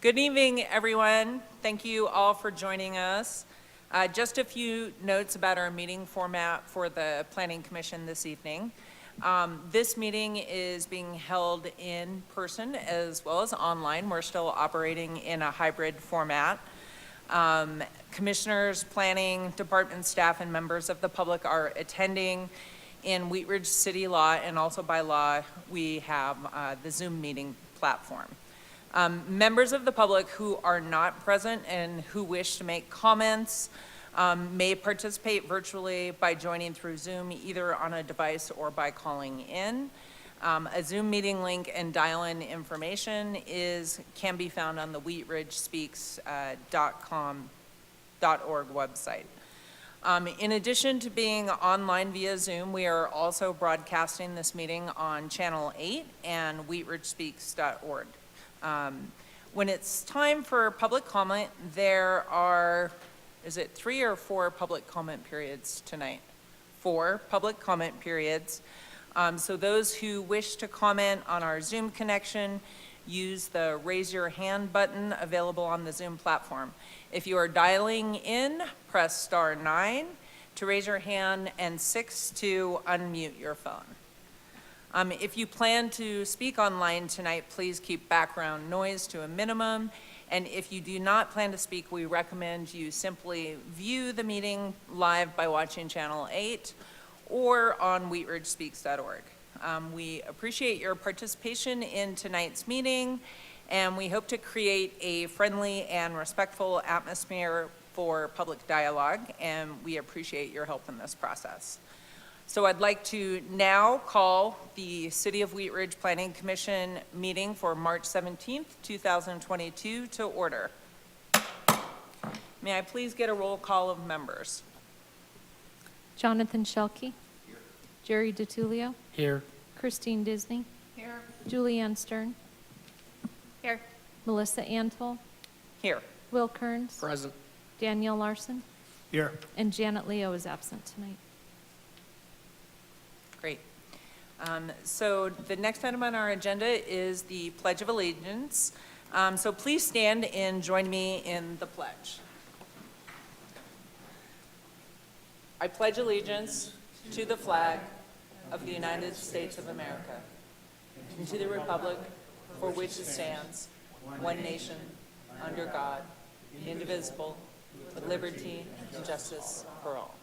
Good evening, everyone. Thank you all for joining us. Just a few notes about our meeting format for the Planning Commission this evening. This meeting is being held in person as well as online. We're still operating in a hybrid format. Commissioners, planning, department staff, and members of the public are attending. In Wheat Ridge City law and also by law, we have the Zoom meeting platform. Members of the public who are not present and who wish to make comments may participate virtually by joining through Zoom, either on a device or by calling in. A Zoom meeting link and dial-in information can be found on the wheatridgespeaks.org website. In addition to being online via Zoom, we are also broadcasting this meeting on Channel 8 and wheatridgespeaks.org. When it's time for public comment, there are, is it 3 or 4 public comment periods tonight? 4 public comment periods. So those who wish to comment on our Zoom connection, use the raise your hand button available on the Zoom platform. If you are dialing in, press *9 to raise your hand and 6 to unmute your phone. If you plan to speak online tonight, please keep background noise to a minimum. And if you do not plan to speak, we recommend you simply view the meeting live by watching Channel 8 or on wheatridgespeaks.org. We appreciate your participation in tonight's meeting, and we hope to create a friendly and respectful atmosphere for public dialogue, and we appreciate your help in this process. So I'd like to now call the City of Wheat Ridge Planning Commission meeting for March 17th, 2022 to order. May I please get a roll call of members? Jonathan Shelkey. Here. Jerry DiTullio. Here. Christine Disney. Here. Julianne Stern. Here. Melissa Antle. Here. Will Kearns. Present. Danielle Larson. Here. And Janet Leo is absent tonight. Great. So the next item on our agenda is the Pledge of Allegiance. So please stand and join me in the pledge. I pledge allegiance to the flag of the United States of America and to the republic for which it stands, one nation, under God, indivisible, with liberty and justice for all.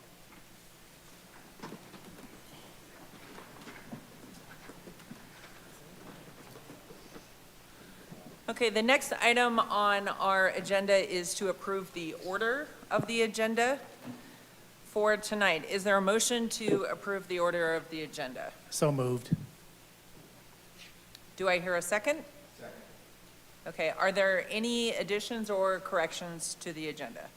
Okay, the next item on our agenda is to approve the order of the agenda for tonight. Is there a motion to approve the order of the agenda? So moved. Do I hear a second? Second. Okay, are there any additions or corrections to the agenda?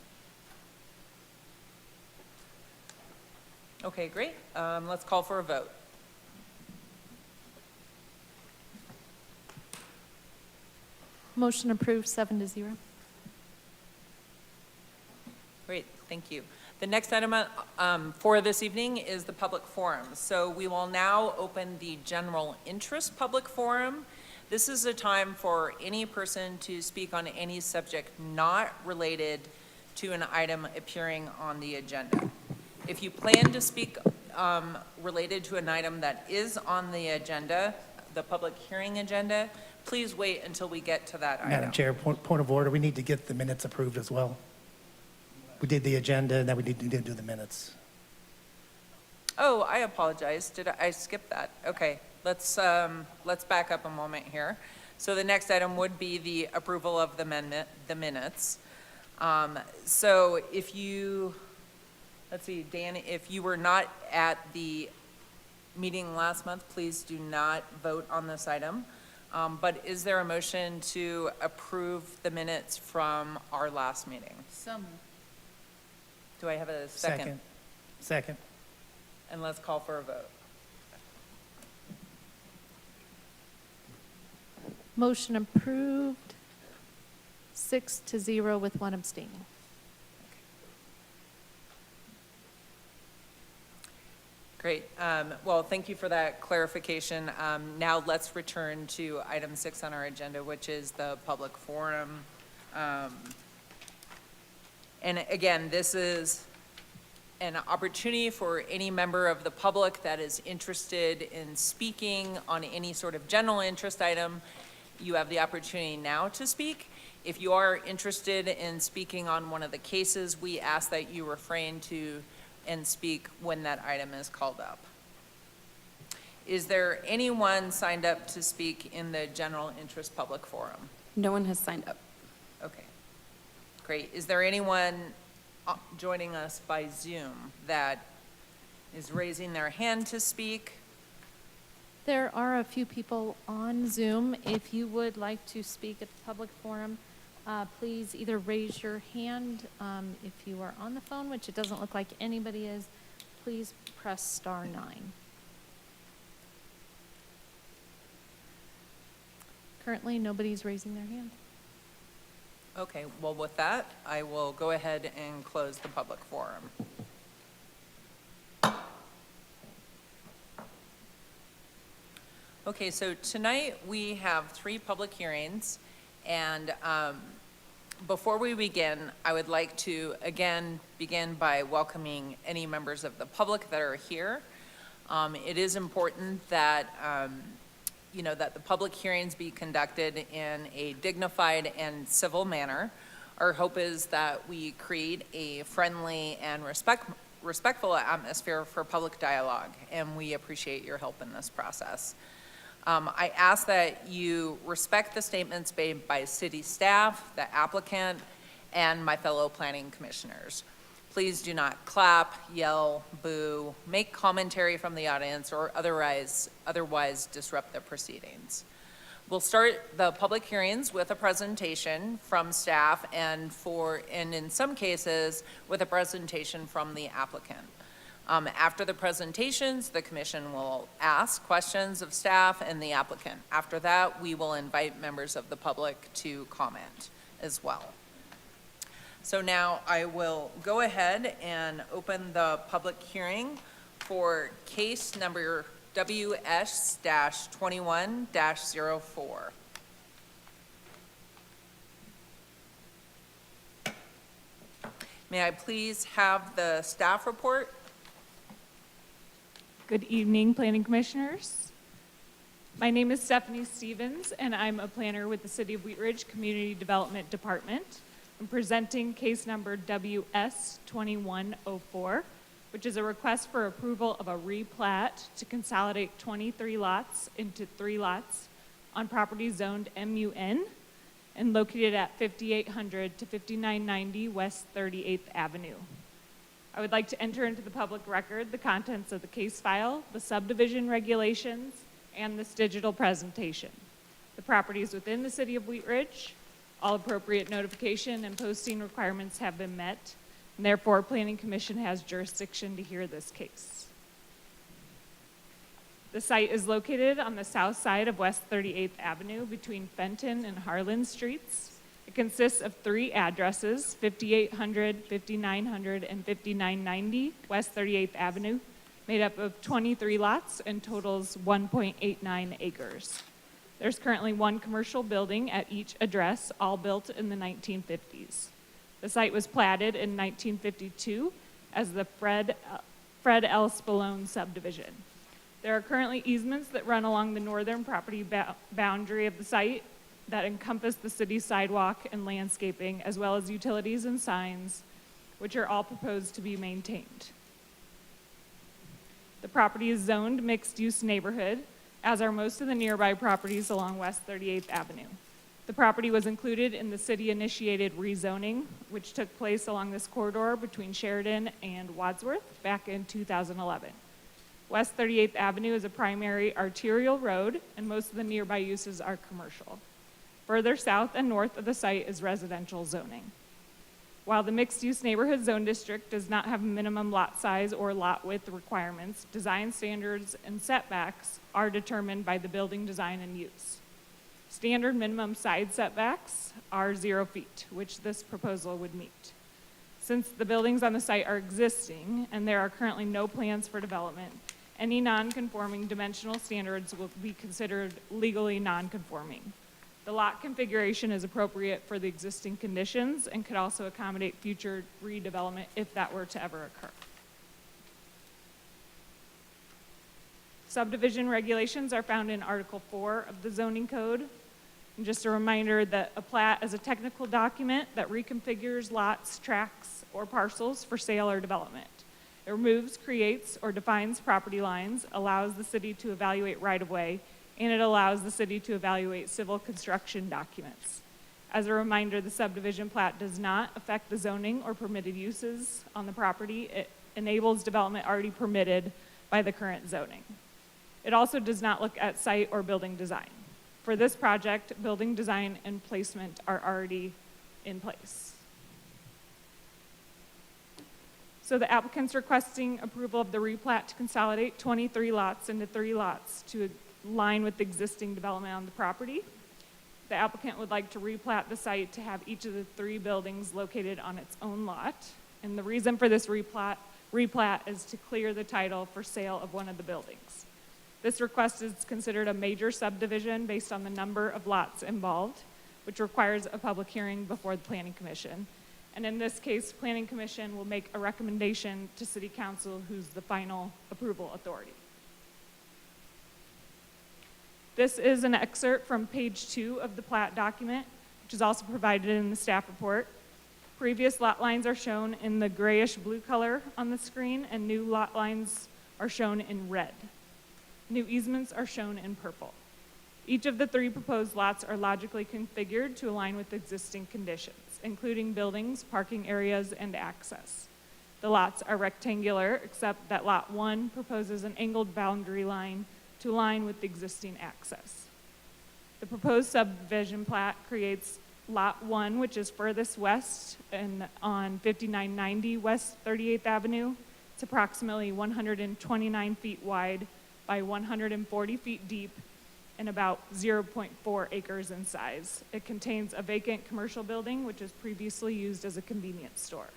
Okay, great. Let's call for a vote. Motion approved 7-0. Great, thank you. The next item for this evening is the public forum. So we will now open the general interest public forum. This is a time for any person to speak on any subject not related to an item appearing on the agenda. If you plan to speak related to an item that is on the agenda, the public hearing agenda, please wait until we get to that item. Madam Chair, point of order, we need to get the minutes approved as well. We did the agenda, and then we need to do the minutes. Oh, I apologize. Did I skip that? Okay, let's back up a moment here. So the next item would be the approval of the minutes. So if you, let's see, Dan, if you were not at the meeting last month, please do not vote on this item. But is there a motion to approve the minutes from our last meeting? Some. Do I have a second? Second. And let's call for a vote. Motion approved 6-0 with 1 abstaining. Great. Well, thank you for that clarification. Now let's return to item 6 on our agenda, which is the public forum. And again, this is an opportunity for any member of the public that is interested in speaking on any sort of general interest item. You have the opportunity now to speak. If you are interested in speaking on one of the cases, we ask that you refrain to and speak when that item is called up. Is there anyone signed up to speak in the general interest public forum? No one has signed up. Okay, great. Is there anyone joining us by Zoom that is raising their hand to speak? There are a few people on Zoom. If you would like to speak at the public forum, please either raise your hand. If you are on the phone, which it doesn't look like anybody is, please press *9. Currently, nobody's raising their hand. Okay, well, with that, I will go ahead and close the public forum. Okay, so tonight we have 3 public hearings, and before we begin, I would like to again begin by welcoming any members of the public that are here. It is important that that the public hearings be conducted in a dignified and civil manner. Our hope is that we create a friendly and respectful atmosphere for public dialogue, and we appreciate your help in this process. I ask that you respect the statements made by city staff, the applicant, and my fellow planning commissioners. Please do not clap, yell, boo, make commentary from the audience, or otherwise disrupt the proceedings. We'll start the public hearings with a presentation from staff and in some cases, with a presentation from the applicant. After the presentations, the commission will ask questions of staff and the applicant. After that, we will invite members of the public to comment as well. So now I will go ahead and open the public hearing for case number WS-21-04. May I please have the staff report? Good evening, Planning Commissioners. My name is Stephanie Stevens, and I'm a planner with the City of Wheat Ridge Community Development Department. I'm presenting case number WS-21-04, which is a request for approval of a replat to consolidate 23 lots into 3 lots on property zoned MUN and located at 5800 to 5990 West 38th Avenue. I would like to enter into the public record the contents of the case file, the subdivision regulations, and this digital presentation. The property is within the City of Wheat Ridge. All appropriate notification and posting requirements have been met, and therefore Planning Commission has jurisdiction to hear this case. The site is located on the south side of West 38th Avenue between Fenton and Harlan Streets. It consists of 3 addresses, 5800, 5900, and 5990 West 38th Avenue, made up of 23 lots and totals 1.89 acres. There's currently 1 commercial building at each address, all built in the 1950s. The site was platted in 1952 as the Fred L. Spallone subdivision. There are currently easements that run along the northern property boundary of the site that encompass the city's sidewalk and landscaping, as well as utilities and signs, which are all proposed to be maintained. The property is zoned mixed-use neighborhood, as are most of the nearby properties along West 38th Avenue. The property was included in the city-initiated rezoning, which took place along this corridor between Sheridan and Wadsworth back in 2011. West 38th Avenue is a primary arterial road, and most of the nearby uses are commercial. Further south and north of the site is residential zoning. While the mixed-use neighborhood zone district does not have minimum lot size or lot width requirements, design standards and setbacks are determined by the building design and use. Standard minimum side setbacks are 0 feet, which this proposal would meet. Since the buildings on the site are existing and there are currently no plans for development, any non-conforming dimensional standards will be considered legally non-conforming. The lot configuration is appropriate for the existing conditions and could also accommodate future redevelopment if that were to ever occur. Subdivision regulations are found in Article 4 of the zoning code. And just a reminder that a plat is a technical document that reconfigures lots, tracts, or parcels for sale or development. It removes, creates, or defines property lines, allows the city to evaluate right-of-way, and it allows the city to evaluate civil construction documents. As a reminder, the subdivision plat does not affect the zoning or permitted uses on the property. It enables development already permitted by the current zoning. It also does not look at site or building design. For this project, building design and placement are already in place. So the applicant's requesting approval of the replat to consolidate 23 lots into 3 lots to align with the existing development on the property. The applicant would like to replat the site to have each of the 3 buildings located on its own lot. And the reason for this replat is to clear the title for sale of one of the buildings. This request is considered a major subdivision based on the number of lots involved, which requires a public hearing before the Planning Commission. And in this case, Planning Commission will make a recommendation to City Council, who's the final approval authority. This is an excerpt from page 2 of the plat document, which is also provided in the staff report. Previous lot lines are shown in the grayish blue color on the screen, and new lot lines are shown in red. New easements are shown in purple. Each of the 3 proposed lots are logically configured to align with existing conditions, including buildings, parking areas, and access. The lots are rectangular, except that Lot 1 proposes an angled boundary line to align with the existing access. The proposed subdivision plat creates Lot 1, which is furthest west and on 5990 West 38th Avenue. It's approximately 129 feet wide by 140 feet deep and about 0.4 acres in size. It contains a vacant commercial building, which is previously used as a convenience store.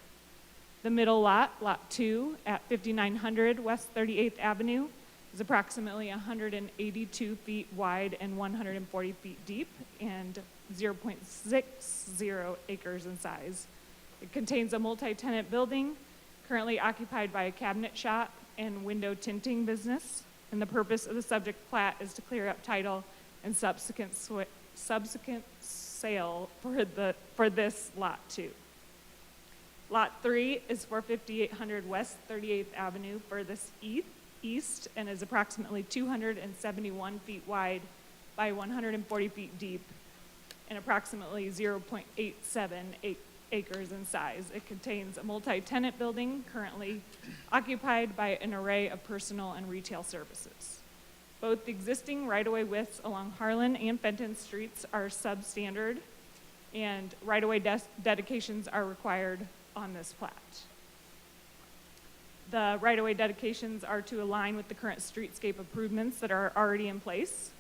The middle lot, Lot 2, at 5900 West 38th Avenue, is approximately 182 feet wide and 140 feet deep and 0.60 acres in size. It contains a multi-tenant building currently occupied by a cabinet shop and window tinting business. And the purpose of the subject plat is to clear up title and subsequent sale for this Lot 2. Lot 3 is for 5800 West 38th Avenue furthest east and is approximately 271 feet wide by 140 feet deep and approximately 0.87 acres in size. It contains a multi-tenant building currently occupied by an array of personal and retail services. Both the existing right-of-way widths along Harlan and Fenton Streets are substandard, and right-of-way dedications are required on this plat. The right-of-way dedications are to align with the current streetscape improvements that are already in place.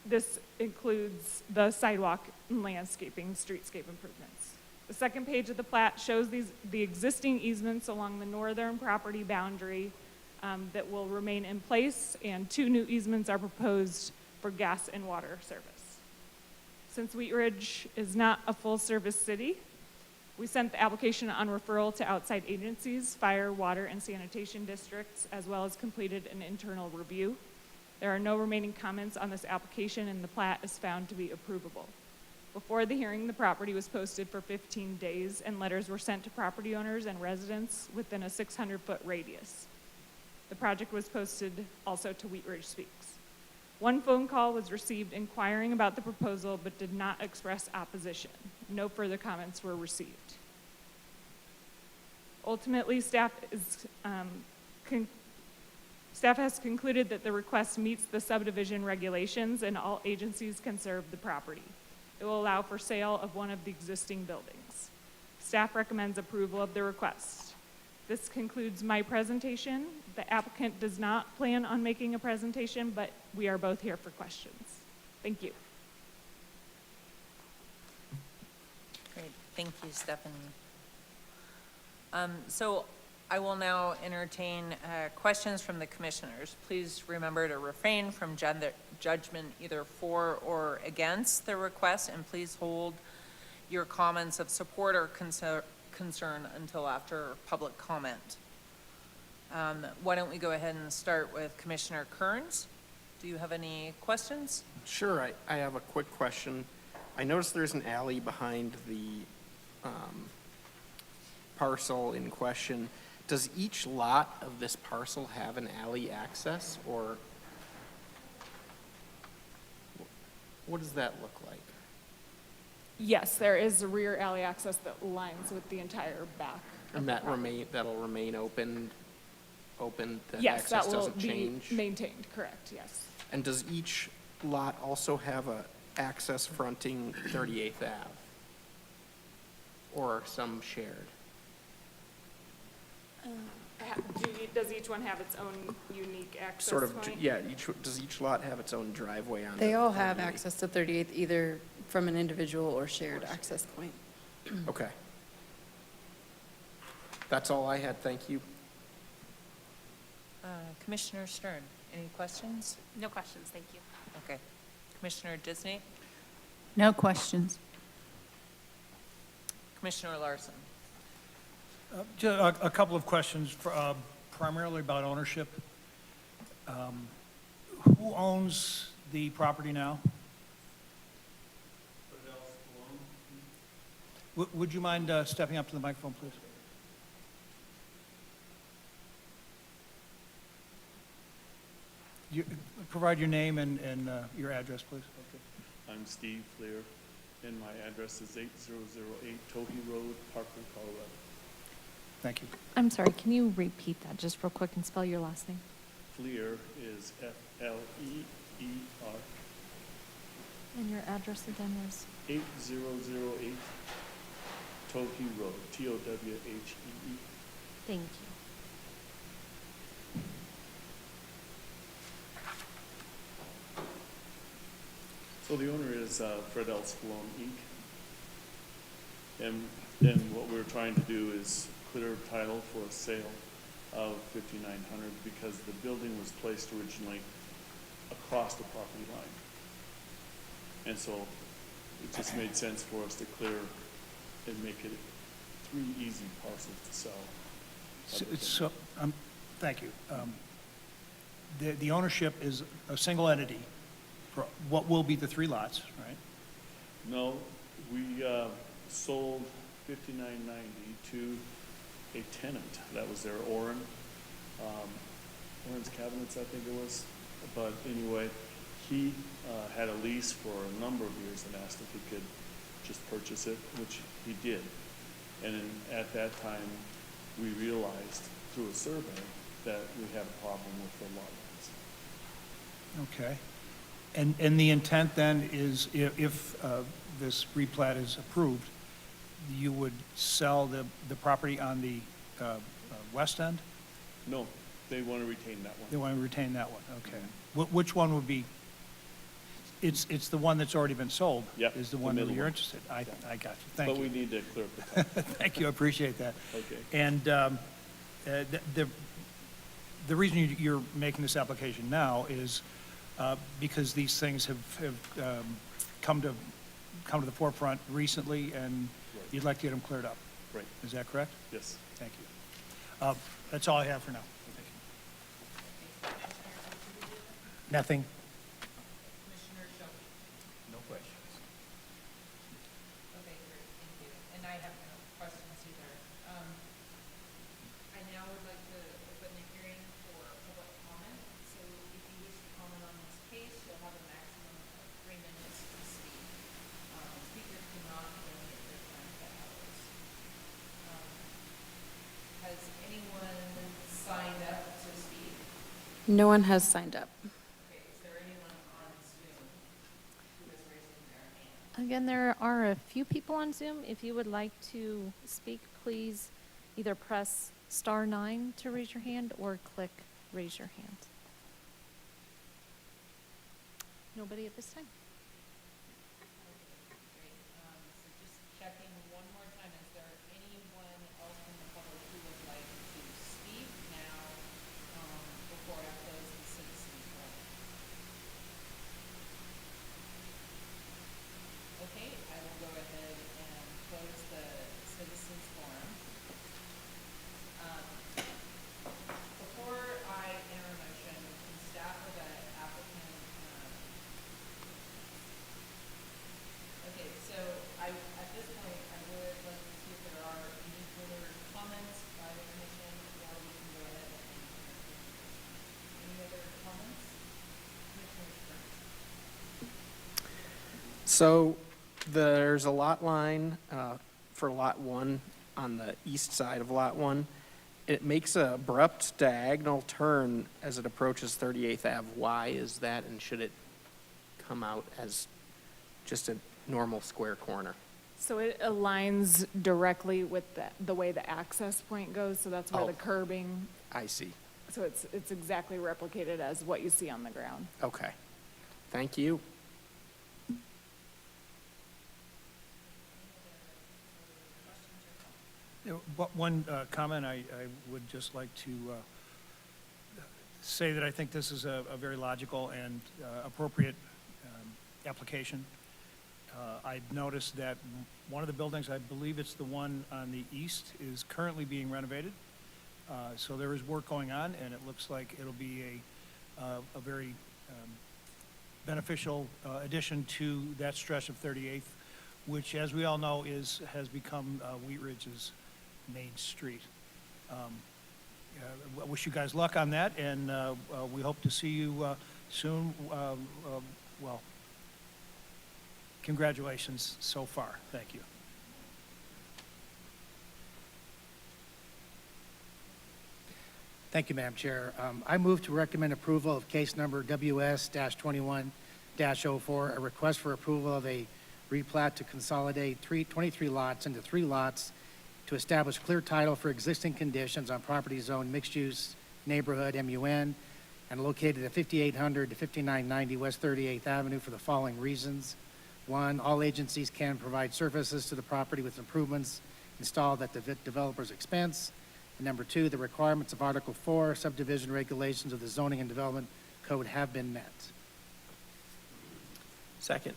This includes the sidewalk and landscaping, streetscape improvements. The second page of the plat shows the existing easements along the northern property boundary that will remain in place, and 2 new easements are proposed for gas and water service. Since Wheat Ridge is not a full-service city, we sent the application on referral to outside agencies, fire, water, and sanitation districts, as well as completed an internal review. There are no remaining comments on this application, and the plat is found to be approvable. Before the hearing, the property was posted for 15 days, and letters were sent to property owners and residents within a 600-foot radius. The project was posted also to Wheat Ridge Speaks. 1 phone call was received inquiring about the proposal, but did not express opposition. No further comments were received. Ultimately, staff has concluded that the request meets the subdivision regulations and all agencies can serve the property. It will allow for sale of one of the existing buildings. Staff recommends approval of the request. This concludes my presentation. The applicant does not plan on making a presentation, but we are both here for questions. Thank you. Great, thank you, Stephanie. So I will now entertain questions from the commissioners. Please remember to refrain from judgment either for or against the request, and please hold your comments of support or concern until after public comment. Why don't we go ahead and start with Commissioner Kearns? Do you have any questions? Sure, I have a quick question. I noticed there's an alley behind the parcel in question. Does each lot of this parcel have an alley access, or what does that look like? Yes, there is a rear alley access that lines with the entire back. And that'll remain open, that Yes, that access will doesn't be change? maintained, correct, yes. And does each lot also have a access fronting 38th Ave? Or some shared? Does each one have its own unique access Sort of, point? yeah, does each lot have its own driveway on? They all have access to 38th, either from an individual or shared access point. Okay. That's all I had, thank you. Commissioner Stern, any questions? No questions, thank you. Okay. Commissioner Disney? No questions. Commissioner Larson? A couple of questions, primarily about ownership. Who owns the property now? Would you mind stepping up to the microphone, please? Provide your name and your address, please. I'm Steve Fleer, and my address is 8008 Tohi Road, Parkland, Colorado. Thank you. I'm sorry, can you repeat that just real quick and spell your last name? Fleer is F-L-E-E-R, And your address again was? 8008 Tohi Road, T-O-W-H-E-E. Thank you. So the owner is Fred L. Spallone, Inc. And what we're trying to do is clear title for a sale of 5900 because the building was placed originally across the property line. And so it just made sense for us to clear and make it 3 easy parcels to sell. So, thank you. The ownership is a single entity for what will be the 3 lots, right? No, we sold 5990 to a tenant. That was their Oren's Cabinets, I think it was. But anyway, he had a lease for a number of years and asked if he could just purchase it, which he did. And then at that time, we realized through a survey that we had a problem with the lot lines. Okay. And the intent then is if this replat is approved, you would sell the property on the west end? No, they want to retain that They one. want to retain that one, okay. Which one would be, it's the one that's already been sold? Yep, Is the the one that middle you're one. interested? I got you, But thank we you. need to clear up the title. Thank you, I appreciate that. Okay. And the reason you're making this application now is because these things have come to the forefront recently, and Right. you'd like to get them cleared up. Right, Is that correct? yes. Thank you. That's all I have for now. Nothing. Commissioner Shoki? No questions. Okay, great, thank you. And I have no questions either. I now would like to open the hearing for public comment. So if you wish to comment on this case, you'll have a maximum of 3 minutes to speak. Speakers cannot limit their time to hours. Has anyone signed up to speak? No one has signed up. Okay, is there anyone on Zoom who is raising their hand? Again, there are a few people on Zoom. If you would like to speak, please either press *9 to raise your hand or click raise your hand. Nobody at this time. Great. So just checking one more time, is there anyone else from the public who would like to speak now, before I close the citizens' forum? So there's a lot line for Lot 1 on the east side of Lot 1. It makes a abrupt diagonal turn as it approaches 38th Ave. Why is that, and should it come out as just a normal square corner? So it aligns directly with the way the access point goes, so that's where Oh. the curbing, I see. so it's exactly replicated as what you see on the ground. Okay. Thank you. One comment, I would just like to say that I think this is a very logical and appropriate application. I've noticed that one of the buildings, I believe it's the one on the east, is currently being renovated. So there is work going on, and it looks like it'll be a very beneficial addition to that stretch of 38th, which, as we all know, has become Wheat Ridge's main street. I wish you guys luck on that, and we hope to see you soon. Well, congratulations so far. Thank you. Thank you, Madam Chair. I move to recommend approval of case number WS-21-04, a request for approval of a replat to consolidate 23 lots into 3 lots to establish clear title for existing conditions on property zone mixed-use neighborhood, MUN, and located at 5800 to 5990 West 38th Avenue for the following reasons. 1, all agencies can provide services to the property with improvements installed at the developer's expense. And number 2, the requirements of Article 4 subdivision regulations of the Zoning and Development Code have been met. Second.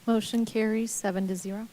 Motion carries 7-0.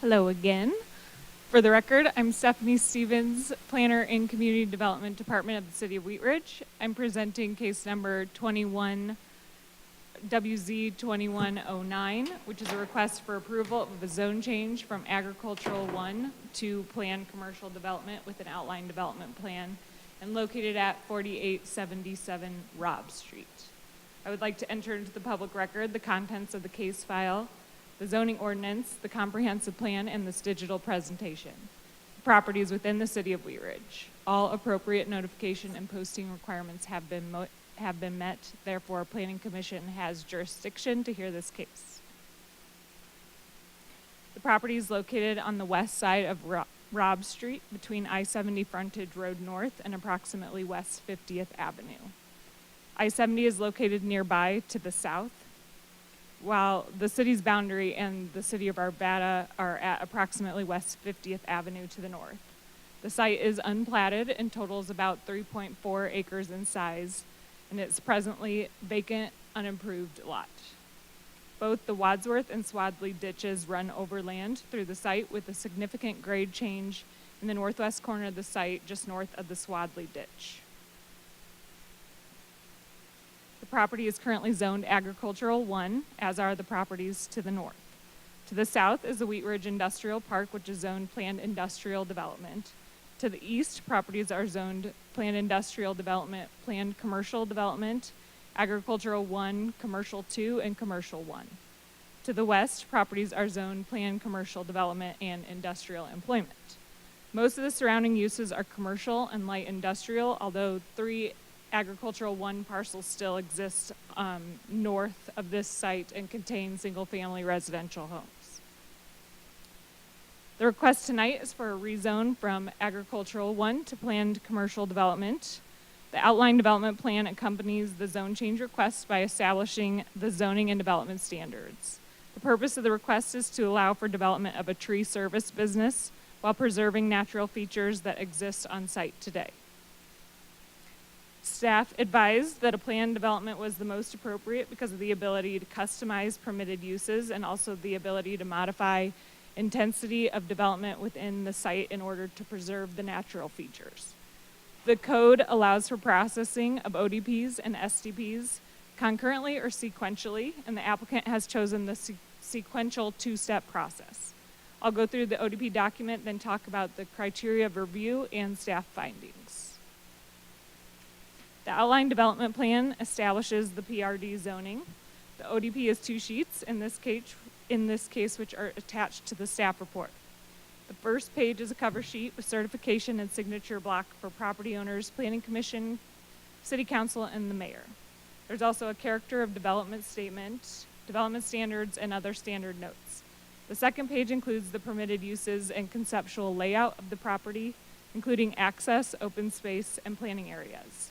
Hello again. For the record, I'm Stephanie Stevens, Planner in Community Development Department of the City of Wheat Ridge. I'm presenting case number 21WZ2109, which is a request for approval of a zone change from Agricultural 1 to Planned Commercial Development with an outline development plan and located at 4877 Robb Street. I would like to enter into the public record the contents of the case file, the zoning ordinance, the comprehensive plan, and this digital presentation. The property is within the City of Wheat Ridge. All appropriate notification and posting requirements have been met. Therefore, Planning Commission has jurisdiction to hear this case. The property is located on the west side of Robb Street between I-70 Frontage Road North and approximately West 50th Avenue. I-70 is located nearby to the south, while the city's boundary and the city of Arvada are at approximately West 50th Avenue to the north. The site is unplatted and totals about 3.4 acres in size, and it's presently vacant, unimproved lot. Both the Wadsworth and Swadley ditches run overland through the site with a significant grade change in the northwest corner of the site just north of the Swadley ditch. The property is currently zoned Agricultural 1, as are the properties to the north. To the south is the Wheat Ridge Industrial Park, which is zoned Planned Industrial Development. To the east, properties are zoned Planned Industrial Development, Planned Commercial Development, Agricultural 1, Commercial 2, and Commercial 1. To the west, properties are zoned Planned Commercial Development and Industrial Employment. Most of the surrounding uses are commercial and light industrial, although 3 agricultural 1 parcel still exists north of this site and contains single-family residential homes. The request tonight is for a rezone from agricultural 1 to planned commercial development. The outline development plan accompanies the zone change request by establishing the zoning and development standards. The purpose of the request is to allow for development of a tree service business while preserving natural features that exist on site today. Staff advised that a planned development was the most appropriate because of the ability to customize permitted uses and also the ability to modify intensity of development within the site in order to preserve the natural features. The code allows for processing of ODPs and SDPs concurrently or sequentially, and the applicant has chosen the sequential two-step process. I'll go through the ODP document, then talk about the criteria of review and staff findings. The outline development plan establishes the PRD zoning. The ODP is 2 sheets in this case, which are attached to the staff report. The first page is a cover sheet with certification and signature block for property owners, planning commission, city council, and the mayor. There's also a character of development statement, development standards, and other standard notes. The second page includes the permitted uses and conceptual layout of the property, including access, open space, and planning areas.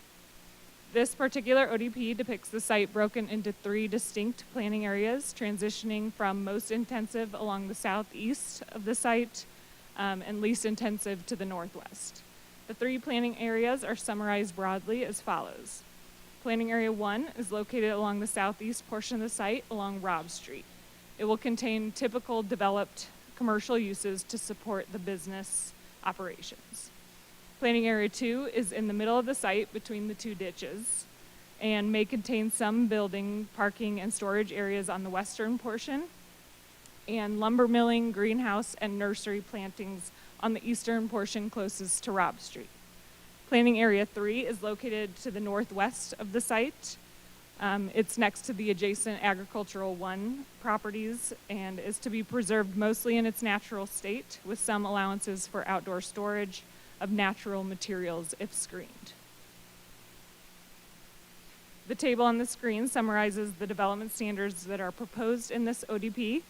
This particular ODP depicts the site broken into 3 distinct planning areas, transitioning from most intensive along the southeast of the site and least intensive to the northwest. The 3 planning areas are summarized broadly as follows. Planning Area 1 is located along the southeast portion of the site along Robb Street. It will contain typical developed commercial uses to support the business operations. Planning Area 2 is in the middle of the site between the 2 ditches and may contain some building, parking, and storage areas on the western portion, and lumber milling, greenhouse, and nursery plantings on the eastern portion closest to Robb Street. Planning Area 3 is located to the northwest of the site. It's next to the adjacent Agricultural 1 properties and is to be preserved mostly in its natural state with some allowances for outdoor storage of natural materials if screened. The table on the screen summarizes the development standards that are proposed in this ODP.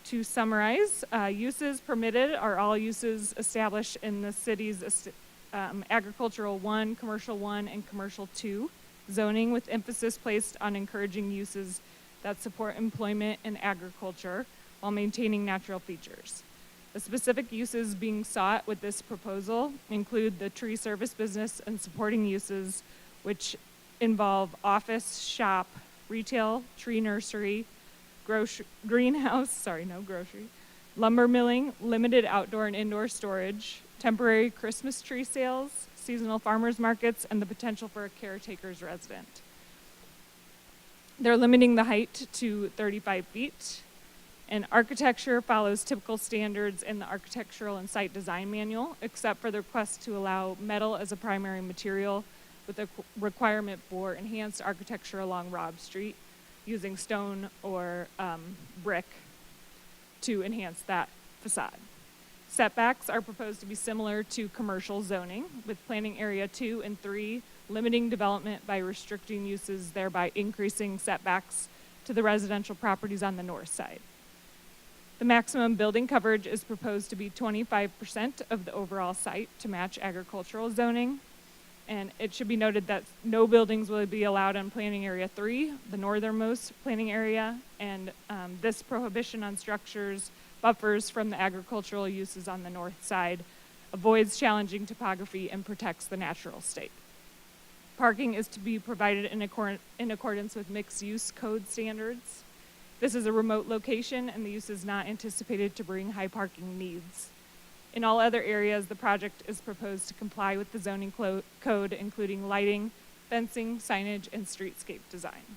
To summarize, uses permitted are all uses established in the city's Agricultural 1, Commercial 1, and Commercial 2 zoning, with emphasis placed on encouraging uses that support employment and agriculture while maintaining natural features. The specific uses being sought with this proposal include the tree service business and supporting uses, which involve office, shop, retail, tree nursery, greenhouse, lumber milling, limited outdoor and indoor storage, temporary Christmas tree sales, seasonal farmers markets, and the potential for a caretaker's resident. They're limiting the height to 35 feet. And architecture follows typical standards in the Architectural and Site Design Manual, except for the request to allow metal as a primary material with a requirement for enhanced architecture along Robb Street, using stone or brick to enhance that facade. Setbacks are proposed to be similar to commercial zoning, with Planning Area 2 and 3 limiting development by restricting uses, thereby increasing setbacks to the residential properties on the north side. The maximum building coverage is proposed to be 25% of the overall site to match agricultural zoning. And it should be noted that no buildings will be allowed on Planning Area 3, the northernmost planning area, and this prohibition on structures buffers from the agricultural uses on the north side, avoids challenging topography, and protects the natural state. Parking is to be provided in accordance with mixed-use code standards. This is a remote location, and the use is not anticipated to bring high parking needs. In all other areas, the project is proposed to comply with the zoning code, including lighting, fencing, signage, and streetscape design.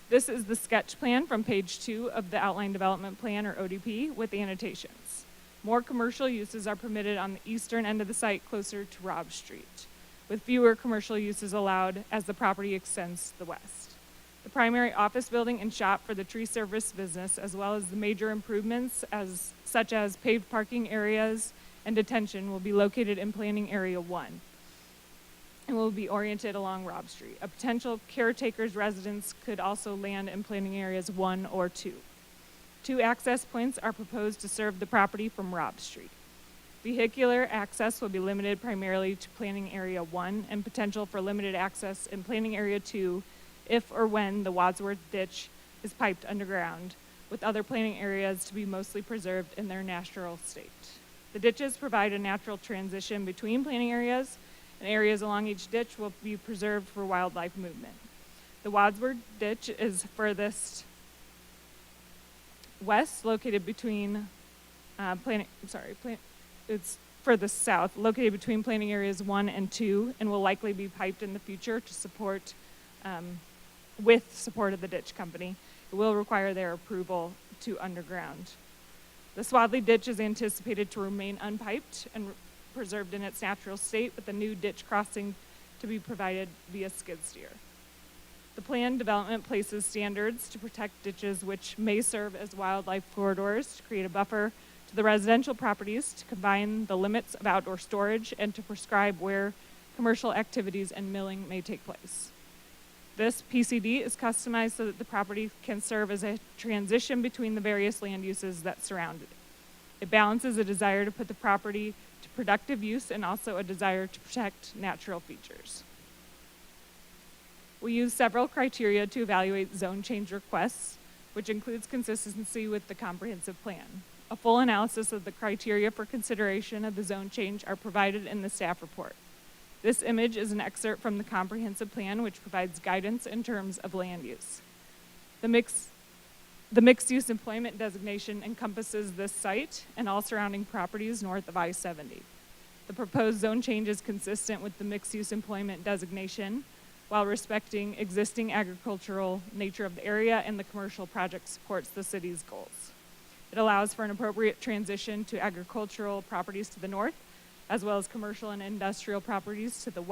This is the sketch plan from page 2 of the outline development plan, or ODP, with annotations. More commercial uses are permitted on the eastern end of the site closer to Robb Street, with fewer commercial uses allowed as the property extends to the west. The primary office building and shop for the tree service business, as well as the major improvements such as paved parking areas and detention, will be located in Planning Area 1. and will be oriented along Robb Street. A potential caretaker's residence could also land in planning areas 1 or 2. 2 access points are proposed to serve the property from Robb Street. Vehicular access will be limited primarily to planning area 1 and potential for limited access in planning area 2 if or when the Wadsworth ditch is piped underground, with other planning areas to be mostly preserved in their natural state. The ditches provide a natural transition between planning areas, and areas along each ditch will be preserved for wildlife movement. The Wadsworth ditch is furthest west, located between it's furthest south, located between planning areas 1 and 2, and will likely be piped in the future to support, with support of the ditch company. It will require their approval to underground. The Swadley ditch is anticipated to remain unpiped and preserved in its natural state, with the new ditch crossing to be provided via skid steer. The planned development places standards to protect ditches which may serve as wildlife corridors to create a buffer to the residential properties, to combine the limits of outdoor storage, and to prescribe where commercial activities and milling may take place. This PCD is customized so that the property can serve as a transition between the various land uses that surround it. It balances a desire to put the property to productive use and also a desire to protect natural features. We use several criteria to evaluate zone change requests, which includes consistency with the comprehensive plan. A full analysis of the criteria for consideration of the zone change are provided in the staff report. This image is an excerpt from the comprehensive plan, which provides guidance in terms of land use. The mixed-use employment designation encompasses this site and all surrounding properties north of I-70. The proposed zone change is consistent with the mixed-use employment designation, while respecting existing agricultural nature of the area, and the commercial project supports the city's goals. It allows for an appropriate transition to agricultural properties to the north, as well as commercial and industrial properties to the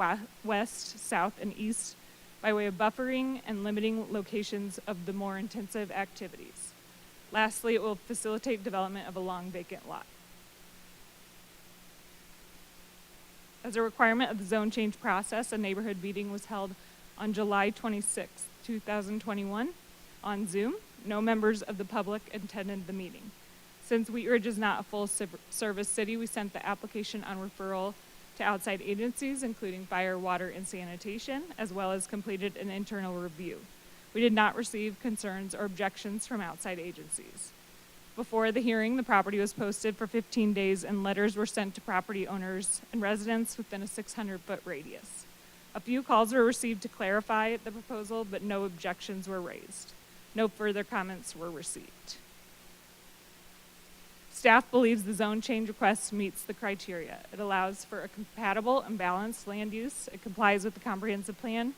west, south, and east, by way of buffering and limiting locations of the more intensive activities. Lastly, it will facilitate development of a long vacant lot. As a requirement of the zone change process, a neighborhood meeting was held on July 26, 2021 on Zoom. No members of the public attended the meeting. Since Wheat Ridge is not a full service city, we sent the application on referral to outside agencies, including fire, water, and sanitation, as well as completed an internal review. We did not receive concerns or objections from outside agencies. Before the hearing, the property was posted for 15 days, and letters were sent to property owners and residents within a 600-foot radius. A few calls were received to clarify the proposal, but no objections were raised. No further comments were received. Staff believes the zone change request meets the criteria. It allows for a compatible and balanced land use, it complies with the comprehensive plan,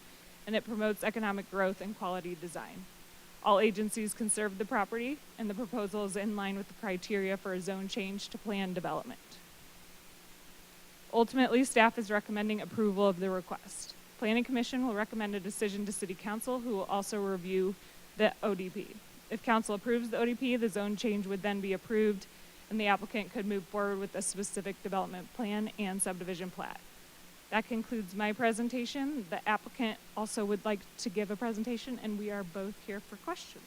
and it promotes economic growth and quality design. All agencies can serve the property, and the proposal is in line with the criteria for a zone change to planned development. Ultimately, staff is recommending approval of the request. Planning Commission will recommend a decision to City Council, who will also review the ODP. If Council approves the ODP, the zone change would then be approved, and the applicant could move forward with a specific development plan and subdivision plat. That concludes my presentation. The applicant also would like to give a presentation, and we are both here for questions.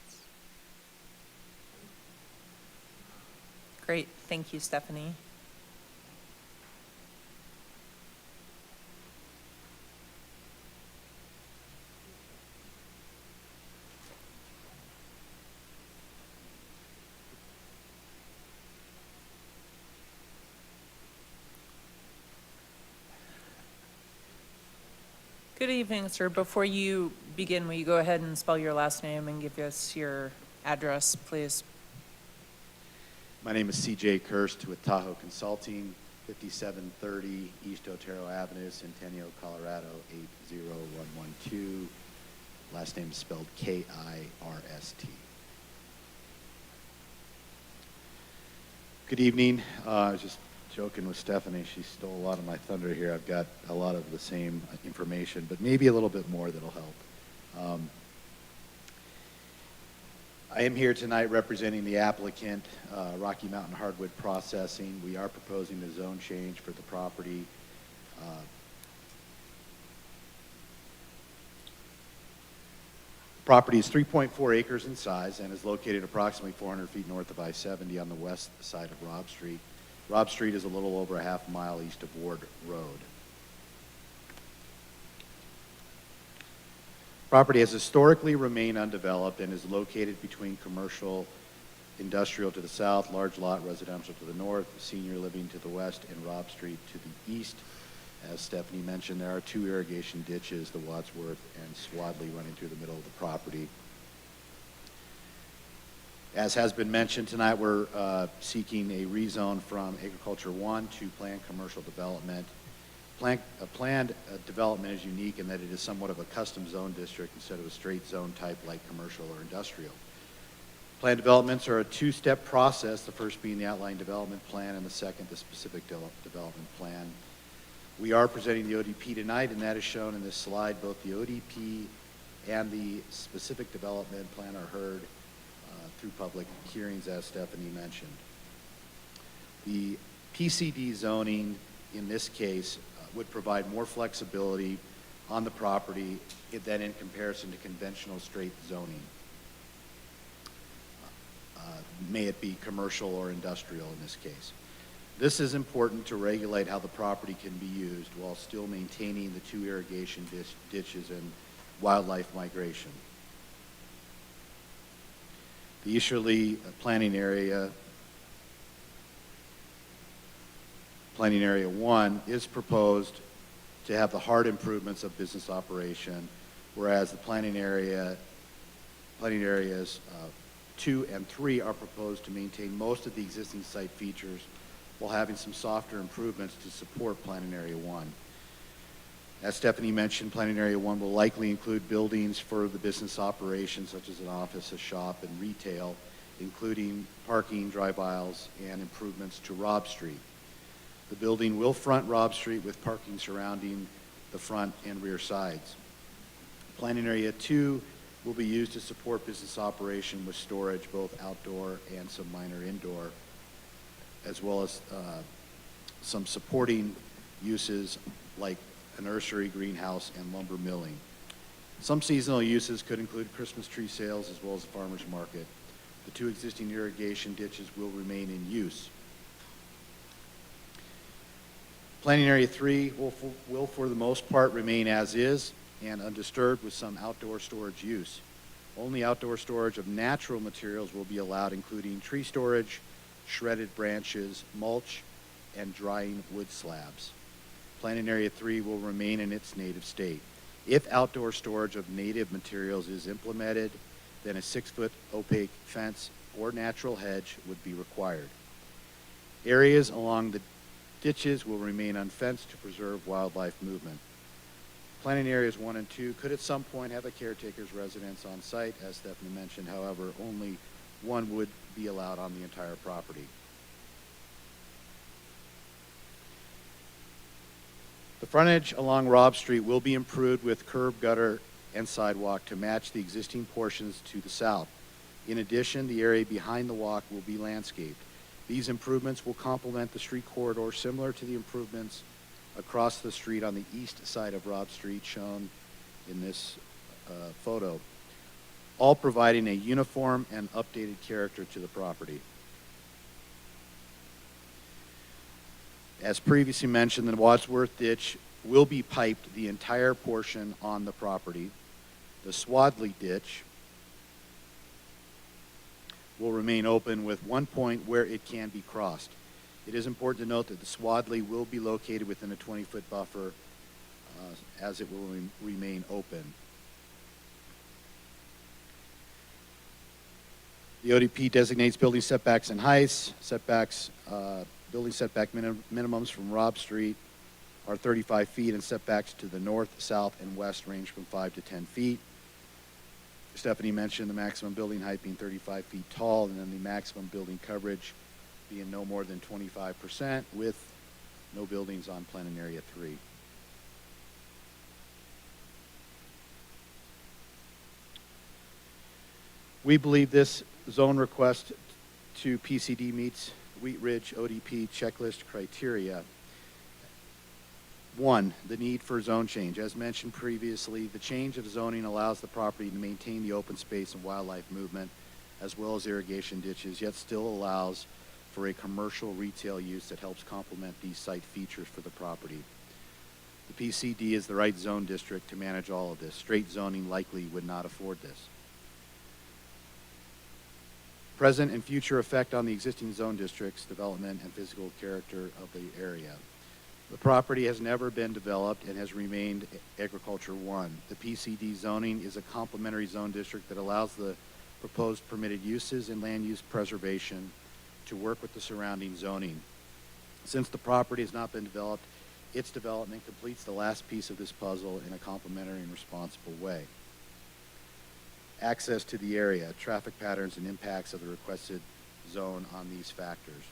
Great, thank you, Stephanie. Good evening, sir. Before you begin, will you go ahead and spell your last name and give us your address, please? My name is C.J. Kirst with Tahoe Consulting, 5730 East Otero Avenue, Centennial, Colorado, 80112. Last name is spelled K-I-R-S-T. Good evening. I was just joking with Stephanie. She stole a lot of my thunder here. I've got a lot of the same information, but maybe a little bit more that'll help. I am here tonight representing the applicant, Rocky Mountain Hardwood Processing. We are proposing a zone change for the property. Property is 3.4 acres in size and is located approximately 400 feet north of I-70 on the west side of Robb Street. Robb Street is a little over a half mile east of Ward Road. Property has historically remained undeveloped and is located between commercial, industrial to the south, large lot residential to the north, senior living to the west, and Robb Street to the east. As Stephanie mentioned, there are 2 irrigation ditches, the Wadsworth and Swadley, running through the middle of the property. As has been mentioned tonight, we're seeking a rezone from Agriculture 1 to planned commercial development. Planned development is unique in that it is somewhat of a custom zone district instead of a straight zone type like commercial or industrial. Planned developments are a 2-step process, the first being the outline development plan and the second the specific development plan. We are presenting the ODP tonight, and that is shown in this slide. Both the ODP and the specific development plan are heard through public hearings, as Stephanie mentioned. The PCD zoning, in this case, would provide more flexibility on the property than in comparison to conventional straight zoning. May it be commercial or industrial in this case. This is important to regulate how the property can be used while still maintaining the 2 irrigation ditches and wildlife migration. The Easterly planning area 1 is proposed to have the hard improvements of business operation, whereas the planning areas 2 and 3 are proposed to maintain most of the existing site features while having some softer improvements to support planning area 1. As Stephanie mentioned, planning area 1 will likely include buildings for the business operations such as an office, a shop, and retail, including parking, drive aisles, and improvements to Robb Street. The building will front Robb Street with parking surrounding the front and rear sides. Planning area 2 will be used to support business operation with storage, both outdoor and some minor indoor, as well as some supporting uses like a nursery, greenhouse, and lumber milling. Some seasonal uses could include Christmas tree sales as well as a farmer's market. The 2 existing irrigation ditches will remain in use. Planning area 3 will for the most part remain as is and undisturbed with some outdoor storage use. Only outdoor storage of natural materials will be allowed, including tree storage, shredded branches, mulch, and drying wood slabs. Planning area 3 will remain in its native state. If outdoor storage of native materials is implemented, then a 6-foot opaque fence or natural hedge would be required. Areas along the ditches will remain unfenced to preserve wildlife movement. Planning areas 1 and 2 could at some point have a caretaker's residence on site, as Stephanie mentioned. However, only 1 would be allowed on the entire property. The frontage along Robb Street will be improved with curb, gutter, and sidewalk to match the existing portions to the south. In addition, the area behind the walk will be landscaped. These improvements will complement the street corridor similar to the improvements across the street on the east side of Robb Street shown in this photo, all providing a uniform and updated character to the property. As previously mentioned, the Wadsworth ditch will be piped the entire portion on the property. The Swadley ditch will remain open with one point where it can be crossed. It is important to note that the Swadley will be located within a 20-foot buffer as it will remain open. The ODP designates building setbacks and heights. Building setback minimums from Robb Street are 35 feet, and setbacks to the north, south, and west range from 5 to 10 feet. Stephanie mentioned the maximum building height being 35 feet tall, and then the maximum building coverage being no more than 25%, with no buildings on planning area 3. We believe this zone request to PCD meets Wheat Ridge ODP checklist criteria. One, the need for zone change. As mentioned previously, the change of zoning allows the property to maintain the open space and wildlife movement as well as irrigation ditches, yet still allows for a commercial retail use that helps complement these site features for the property. The PCD is the right zone district to manage all of this. Straight zoning likely would not afford this. Present and future effect on the existing zone districts, development and physical character of the area. The property has never been developed and has remained Agriculture 1. The PCD zoning is a complementary zone district that allows the proposed permitted uses and land use preservation to work with the surrounding zoning. Since the property has not been developed, its development completes the last piece of this puzzle in a complementary and responsible way. Access to the area, traffic patterns and impacts of the requested zone on these factors.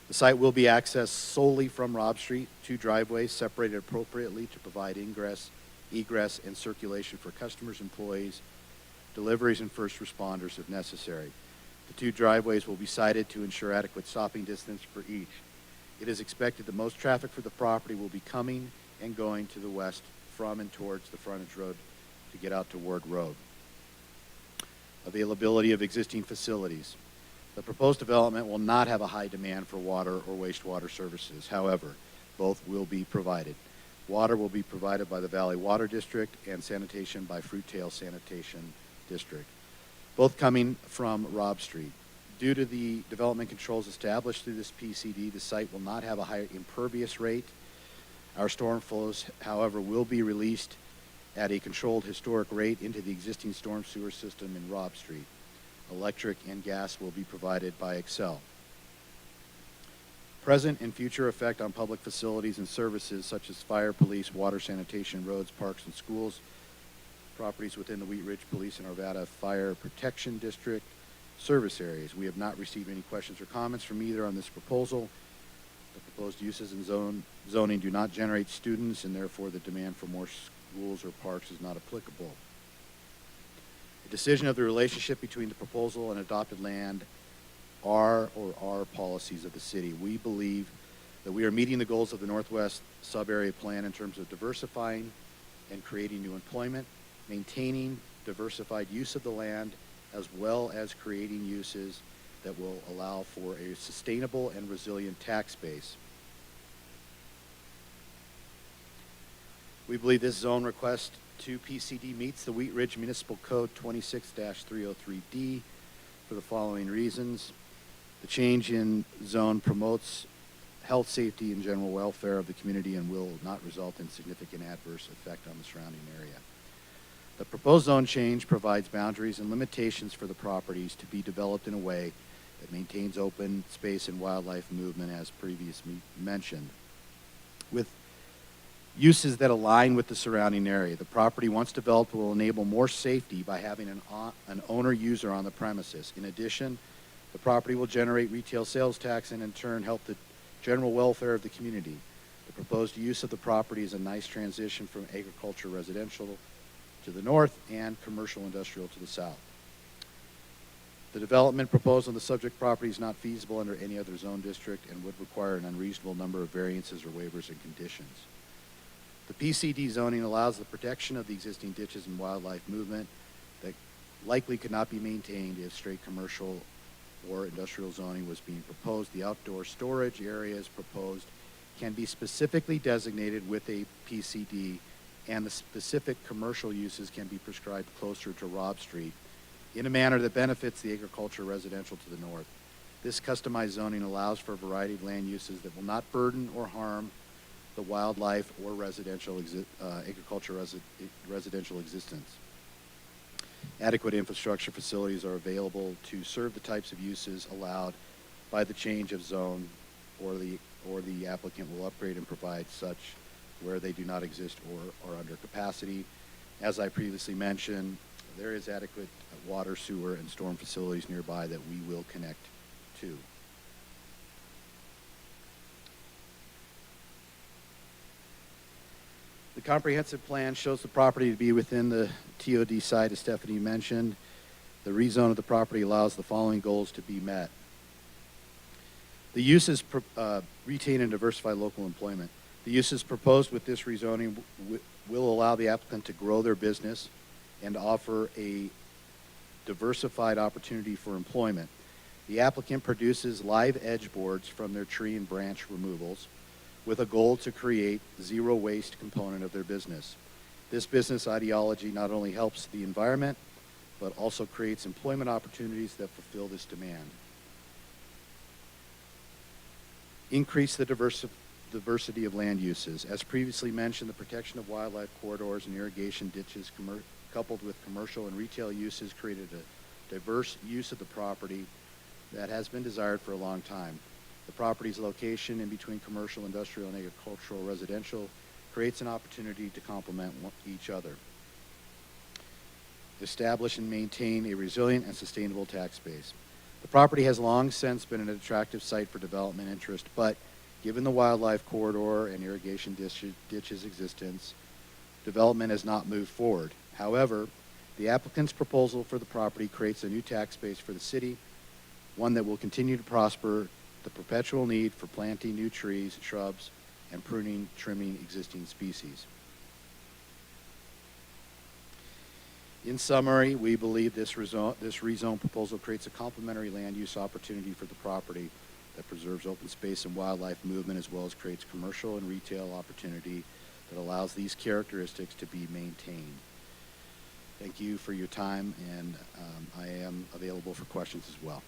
The site will be accessed solely from Robb Street, 2 driveways separated appropriately to provide ingress, egress, and circulation for customers, employees, deliveries, and first responders if necessary. The 2 driveways will be sited to ensure adequate stopping distance for each. It is expected that most traffic for the property will be coming and going to the west from and towards the frontage road to get out to Ward Road. Availability of existing facilities. The proposed development will not have a high demand for water or wastewater services. However, both will be provided. Water will be provided by the Valley Water District and sanitation by Fruittail Sanitation District, both coming from Robb Street. Due to the development controls established through this PCD, the site will not have a higher impervious rate. Our storm flows, however, will be released at a controlled historic rate into the existing storm sewer system in Robb Street. Electric and gas will be provided by Excel. Present and future effect on public facilities and services such as fire, police, water, sanitation, roads, parks, and schools, properties within the Wheat Ridge Police and Arvada Fire Protection District service areas. We have not received any questions or comments from either on this proposal. The proposed uses in zoning do not generate students, and therefore the demand for more schools or parks is not applicable. A decision of the relationship between the proposal and adopted land are policies of the city. We believe that we are meeting the goals of the Northwest Sub-Area Plan in terms of diversifying and creating new employment, maintaining diversified use of the land, as well as creating uses that will allow for a sustainable and resilient tax base. We believe this zone request to PCD meets the Wheat Ridge Municipal Code 26-303D for the following reasons. The change in zone promotes health, safety, and general welfare of the community and will not result in significant adverse effect on the surrounding area. The proposed zone change provides boundaries and limitations for the properties to be developed in a way that maintains open space and wildlife movement as previously mentioned. With uses that align with the surrounding area, the property once developed will enable more safety by having an owner-user on the premises. In addition, the property will generate retail sales tax and in turn help the general welfare of the community. The proposed use of the property is a nice transition from agriculture residential to the north and commercial industrial to the south. The development proposed on the subject property is not feasible under any other zone district and would require an unreasonable number of variances or waivers and conditions. The PCD zoning allows the protection of the existing ditches and wildlife movement that likely could not be maintained if straight commercial or industrial zoning was being proposed. The outdoor storage areas proposed can be specifically designated with a PCD, and the specific commercial uses can be prescribed closer to Robb Street in a manner that benefits the agriculture residential to the north. This customized zoning allows for a variety of land uses that will not burden or harm the wildlife or residential agriculture residential existence. Adequate infrastructure facilities are available to serve the types of uses allowed by the change of zone, or the applicant will upgrade and provide such where they do not exist or are under capacity. As I previously mentioned, there is adequate water, sewer, and storm facilities nearby that we will connect to. The comprehensive plan shows the property to be within the TOD site, as Stephanie mentioned. The rezone of the property allows the following goals to be met. The uses retain and diversify local employment. The uses proposed with this rezoning will allow the applicant to grow their business and offer a diversified opportunity for employment. The applicant produces live edge boards from their tree and branch removals with a goal to create zero waste component of their business. This business ideology not only helps the environment, but also creates employment opportunities that fulfill this demand. Increase the diversity of land uses. As previously mentioned, the protection of wildlife corridors and irrigation ditches coupled with commercial and retail uses created a diverse use of the property that has been desired for a long time. The property's location in between commercial, industrial, and agricultural residential creates an opportunity to complement each other. Establish and maintain a resilient and sustainable tax base. The property has long since been an attractive site for development interest, but given the wildlife corridor and irrigation ditches existence, development has not moved forward. However, the applicant's proposal for the property creates a new tax base for the city, one that will continue to prosper the perpetual need for planting new trees, shrubs, and trimming existing species. In summary, we believe this rezone proposal creates a complementary land use opportunity for the property that preserves open space and wildlife movement, as well as creates commercial and retail opportunity that allows these characteristics to be maintained. Thank you for your time, and I am available for questions as well.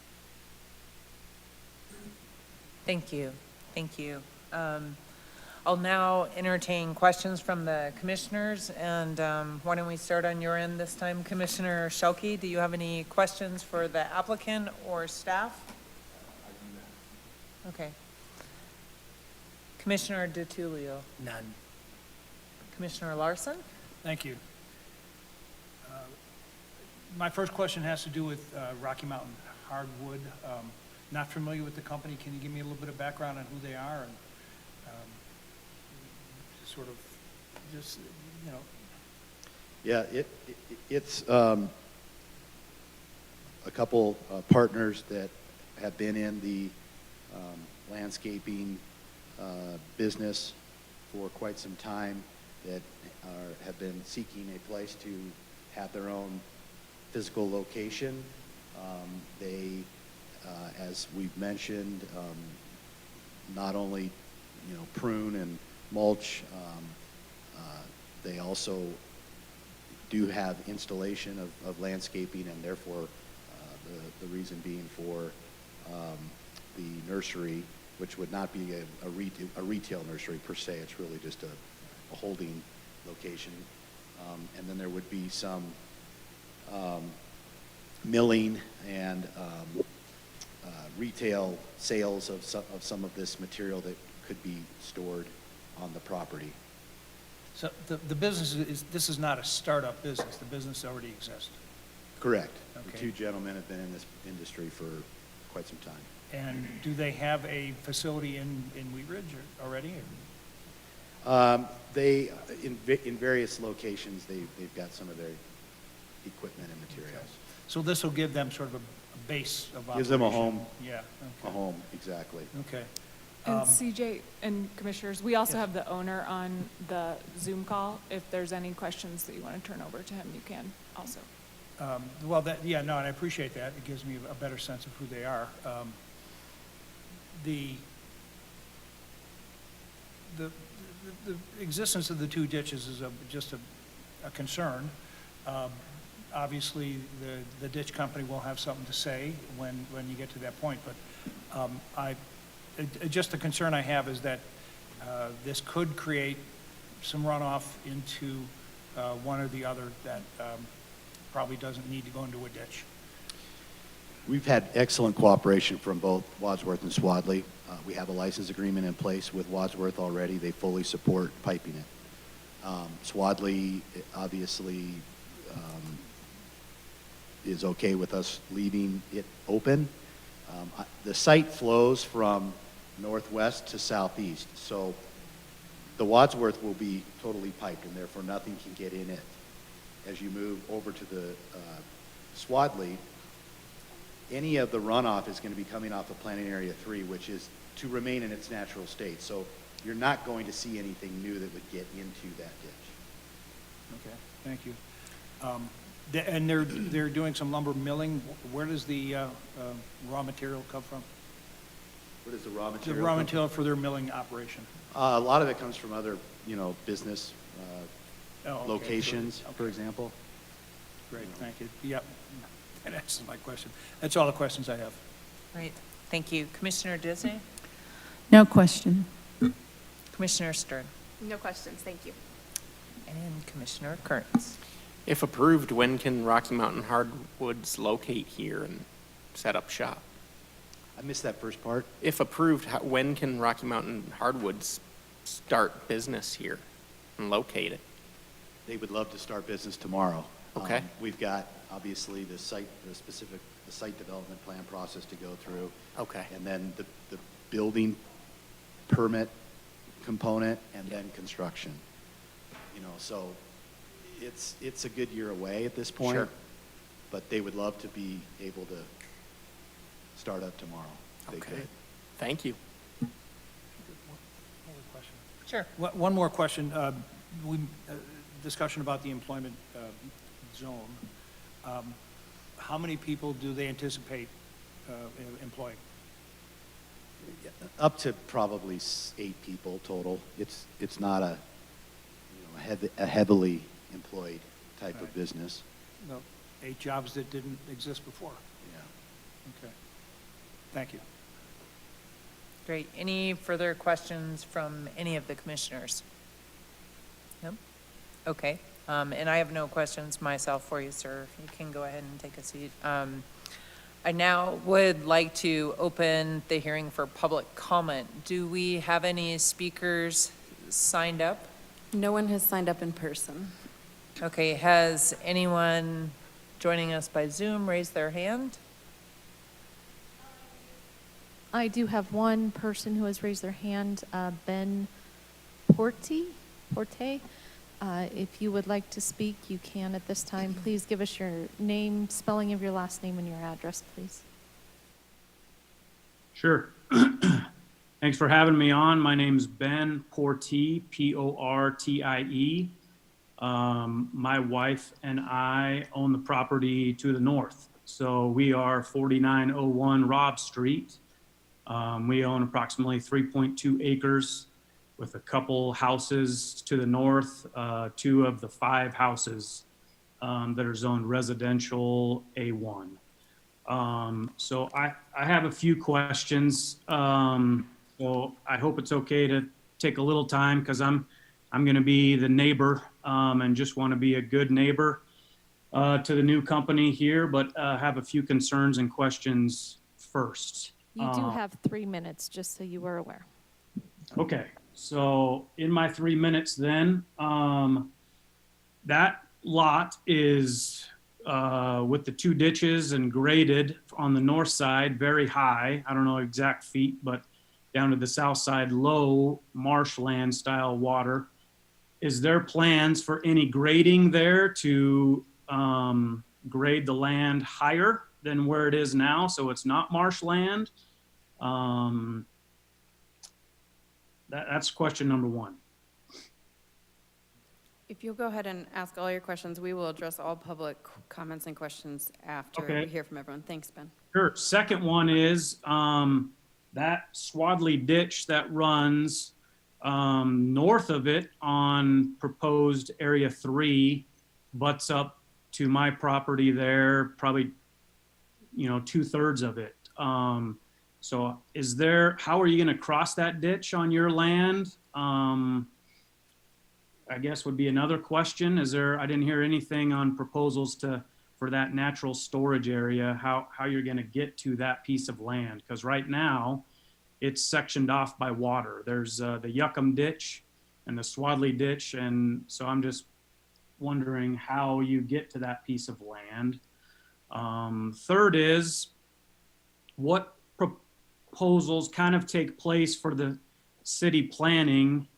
Thank you. Thank you. I'll now entertain questions from the commissioners, and why don't we start on your end this time? Commissioner Shelkey, do you have any questions for the applicant or staff? Okay. Commissioner DiTullio. None. Commissioner Larson? Thank you. My first question has to do with Rocky Mountain Hardwood. Not familiar with the company. Can you give me a little bit of background on who they are and sort of just, you know? Yeah, it's a couple partners that have been in the landscaping business for quite some time that have been seeking a place to have their own physical location. They, as we've mentioned, not only prune and mulch, they also do have installation of landscaping, and therefore the reason being for the nursery, which would not be a retail nursery per se. It's really just a holding location. And then there would be some milling and retail sales of some of this material that could be stored on the property. So the business this is not a startup business. The business already exists. Correct. Okay. The two gentlemen have been in this industry for quite some time. And do they have a facility in Wheat Ridge already? They, in various locations, they've got some of their equipment and materials. So this will give them sort of a base of operation. Gives them a home. Yeah. A Okay. home, exactly. Okay. And CJ and commissioners, we also have the owner on the Zoom call. If there's any questions that you want to turn over to him, you can also. Well, and I appreciate that. It gives me a better sense of who they are. The existence of the two ditches is just a concern. Obviously, the ditch company will have something to say when you get to that point, but just the concern I have is that this could create some runoff into one or the other that probably doesn't need to go into a ditch. We've had excellent cooperation from both Wadsworth and Swadley. We have a license agreement in place with Wadsworth already. They fully support piping it. Swadley obviously is okay with us leaving it open. The site flows from northwest to southeast, so the Wadsworth will be totally piped, and therefore nothing can get in it. As you move over to the Swadley, any of the runoff is going to be coming off of Planning Area 3, which is to remain in its natural state. So you're not going to see anything new that would get into that ditch. Okay, thank you. And they're doing some lumber milling. Where does the raw material come from? What is the raw The material? raw material for their milling operation? A lot of it comes from other, business Oh, okay, locations, sure. for example. Great, thank you. Yep, that answers my question. That's all the questions I have. Great, thank you. Commissioner Disney? No question. Commissioner Stern? No questions, thank you. And Commissioner Kearns? If approved, when can Rocky Mountain Hardwoods locate here and set up shop? I missed that first part. If approved, when can Rocky Mountain Hardwoods start business here and locate it? They would love to start business tomorrow. Okay. We've got, obviously, the site development plan process to go through. Okay. And then the building permit component, and then construction. So it's a good year away at this point. Sure. But they would love to be able to start up tomorrow. if they Okay. could. Thank you. Another question. Sure. One more question. Discussion about the employment zone. How many people do they anticipate employing? Up to probably 8 people total. It's not a heavily employed type of Right. business. No, 8 jobs that didn't exist before. Yeah. Okay. Thank you. Great. Any further questions from any of the commissioners? No? Okay. And I have no questions myself for you, sir. You can go ahead and take a seat. I now would like to open the hearing for public comment. Do we have any speakers signed up? No one has signed up in person. Okay, has anyone joining us by Zoom raised their hand? I do have one person who has raised their hand, Ben Porte. If you would like to speak, you can at this time. Please give us your name, spelling of your last name, and your address, please. Sure. Thanks for having me on. My name's Ben Portie, Portie. My wife and I own the property to the north. So we are 4901 Robb Street. We own approximately 3.2 acres with a couple houses to the north, 2 of the 5 houses that are zoned residential A1. So I have a few questions. So I hope it's okay to take a little time because I'm going to be the neighbor and just want to be a good neighbor to the new company here, but have a few concerns and questions first. You do have 3 minutes, just so you are aware. Okay, so in my 3 minutes then, that lot is with the 2 ditches and graded on the north side, very high. I don't know exact feet, but down to the south side, low marshland style water. Is there plans for any grading there to grade the land higher than where it is now, so it's not marshland? That's question number 1. If you'll go ahead and ask all your questions, we will address all public comments and questions after Okay. we hear from everyone. Thanks, Ben. Sure. Second one is that swaddly ditch that runs north of it on proposed Area 3 butts up to my property there, probably, 2/3 of it. So how are you going to cross that ditch on your land? I guess would be another question. I didn't hear anything on proposals for that natural storage area, how you're going to get to that piece of land. Because right now, it's sectioned off by water. There's the Yuckum ditch and the Swadley ditch. And so I'm just wondering how you get to that piece of land. Third is, what proposals kind of take place for the city planning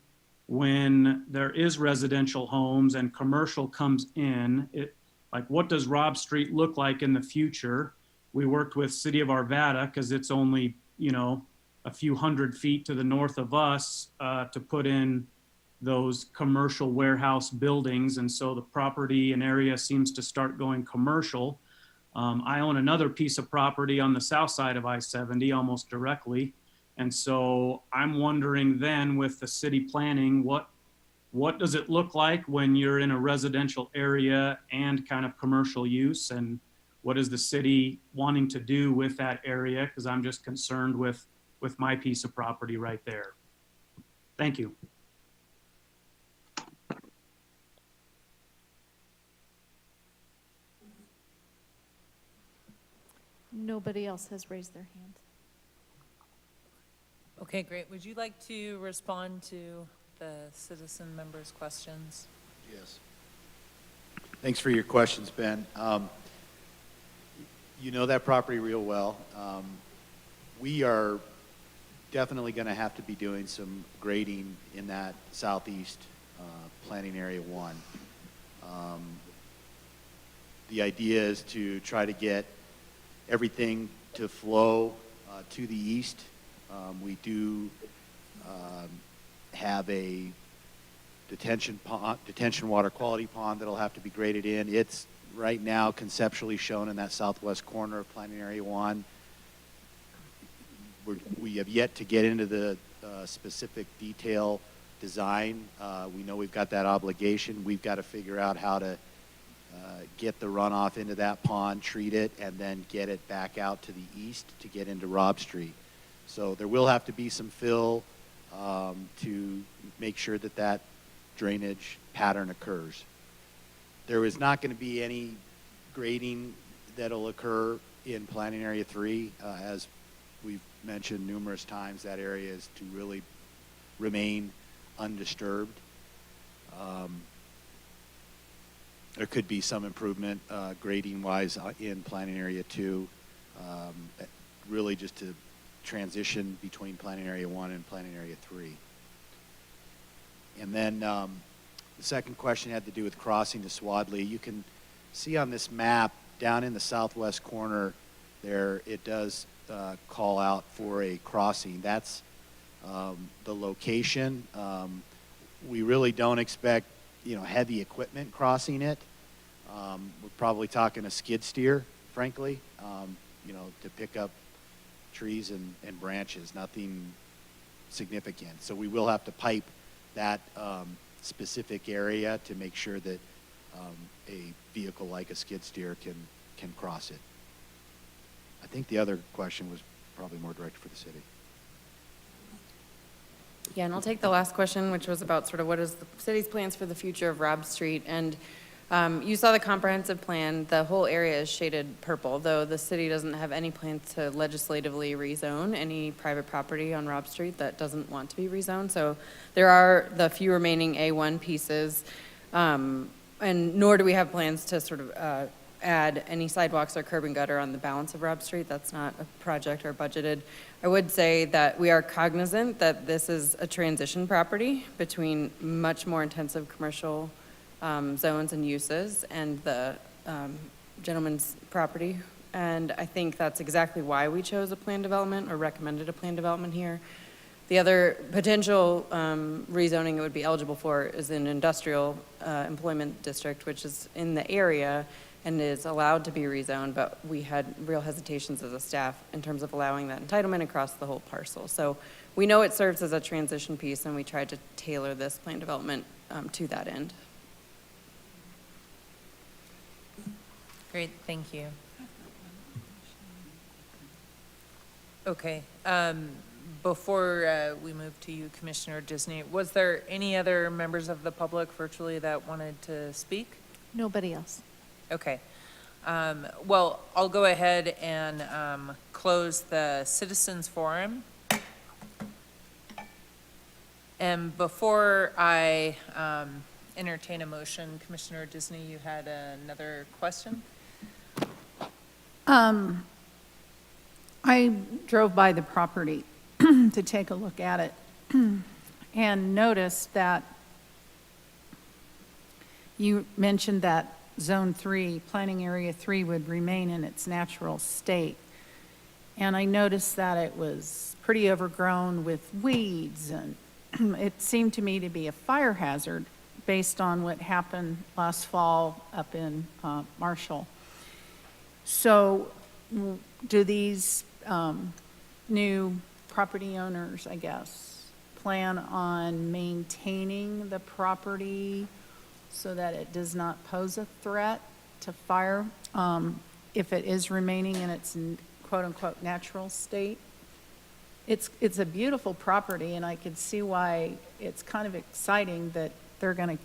when there is residential homes and commercial comes in? What does Robb Street look like in the future? We worked with City of Arvada because it's only, a few hundred feet to the north of us to put in those commercial warehouse buildings. And so the property and area seems to start going commercial. I own another piece of property on the south side of I-70, almost directly. And so I'm wondering then, with the city planning, what does it look like when you're in a residential area and kind of commercial use? And what is the city wanting to do with that area? Because I'm just concerned with my piece of property right there. Thank you. Nobody else has raised their hand. Okay, great. Would you like to respond to the citizen members' questions? Yes. Thanks for your questions, Ben. You know that property real well. We are definitely going to have to be doing some grading in that southeast planning area 1. The idea is to try to get everything to flow to the east. We do have a detention water quality pond that'll have to be graded in. It's right now conceptually shown in that southwest corner of planning area 1. We have yet to get into the specific detail design. We know we've got that obligation. We've got to figure out how to get the runoff into that pond, treat it, and then get it back out to the east to get into Robb Street. So there will have to be some fill to make sure that that drainage pattern occurs. There is not going to be any grading that'll occur in planning area 3. As we've mentioned numerous times, that area is to really remain undisturbed. There could be some improvement grading-wise in planning area 2, really just to transition between planning area 1 and planning area 3. And then the second question had to do with crossing to Swadley. You can see on this map down in the southwest corner there, it does call out for a crossing. That's the location. We really don't expect heavy equipment crossing it. We're probably talking a skid steer, frankly, to pick up trees and branches, nothing significant. So we will have to pipe that specific area to make sure that a vehicle like a skid steer can cross it. I think the other question was probably more directed for the city. Yeah, and I'll take the last question, which was about sort of what is the city's plans for the future of Robb Street. And you saw the comprehensive plan. The whole area is shaded purple, though the city doesn't have any plans to legislatively rezone any private property on Robb Street that doesn't want to be rezoned. So there are the few remaining A1 pieces, and nor do we have plans to sort of add any sidewalks or curb and gutter on the balance of Robb Street. That's not a project or budgeted. I would say that we are cognizant that this is a transition property between much more intensive commercial zones and uses and the gentleman's property. And I think that's exactly why we chose a plan development or recommended a plan development here. The other potential rezoning it would be eligible for is an industrial employment district, which is in the area and is allowed to be rezoned, but we had real hesitations as a staff in terms of allowing that entitlement across the whole parcel. So we know it serves as a transition piece, and we tried to tailor this plan development to that end. Great, thank you. Okay, before we move to you, Commissioner Disney, was there any other members of the public virtually that wanted to speak? Nobody else. Okay. Well, I'll go ahead and close the citizens forum. And before I entertain a motion, Commissioner Disney, you had another question? I drove by the property to take a look at it and noticed that you mentioned that Zone 3, Planning Area 3 would remain in its natural state. And I noticed that it was pretty overgrown with weeds, and it seemed to me to be a fire hazard based on what happened last fall up in Marshall. So do these new property owners, I guess, plan on maintaining the property so that it does not pose a threat to fire if it is remaining in its quote-unquote natural state? It's a beautiful property, and I could see why it's kind of exciting that they're going to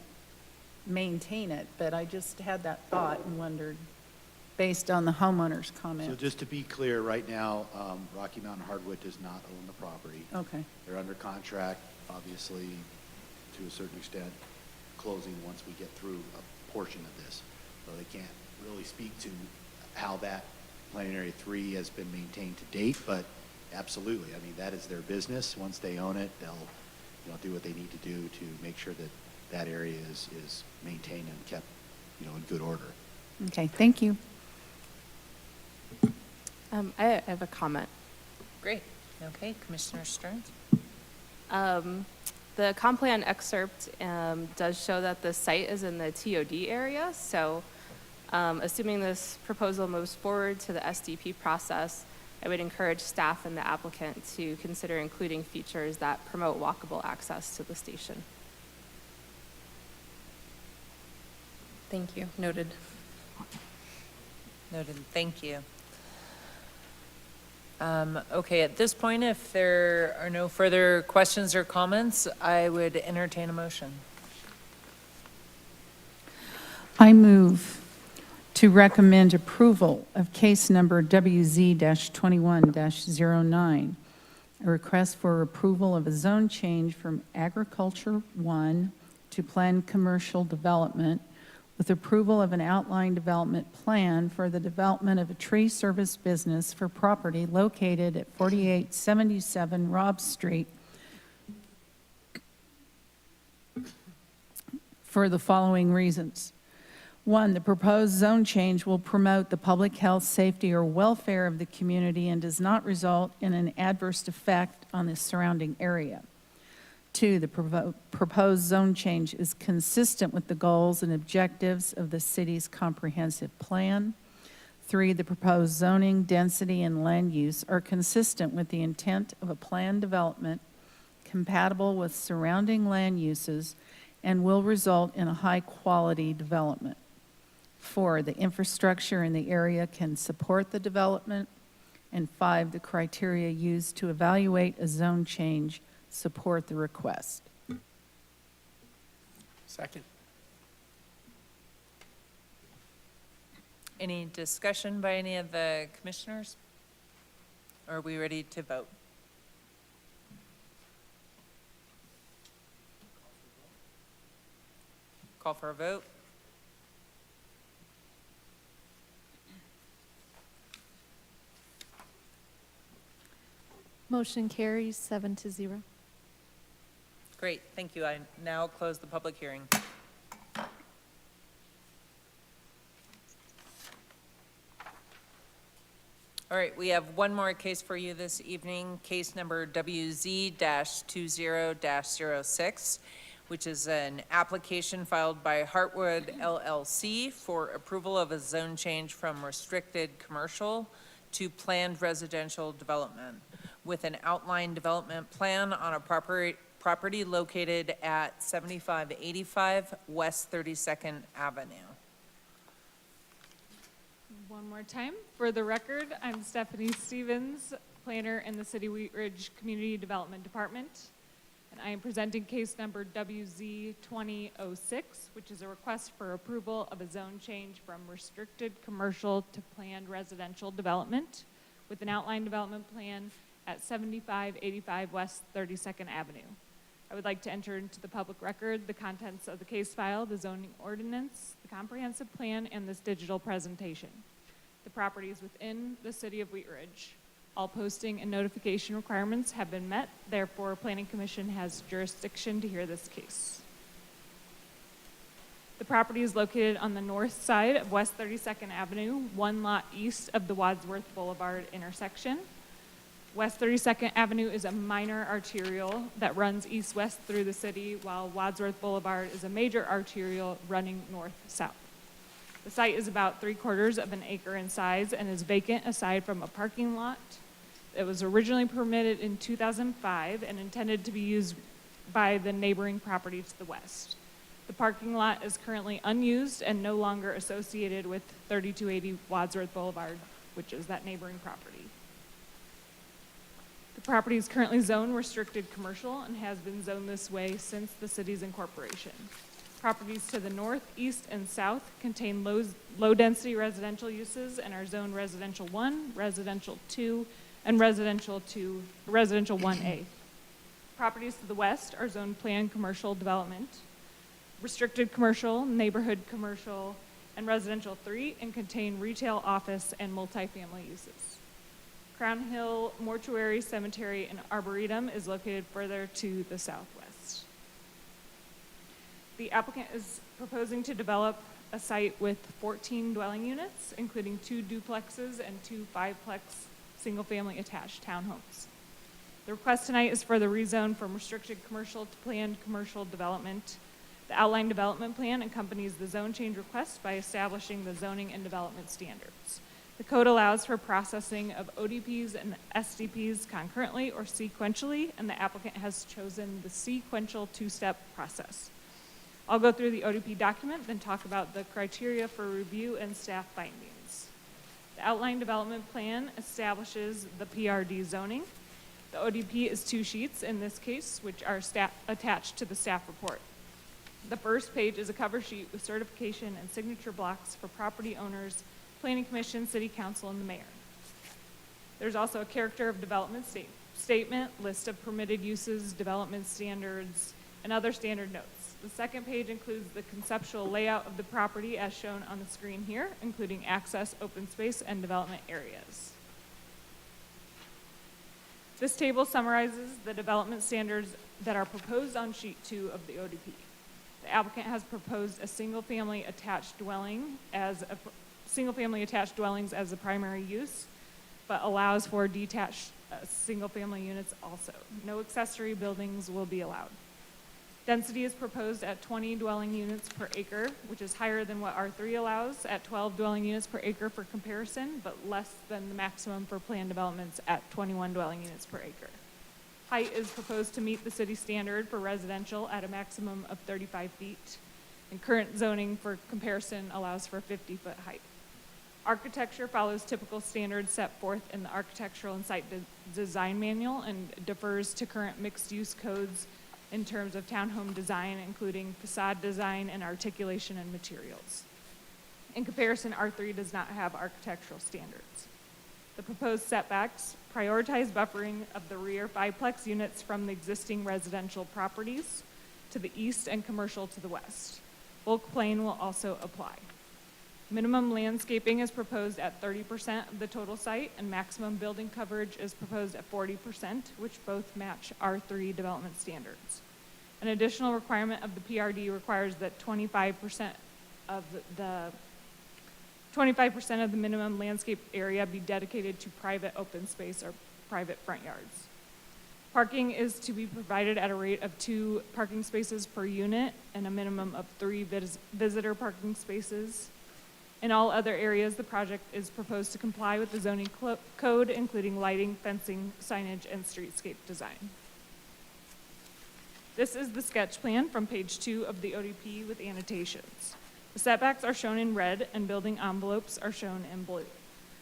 maintain it, but I just had that thought and wondered, based on the homeowner's So comment. just to be clear, right now, Rocky Mountain Hardwood does not own the property. Okay, They're under contract, obviously, to a certain extent, closing once we get through a portion of this. So they can't really speak to how that planning area 3 has been maintained to date, but absolutely, I mean, that is their business. Once they own it, they'll, do what they need to do to make sure that that area is maintained and kept, in good order. okay, thank you. I have a comment. Great. Okay, Commissioner Stearns? The comp plan excerpt does show that the site is in the TOD area, so assuming this proposal moves forward to the SDP process, I would encourage staff and the applicant to consider including features that promote walkable access to the station. Thank you. Noted. Noted, thank you. Okay, at this point, if there are no further questions or comments, I would entertain a motion. I move to recommend approval of case number WZ-21-09, a request for approval of a zone change from Agriculture 1 to Planned Commercial Development with approval of an outline development plan for the development of a tree service business for property located at 4877 Robb Street for the following reasons. 1, the proposed zone change will promote the public health, safety, or welfare of the community and does not result in an adverse effect on the surrounding area. 2, the proposed zone change is consistent with the goals and objectives of the city's comprehensive plan. 3, the proposed zoning, density, and land use are consistent with the intent of a planned development, compatible with surrounding land uses, and will result in a high-quality development. 4, the infrastructure in the area can support the development. And 5, the criteria used to evaluate a zone change support the request. Second. Any discussion by any of the commissioners? Or are we ready to vote? Call for a vote. Motion carries 7-0. Great, thank you. I now close the public hearing. All right, we have one more case for you this evening, case number WZ-20-06, which is an application filed by Heartwood LLC for approval of a zone change from restricted commercial to planned residential development with an outline development plan on a property located at 7585 West 32nd Avenue. One more time, for the record, I'm Stephanie Stevens, planner in the City Wheat Ridge Community Development Department, and I am presenting case number WZ-2006, which is a request for approval of a zone change from restricted commercial to planned residential development with an outline development plan at 7585 West 32nd Avenue. I would like to enter into the public record the contents of the case file, the zoning ordinance, the comprehensive plan, and this digital presentation. The property is within the City of Wheat Ridge. All posting and notification requirements have been met, therefore Planning Commission has jurisdiction to hear this case. The property is located on the north side of West 32nd Avenue, one lot east of the Wadsworth Boulevard intersection. West 32nd Avenue is a minor arterial that runs east-west through the city, while Wadsworth Boulevard is a major arterial running north-south. The site is about 3/4 of an acre in size and is vacant aside from a parking lot. It was originally permitted in 2005 and intended to be used by the neighboring property to the west. The parking lot is currently unused and no longer associated with 3280 Wadsworth Boulevard, which is that neighboring property. The property is currently zoned restricted commercial and has been zoned this way since the city's incorporation. Properties to the north, east, and south contain low-density residential uses and are zoned residential 1, residential 2, and residential 1A. Properties to the west are zoned planned commercial development, restricted commercial, neighborhood commercial, and residential 3, and contain retail, office, and multifamily uses. Crown Hill Mortuary, Cemetery, and Arboretum is located further to the southwest. The applicant is proposing to develop a site with 14 dwelling units, including 2 duplexes and 2 5-plex single-family attached townhomes. The request tonight is for the rezone from restricted commercial to planned commercial development. The outline development plan accompanies the zone change request by establishing the zoning and development standards. The code allows for processing of ODPs and SDPs concurrently or sequentially, and the applicant has chosen the sequential 2-step process. I'll go through the ODP document, then talk about the criteria for review and staff findings. The outline development plan establishes the PRD zoning. The ODP is 2 sheets in this case, which are attached to the staff report. The first page is a cover sheet with certification and signature blocks for property owners, Planning Commission, City Council, and the Mayor. There's also a character of development statement, list of permitted uses, development standards, and other standard notes. The second page includes the conceptual layout of the property as shown on the screen here, including access, open space, and development areas. This table summarizes the development standards that are proposed on sheet 2 of the ODP. The applicant has proposed a single-family attached dwellings as the primary use, but allows for detached single-family units also. No accessory buildings will be allowed. Density is proposed at 20 dwelling units per acre, which is higher than what R3 allows at 12 dwelling units per acre for comparison, but less than the maximum for planned developments at 21 dwelling units per acre. Height is proposed to meet the city standard for residential at a maximum of 35 feet, and current zoning for comparison allows for 50-foot height. Architecture follows typical standards set forth in the Architectural and Site Design Manual and defers to current mixed-use codes in terms of townhome design, including facade design and articulation and materials. In comparison, R3 does not have architectural standards. The proposed setbacks prioritize buffering of the rear 5-plex units from the existing residential properties to the east and commercial to the west. Bulk plane will also apply. Minimum landscaping is proposed at 30% of the total site, and maximum building coverage is proposed at 40%, which both match R3 development standards. An additional requirement of the PRD requires that 25% of the minimum landscape area be dedicated to private open space or private front yards. Parking is to be provided at a rate of 2 parking spaces per unit and a minimum of 3 visitor parking spaces. In all other areas, the project is proposed to comply with the zoning code, including lighting, fencing, signage, and streetscape design. This is the sketch plan from page 2 of the ODP with annotations. The setbacks are shown in red and building envelopes are shown in blue.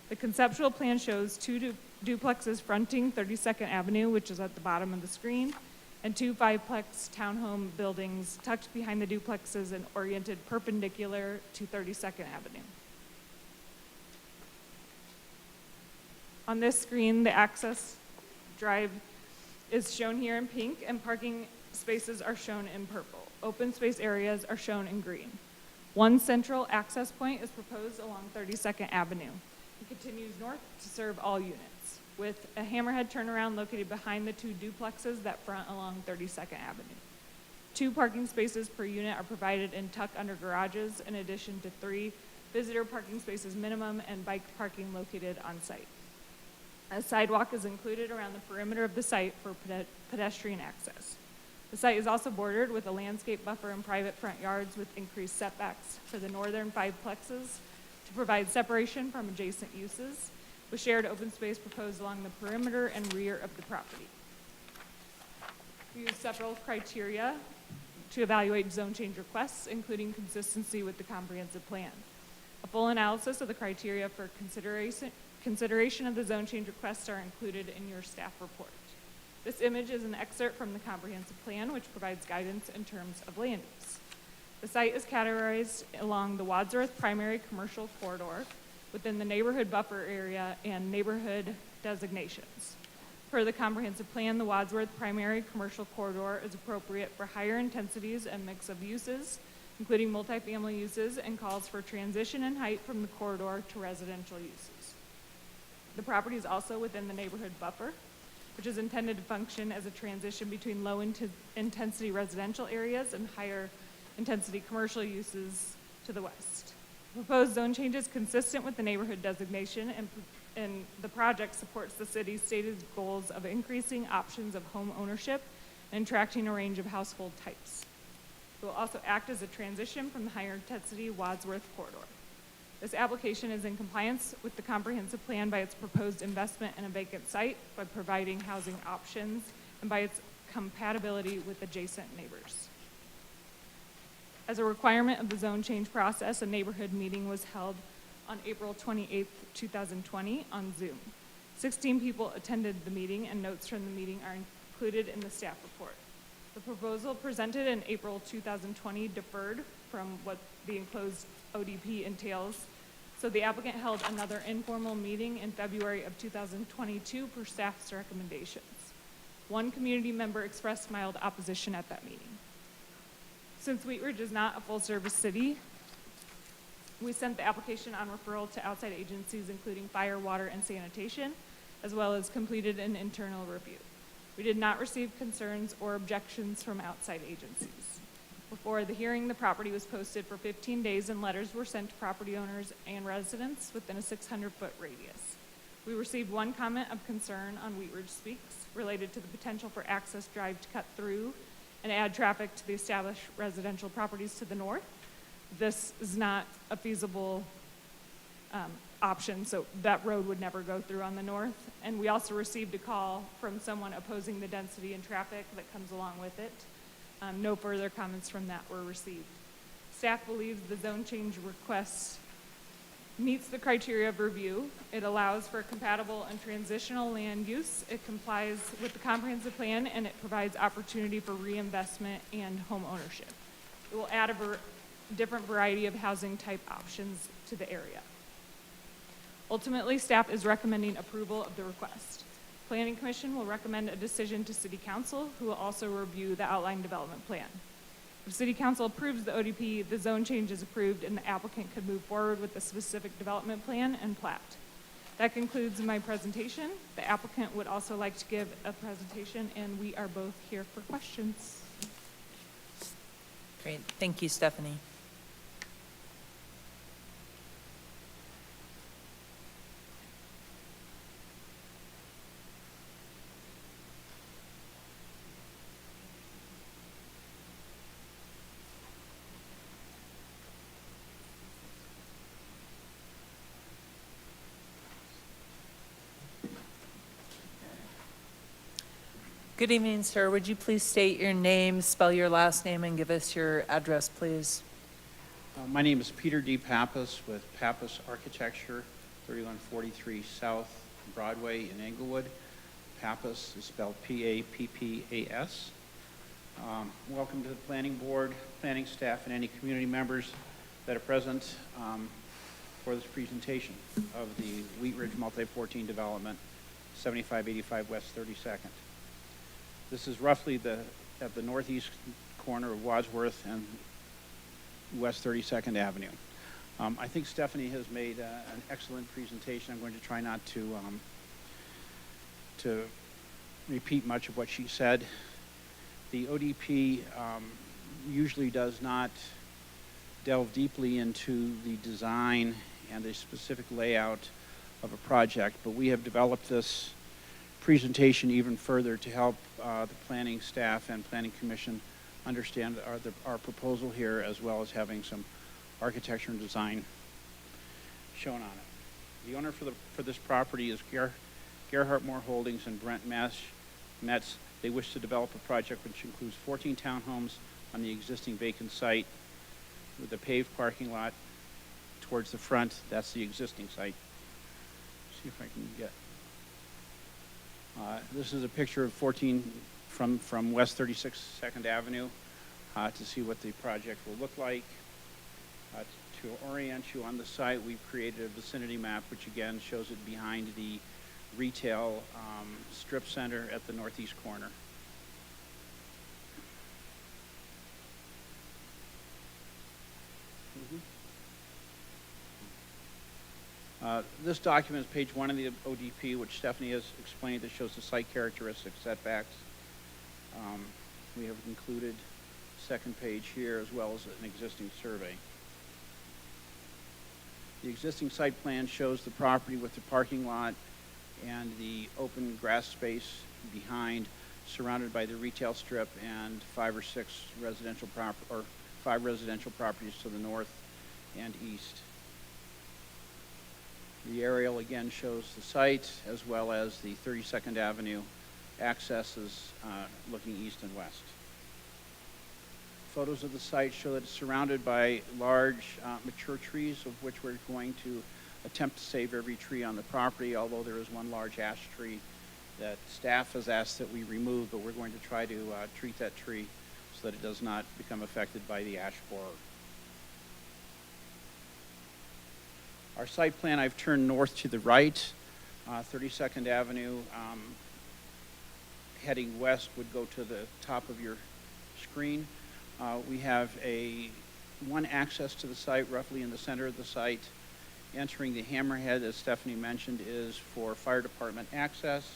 The conceptual plan shows 2 duplexes fronting 32nd Avenue, which is at the bottom of the screen, and 2 5-plex townhome buildings tucked behind the duplexes and oriented perpendicular to 32nd Avenue. On this screen, the access drive is shown here in pink, and parking spaces are shown in purple. Open space areas are shown in green. 1 central access point is proposed along 32nd Avenue. It continues north to serve all units, with a hammerhead turnaround located behind the 2 duplexes that front along 32nd Avenue. 2 parking spaces per unit are provided in tuck-under garages, in addition to 3 visitor parking spaces minimum and bike parking located on site. A sidewalk is included around the perimeter of the site for pedestrian access. The site is also bordered with a landscape buffer and private front yards with increased setbacks for the northern 5 plexes to provide separation from adjacent uses, with shared open space proposed along the perimeter and rear of the property. We use several criteria to evaluate zone change requests, including consistency with the comprehensive plan. A full analysis of the criteria for consideration of the zone change requests are included in your staff report. This image is an excerpt from the comprehensive plan, which provides guidance in terms of land use. The site is categorized along the Wadsworth primary commercial corridor within the neighborhood buffer area and neighborhood designations. Per the comprehensive plan, the Wadsworth primary commercial corridor is appropriate for higher intensities and mix of uses, including multifamily uses, and calls for transition in height from the corridor to residential uses. The property is also within the neighborhood buffer, which is intended to function as a transition between low-intensity residential areas and higher-intensity commercial uses to the west. The proposed zone change is consistent with the neighborhood designation, and the project supports the city's stated goals of increasing options of home ownership and attracting a range of household types. It will also act as a transition from the higher-intensity Wadsworth corridor. This application is in compliance with the comprehensive plan by its proposed investment in a vacant site, by providing housing options, and by its compatibility with adjacent neighbors. As a requirement of the zone change process, a neighborhood meeting was held on April 28, 2020 on Zoom. 16 people attended the meeting, and notes from the meeting are included in the staff report. The proposal presented in April 2020 deferred from what the enclosed ODP entails, so the applicant held another informal meeting in February of 2022 per staff's recommendations. One community member expressed mild opposition at that meeting. Since Wheat Ridge is not a full-service city, we sent the application on referral to outside agencies, including fire, water, and sanitation, as well as completed an internal review. We did not receive concerns or objections from outside agencies. Before the hearing, the property was posted for 15 days, and letters were sent to property owners and residents within a 600-foot radius. We received one comment of concern on Wheat Ridge Speaks related to the potential for access drive to cut through and add traffic to the established residential properties to the north. This is not a feasible option, so that road would never go through on the north. And we also received a call from someone opposing the density and traffic that comes along with it. No further comments from that were received. Staff believes the zone change request meets the criteria of review. It allows for compatible and transitional land use. It complies with the comprehensive plan, and it provides opportunity for reinvestment and home ownership. It will add a different variety of housing type options to the area. Ultimately, staff is recommending approval of the request. Planning Commission will recommend a decision to City Council, who will also review the outline development plan. If City Council approves the ODP, the zone change is approved, and the applicant could move forward with the specific development plan and plat. That concludes my presentation. The applicant would also like to give a presentation, and we are both here for questions. Great, thank you, Stephanie. Good evening, sir. Would you please state your name, spell your last name, and give us your address, please? My name is Peter D. Pappas with Pappas Architecture, 3143 South Broadway in Englewood. Pappas is spelled P-A-P-P-A-S. Welcome to the planning board, planning staff, and any community members that are present for this presentation of the Wheat Ridge Multi-14 development, 7585 West 32nd. This is roughly at the northeast corner of Wadsworth and West 32nd Avenue. I think Stephanie has made an excellent presentation. I'm going to try not to repeat much of what she said. The ODP usually does not delve deeply into the design and the specific layout of a project, but we have developed this presentation even further to help the planning staff and planning commission understand our proposal here, as well as having some architecture and design shown on it. The owner for this property is Gerhardt Moore Holdings and Brent Metz. They wish to develop a project which includes 14 townhomes on the existing vacant site with a paved parking lot towards the front. That's the existing site. See if I can get. This is a picture of 14 from West 36th 2nd Avenue to see what the project will look like. To orient you on the site, we've created a vicinity map, which again shows it behind the retail strip center at the northeast corner. This document is page 1 of the ODP, which Stephanie has explained, that shows the site characteristics, setbacks. We have included second page here, as well as an existing survey. The existing site plan shows the property with the parking lot and the open grass space behind, surrounded by the retail strip and 5 residential properties to the north and east. The aerial again shows the site, as well as the 32nd Avenue accesses looking east and west. Photos of the site show that it's surrounded by large mature trees, of which we're going to attempt to save every tree on the property, although there is one large ash tree that staff has asked that we remove, but we're going to try to treat that tree so that it does not become affected by the ash borer. Our site plan, I've turned north to the right. 32nd Avenue, heading west, would go to the top of your screen. We have one access to the site roughly in the center of the site. Entering the hammerhead, as Stephanie mentioned, is for fire department access.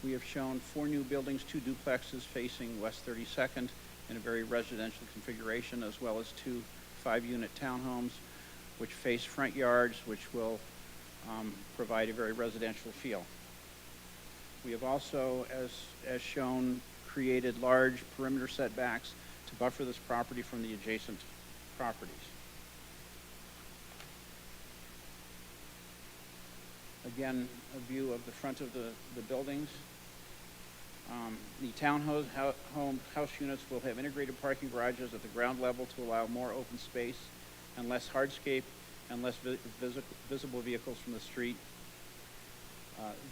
We have shown 4 new buildings, 2 duplexes facing West 32nd in a very residential configuration, as well as 2 5-unit townhomes which face front yards, which will provide a very residential feel. We have also, as shown, created large perimeter setbacks to buffer this property from the adjacent properties. Again, a view of the front of the buildings. The townhouse house units will have integrated parking garages at the ground level to allow more open space and less hardscape and less visible vehicles from the street.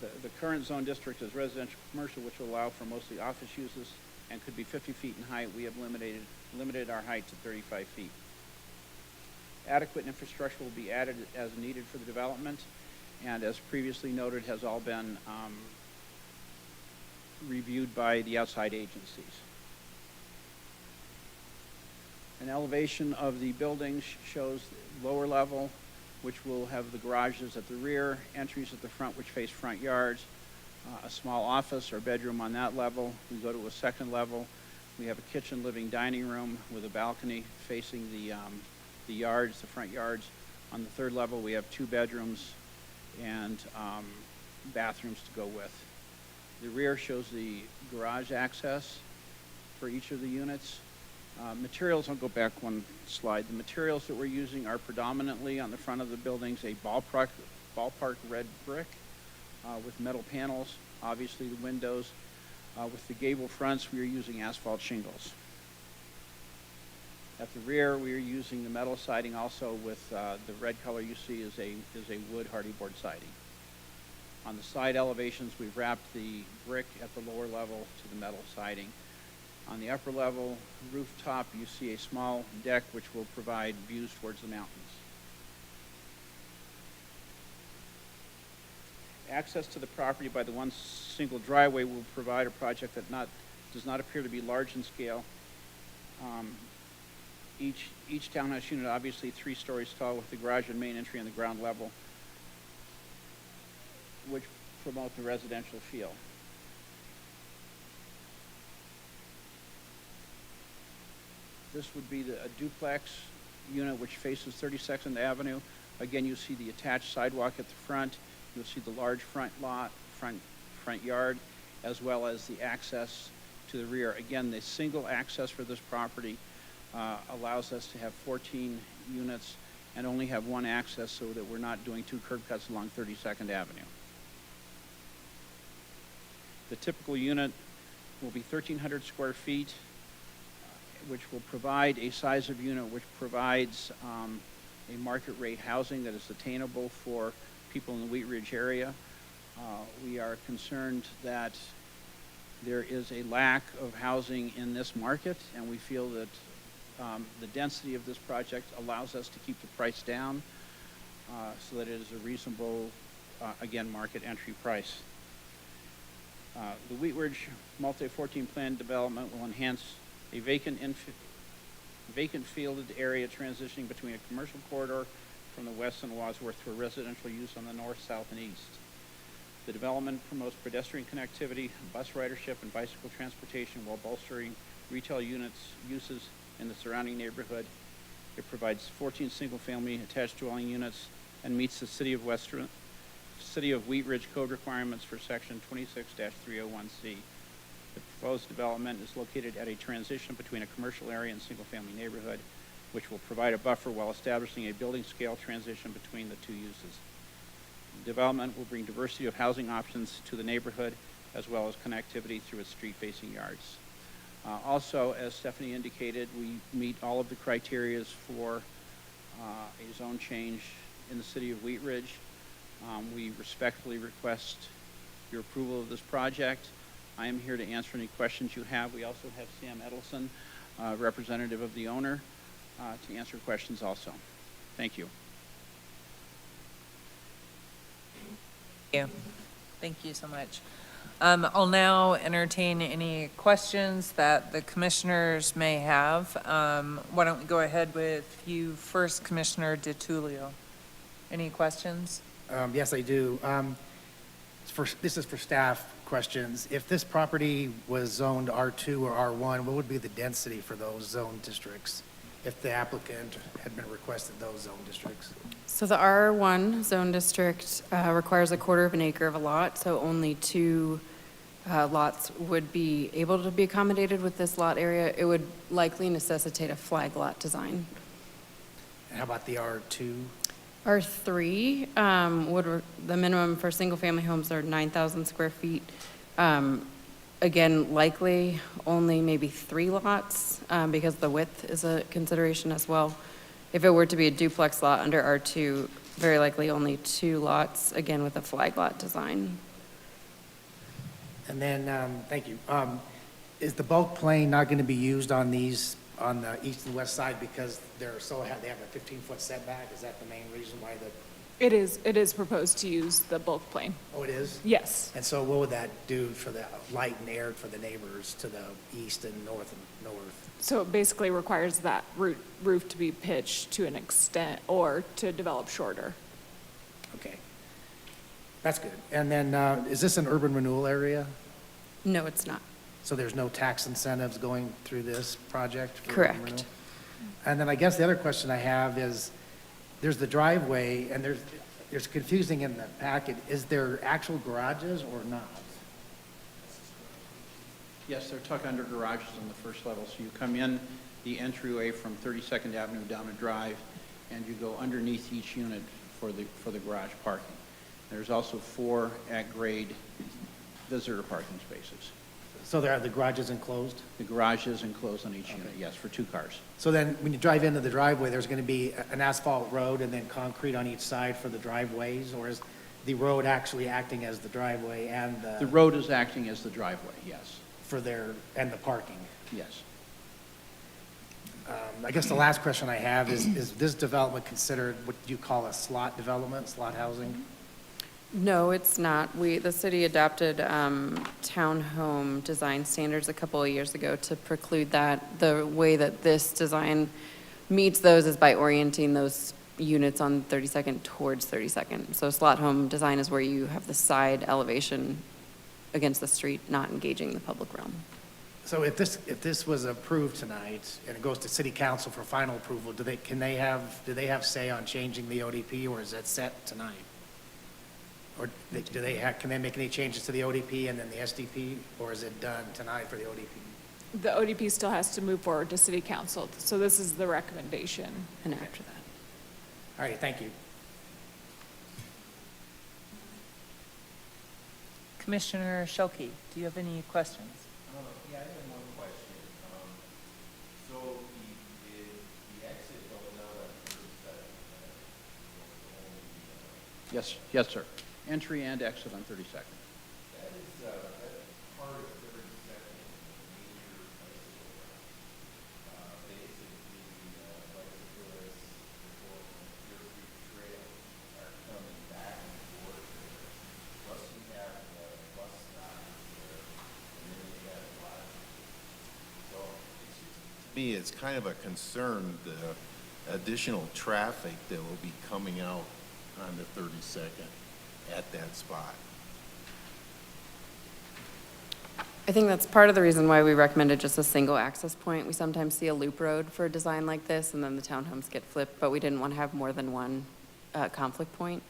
The current zone district is residential commercial, which will allow for mostly office uses and could be 50 feet in height. We have limited our height to 35 feet. Adequate infrastructure will be added as needed for the development, and as previously noted, has all been reviewed by the outside agencies. An elevation of the buildings shows lower level, which will have the garages at the rear, entries at the front which face front yards, a small office or bedroom on that level. We go to a second level. We have a kitchen, living, dining room with a balcony facing the yards, the front yards. On the third level, we have 2 bedrooms and bathrooms to go with. The rear shows the garage access for each of the units. Materials, I'll go back one slide. The materials that we're using are predominantly on the front of the buildings a ballpark red brick with metal panels, obviously the windows. With the gable fronts, we are using asphalt shingles. At the rear, we are using the metal siding also with the red color you see is a wood hardy board siding. On the side elevations, we've wrapped the brick at the lower level to the metal siding. On the upper level rooftop, you see a small deck which will provide views towards the mountains. Access to the property by the one single driveway will provide a project that does not appear to be large in scale. Each townhouse unit obviously 3 stories tall with the garage and main entry on the ground level, which promote the residential feel. This would be a duplex unit which faces 32nd Avenue Again, you'll see the attached sidewalk at the front. You'll see the large front lot, front yard, as well as the access to the rear. Again, the single access for this property allows us to have 14 units and only have one access so that we're not doing two curb cuts along 32nd Avenue. The typical unit will be 1,300 square feet, which will provide a size of unit which provides a market rate housing that is attainable for people in the Wheat Ridge area. We are concerned that there is a lack of housing in this market, and we feel that the density of this project allows us to keep the price down so that it is a reasonable, again, market entry price. The Wheat Ridge multi-14 plan development will enhance a vacant fielded area transitioning between a commercial corridor from the west and Wadsworth to a residential use on the north, south, and east. The development promotes pedestrian connectivity, bus ridership, and bicycle transportation while bolstering retail uses in the surrounding neighborhood. It provides 14 single-family attached dwelling units and meets the City of Wheat Ridge code requirements for Section 26-301C. The proposed development is located at a transition between a commercial area and single-family neighborhood, which will provide a buffer while establishing a building scale transition between the two uses. Development will bring diversity of housing options to the neighborhood, as well as connectivity through its street-facing yards. Also, as Stephanie indicated, we meet all of the criteria for a zone change in the City of Wheat Ridge. We respectfully request your approval of this project. I am here to answer any questions you have. We also have Sam Edelson, representative of the owner, to answer questions also. Thank you. Thank you so much. I'll now entertain any questions that the commissioners may have. Why don't we go ahead with you first, Commissioner DiTullio? Any questions? Yes, I do. This is for staff questions. If this property was zoned R2 or R1, what would be the density for those zone districts if the applicant had been requested those zone districts? So the R1 zone district requires 1/4 acre of a lot, so only 2 lots would be able to be accommodated with this lot area. It would likely necessitate a flag lot design. And how about the R2? R3 the minimum for single-family homes are 9,000 square feet. Again, likely only maybe 3 lots because the width is a consideration as well. If it were to be a duplex lot under R2, very likely only 2 lots, again with a flag lot design. And then, thank you. Is the bulk plane not going to be used on these, on the east and west side because they have a 15-foot setback? Is that the main reason why It is proposed to use the bulk plane. Oh, it is? Yes. And so what would that do for the light and air for the neighbors to the east and north? So it basically requires that roof to be pitched to an extent or to develop shorter. Okay. That's good. And then, is this an urban renewal area? No, it's not. So there's no tax incentives going through this project? For urban Correct. renewal? And then I guess the other question I have is, there's the driveway, and there's confusing in the packet. Is there actual garages or not? Yes, they're tucked under garages on the first level. So you come in the entryway from 32nd Avenue down a drive, and you go underneath each unit for the garage parking. There's also 4 at-grade visitor parking spaces. So there are the garages enclosed? The garage is enclosed on each unit, yes, for 2 cars. So then, when you drive into the driveway, there's going to be an asphalt road and then concrete on each side for the driveways? Or is the road actually acting as the driveway and The road is acting as the driveway, yes. and the parking? Yes. I guess the last question I have is this development considered what you call a slot development, slot housing? No, it's not. The city adopted townhome design standards a couple of years ago to preclude that. The way that this design meets those is by orienting those units on 32nd towards 32nd. So slot home design is where you have the side elevation against the street, not engaging the public realm. So if this was approved tonight and it goes to city council for final approval, do they have say on changing the ODP, or is that set tonight? Or can they make any changes to the ODP and then the SDP, or is it done tonight for the ODP? The ODP still has to move forward to city council, so this is the recommendation. And after that. All right, thank you. Commissioner Schuelke, do you have any questions? Yeah, I have one question. So the exit goes out at 32nd. Yes, sir. Entry and exit on 32nd. That is part of 32nd, major bicycle route. Basically, bicyclists or Deer Creek Trail are coming back and forth there. Plus you have the bus stop there, and then you have a lot of, so it's just, to me, it's kind of a concern, the additional traffic that will be coming out on the 32nd at that spot. I think that's part of the reason why we recommended just a single access point. We sometimes see a loop road for a design like this, and then the townhomes get flipped, but we didn't want to have more than one conflict point.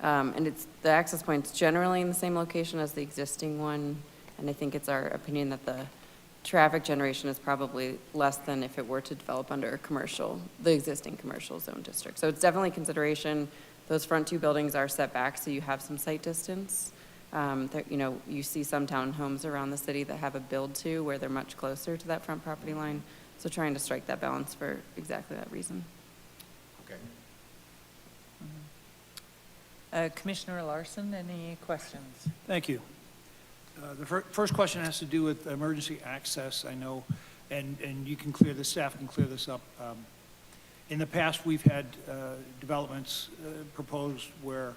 And the access point's generally in the same location as the existing one, and I think it's our opinion that the traffic generation is probably less than if it were to develop under the existing commercial zone district. So it's definitely consideration. Those front two buildings are set back, so you have some site distance. You see some townhomes around the city that have a build-to where they're much closer to that front property line. So trying to strike that balance for exactly that reason. Okay. Commissioner Larson, any questions? Thank you. The first question has to do with emergency access, I know, and staff can clear this up. In the past, we've had developments proposed where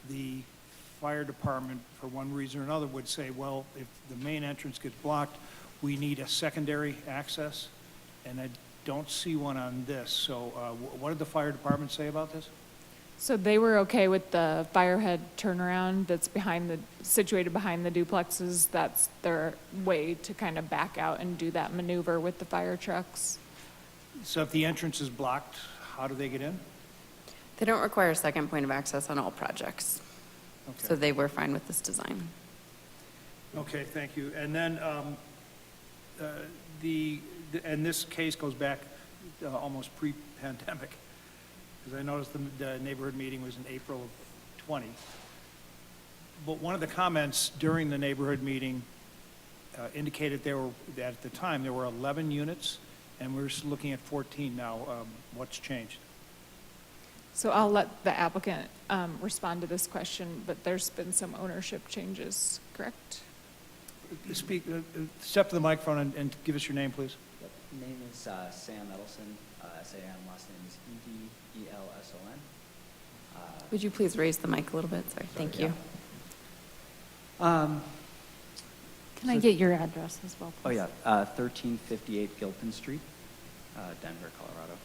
the fire department, for one reason or another, would say, well, if the main entrance gets blocked, we need a secondary access, and I don't see one on this. So what did the fire department say about this? So they were okay with the firehead turnaround that's situated behind the duplexes. That's their way to kind of back out and do that maneuver with the fire trucks. So if the entrance is blocked, how do they get in? They don't require a second point of access on all projects. Okay. So they were fine with this design. Okay, thank you. And then and this case goes back almost pre-pandemic, because I noticed the neighborhood meeting was in April of 20. But one of the comments during the neighborhood meeting indicated that at the time there were 11 units, and we're just looking at 14 now. What's changed? So I'll let the applicant respond to this question, but there's been some ownership changes, correct? Step to the microphone and give us your name, please. Yep. Name is Sam Edelson, S-A-M, last name is E-D-E-L-S-O-N. Would you please raise the mic a little bit? Sorry, thank you. Can I get your address as well, Oh, please? yeah, 1358 Gilpin Street, Denver, Colorado.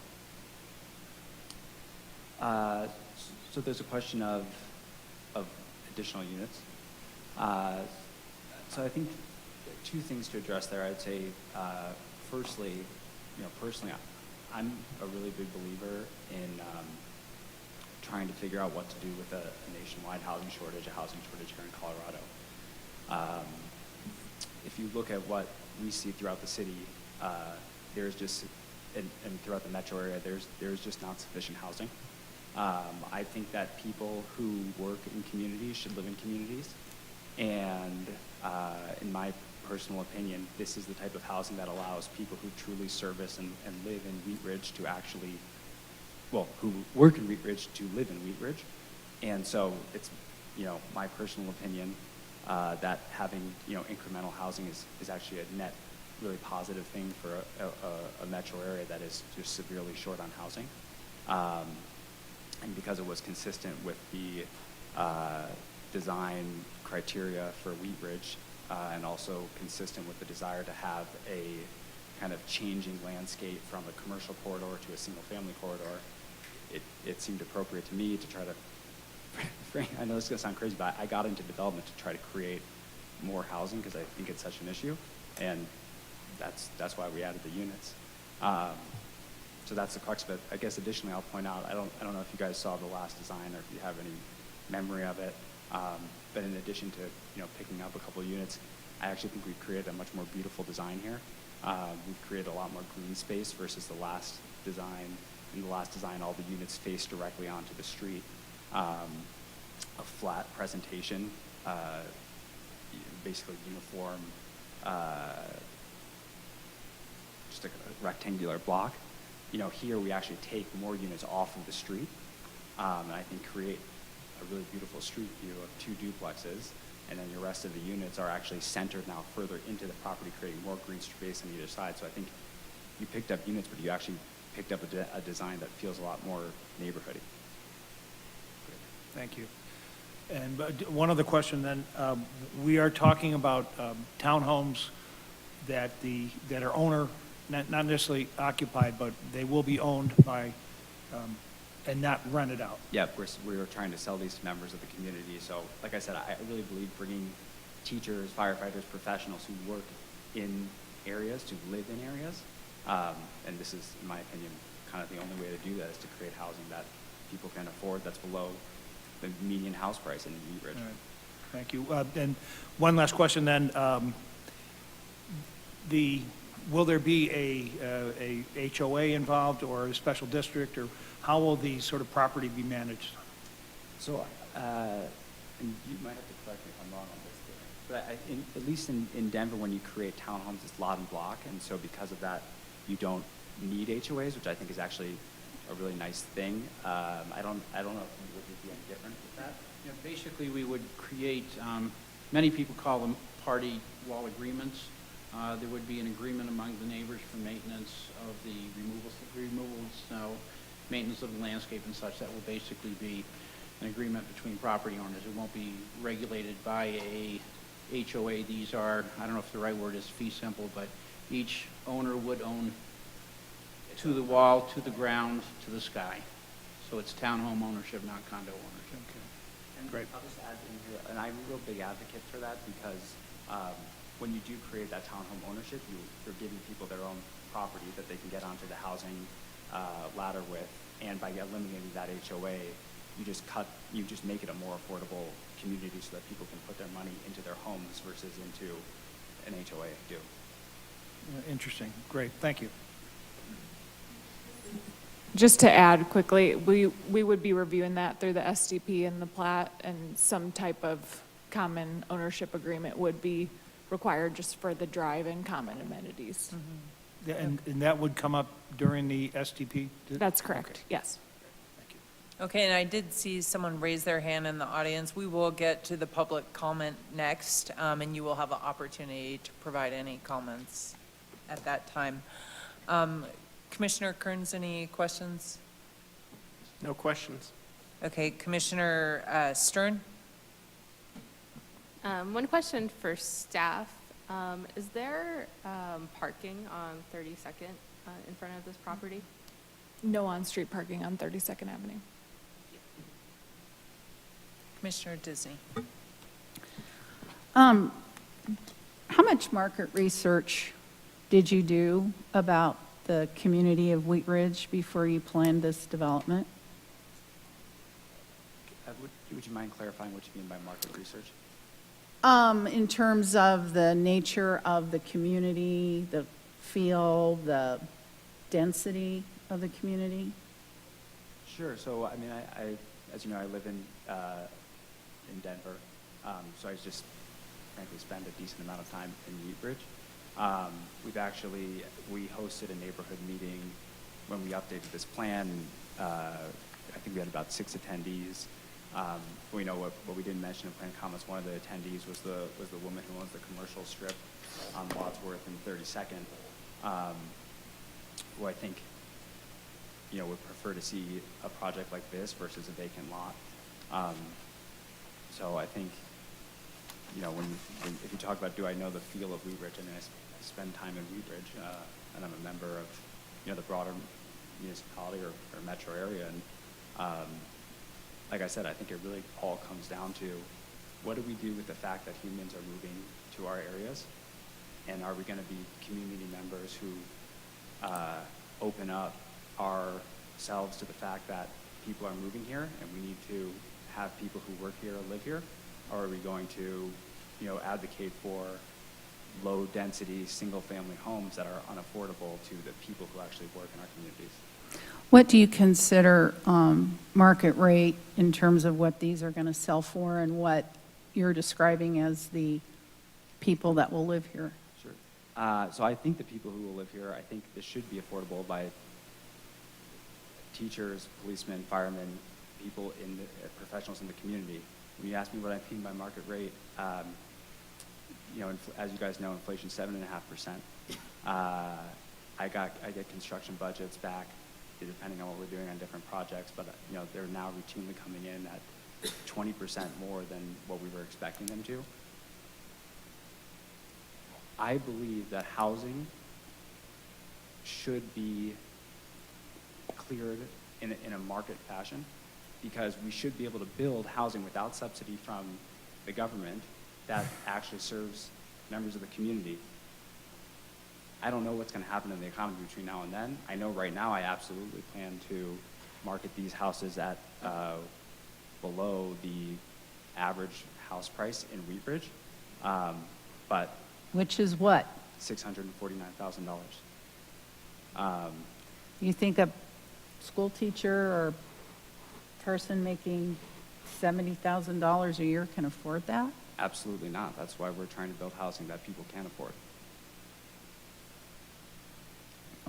So there's a question of additional units. So I think two things to address there. I'd say, firstly, personally, I'm a really big believer in trying to figure out what to do with a nationwide housing shortage here in Colorado. If you look at what we see throughout the city, there's just, and throughout the metro area, there's just not sufficient housing. I think that people who work in communities should live in communities. And in my personal opinion, this is the type of housing that allows people who truly service and live in Wheat Ridge to actually, who work in Wheat Ridge to live in Wheat Ridge. And so it's, my personal opinion that having, incremental housing is actually a net really positive thing for a metro area that is just severely short on housing. And because it was consistent with the design criteria for Wheat Ridge, and also consistent with the desire to have a kind of changing landscape from a commercial corridor to a single-family corridor, it seemed appropriate to me to try to, I know this is going to sound crazy, but I got into development to try to create more housing because I think it's such an issue. And that's why we added the units. So that's the crux of it. I guess additionally, I'll point out, I don't know if you guys saw the last design or if you have any memory of it, but in addition to, picking up a couple of units, I actually think we've created a much more beautiful design here. We've created a lot more green space versus the last design. In the last design, all the units face directly onto the street. A flat presentation, basically uniform, just a rectangular block. Here we actually take more units off of the street, and I think create a really beautiful street view of 2 duplexes, and then the rest of the units are actually centered now further into the property, creating more green space on either side. So I think you picked up units, but you actually picked up a design that feels a lot more neighborhoody. Thank you. And one other question then, we are talking about townhomes that are owner, not necessarily occupied, but they will be owned by, and not rented out. Yep, we're trying to sell these to members of the community. So like I said, I really believe bringing teachers, firefighters, professionals who work in areas to live in areas. And this is, in my opinion, kind of the only way to do that is to create housing that people can afford that's below the median house price in Wheat Ridge. All right. Thank you. And one last question then. Will there be a HOA involved or a special district, or how will the sort of property be managed? So, and you might have to correct me if I'm wrong on this, but at least in Denver, when you create townhomes, it's lot and block, and so because of that, you don't need HOAs, which I think is actually a really nice thing. I don't know if you would be any different with that. Basically, we would create, many people call them party wall agreements. There would be an agreement among the neighbors for maintenance of the removal of snow, maintenance of the landscape and such. That will basically be an agreement between property owners. It won't be regulated by a HOA. These are, I don't know if the right word is fee simple, but each owner would own to the wall, to the ground, to the sky. So it's townhome ownership, not condo ownership. Okay. And Great. I'll just add in here, and I'm a real big advocate for that because when you do create that townhome ownership, you're giving people their own property that they can get onto the housing ladder with, and by eliminating that HOA, you just make it a more affordable community so that people can put their money into their homes versus into an HOA do. Interesting. Great. Thank you. Just to add quickly, we would be reviewing that through the SDP and the plat, and some type of common ownership agreement would be required just for the drive and common amenities. Yeah, and that would come up during the STP? That's correct, yes. Thank you. Okay, and I did see someone raise their hand in the audience. We will get to the public comment next, and you will have an opportunity to provide any comments at that time. Commissioner Kearns, any questions? No questions. Okay, Commissioner Stern? One question for staff. Is there parking on 32nd in front of this property? No on-street parking on 32nd Avenue. Commissioner Disney? How much market research did you do about the community of Wheat Ridge before you planned this development? Would you mind clarifying what you mean by market research? In terms of the nature of the community, the feel, the density of the community? Sure. So, I mean, I as you know, I live in Denver, so I just frankly spend a decent amount of time in Wheat Ridge. We hosted a neighborhood meeting when we updated this plan. I think we had about 6 attendees. We know what we didn't mention in plan comments. One of the attendees was the woman who owns the commercial strip on Wadsworth and 32nd, who I think would prefer to see a project like this versus a vacant lot. So I think if you talk about do I know the feel of Wheat Ridge, I mean I spend time in Wheat Ridge, and I'm a member of the broader municipality or metro area, and like I said, I think it really all comes down to what do we do with the fact that humans are moving to our areas, And are we going to be community members who open up ourselves to the fact that people are moving here and we need to have people who work here or live here? Or are we going to, advocate for low-density, single-family homes that are unaffordable to the people who actually work in our communities? What do you consider market rate in terms of what these are going to sell for and what you're describing as the people that will live here? Sure. So I think the people who will live here, I think this should be affordable by teachers, policemen, firemen, people professionals in the community. When you ask me what I mean by market rate, as you guys know, inflation's 7.5%. I get construction budgets back, depending on what we're doing on different projects, but they're now routinely coming in at 20% more than what we were expecting them to. I believe that housing should be cleared in a market fashion, because we should be able to build housing without subsidy from the government that actually serves members of the community. I don't know what's going to happen in the economy between now and then. I know right now I absolutely plan to market these houses at below the average house price in Wheat Ridge, but Which is what? $649,000. You think a school teacher or person making $70,000 a year can afford that? Absolutely not. That's why we're trying to build housing that people can afford.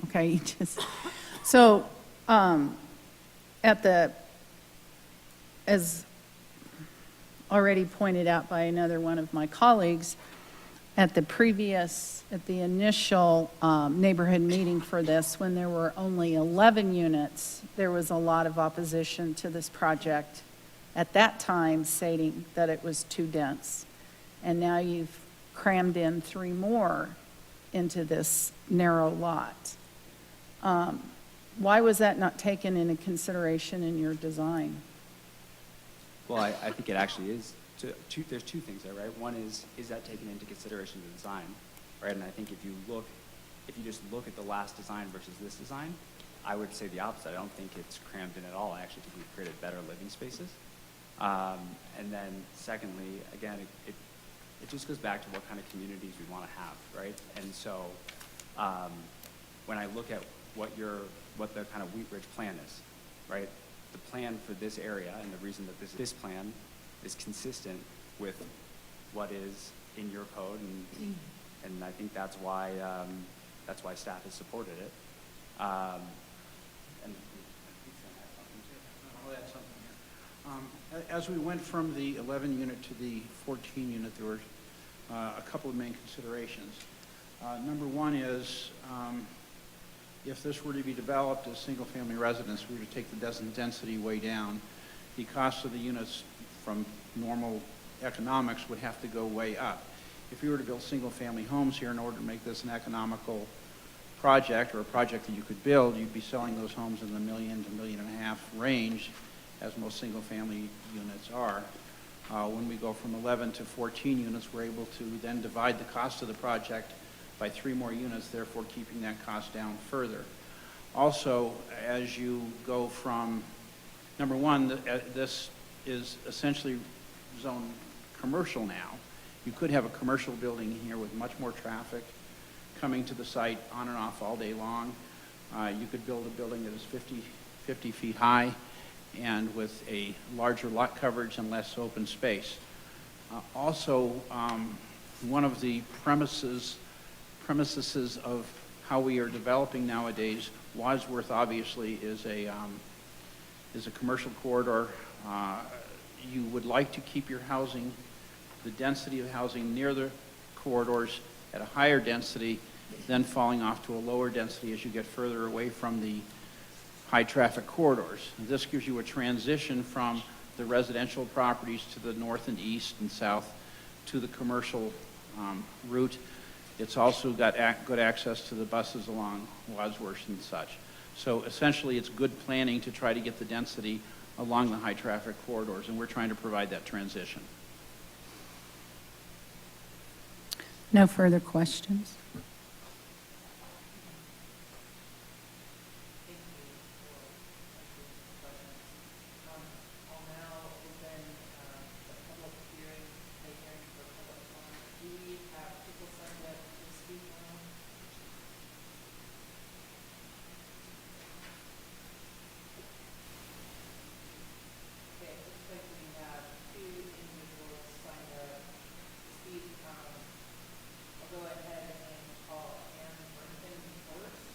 Okay, so, as already pointed out by another one of my colleagues, at the initial neighborhood meeting for this, when there were only 11 units, there was a lot of opposition to this project at that time, stating that it was too dense. And now you've crammed in 3 more into this narrow lot. Why was that not taken into consideration in your design? Well, I think it actually is. There's 2 things there, right? One is that taken into consideration in the design, right? And I think if you just look at the last design versus this design, I would say the opposite. I don't think it's crammed in at all. I actually think we've created better living spaces. And then secondly, again, it just goes back to what kind of communities we want to have, right? And so when I look at what the kind of Wheat Ridge plan is, right? The plan for this area, and the reason that this plan is consistent with what is in your code, and I think that's why staff has supported it. I'll add something here. As we went from the 11 unit to the 14 unit, there were a couple of main considerations. Number one is, if this were to be developed as single-family residence, we were to take the density way down. The cost of the units from normal economics would have to go way up. If you were to build single-family homes here in order to make this an economical project, or a project that you could build, you'd be selling those homes in the $1 million to $1.5 million range, as most single-family units are. When we go from 11 to 14 units, we're able to then divide the cost of the project by 3 more units, therefore keeping that cost down further. Also, as you go from, number one, this is essentially zoned commercial now. You could have a commercial building here with much more traffic coming to the site on and off all day long. You could build a building that is 50 feet high and with a larger lot coverage and less open space. Also, one of the premises of how we are developing nowadays, Wadsworth obviously is a commercial corridor. You would like to keep your housing, the density of housing near the corridors at a higher density, then falling off to a lower density as you get further away from the high traffic corridors. This gives you a transition from the residential properties to the north and east and south to the commercial route. It's also got good access to the buses along Wadsworth and such. So essentially it's good planning to try to get the density along the high traffic corridors, and we're trying to provide that transition. No further questions. I'll now open the public hearing, the hearing for public comment. Do we have people signed up to speak now? Okay, it looks like we have two individuals signed up to speak. I'll go ahead and call Ann Brinken first.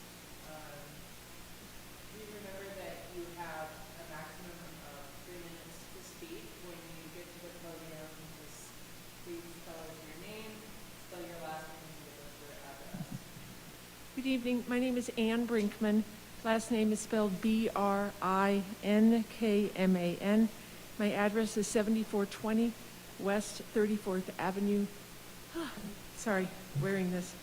Please remember that you have a maximum of 3 minutes to speak. When you get to the podium, just please tell us your name, spell your last name, and give us your address. Good evening. My name is Ann Brinkman. Last name is spelled Brinkman. My address is 7420 West 34th Avenue. Sorry, wearing this.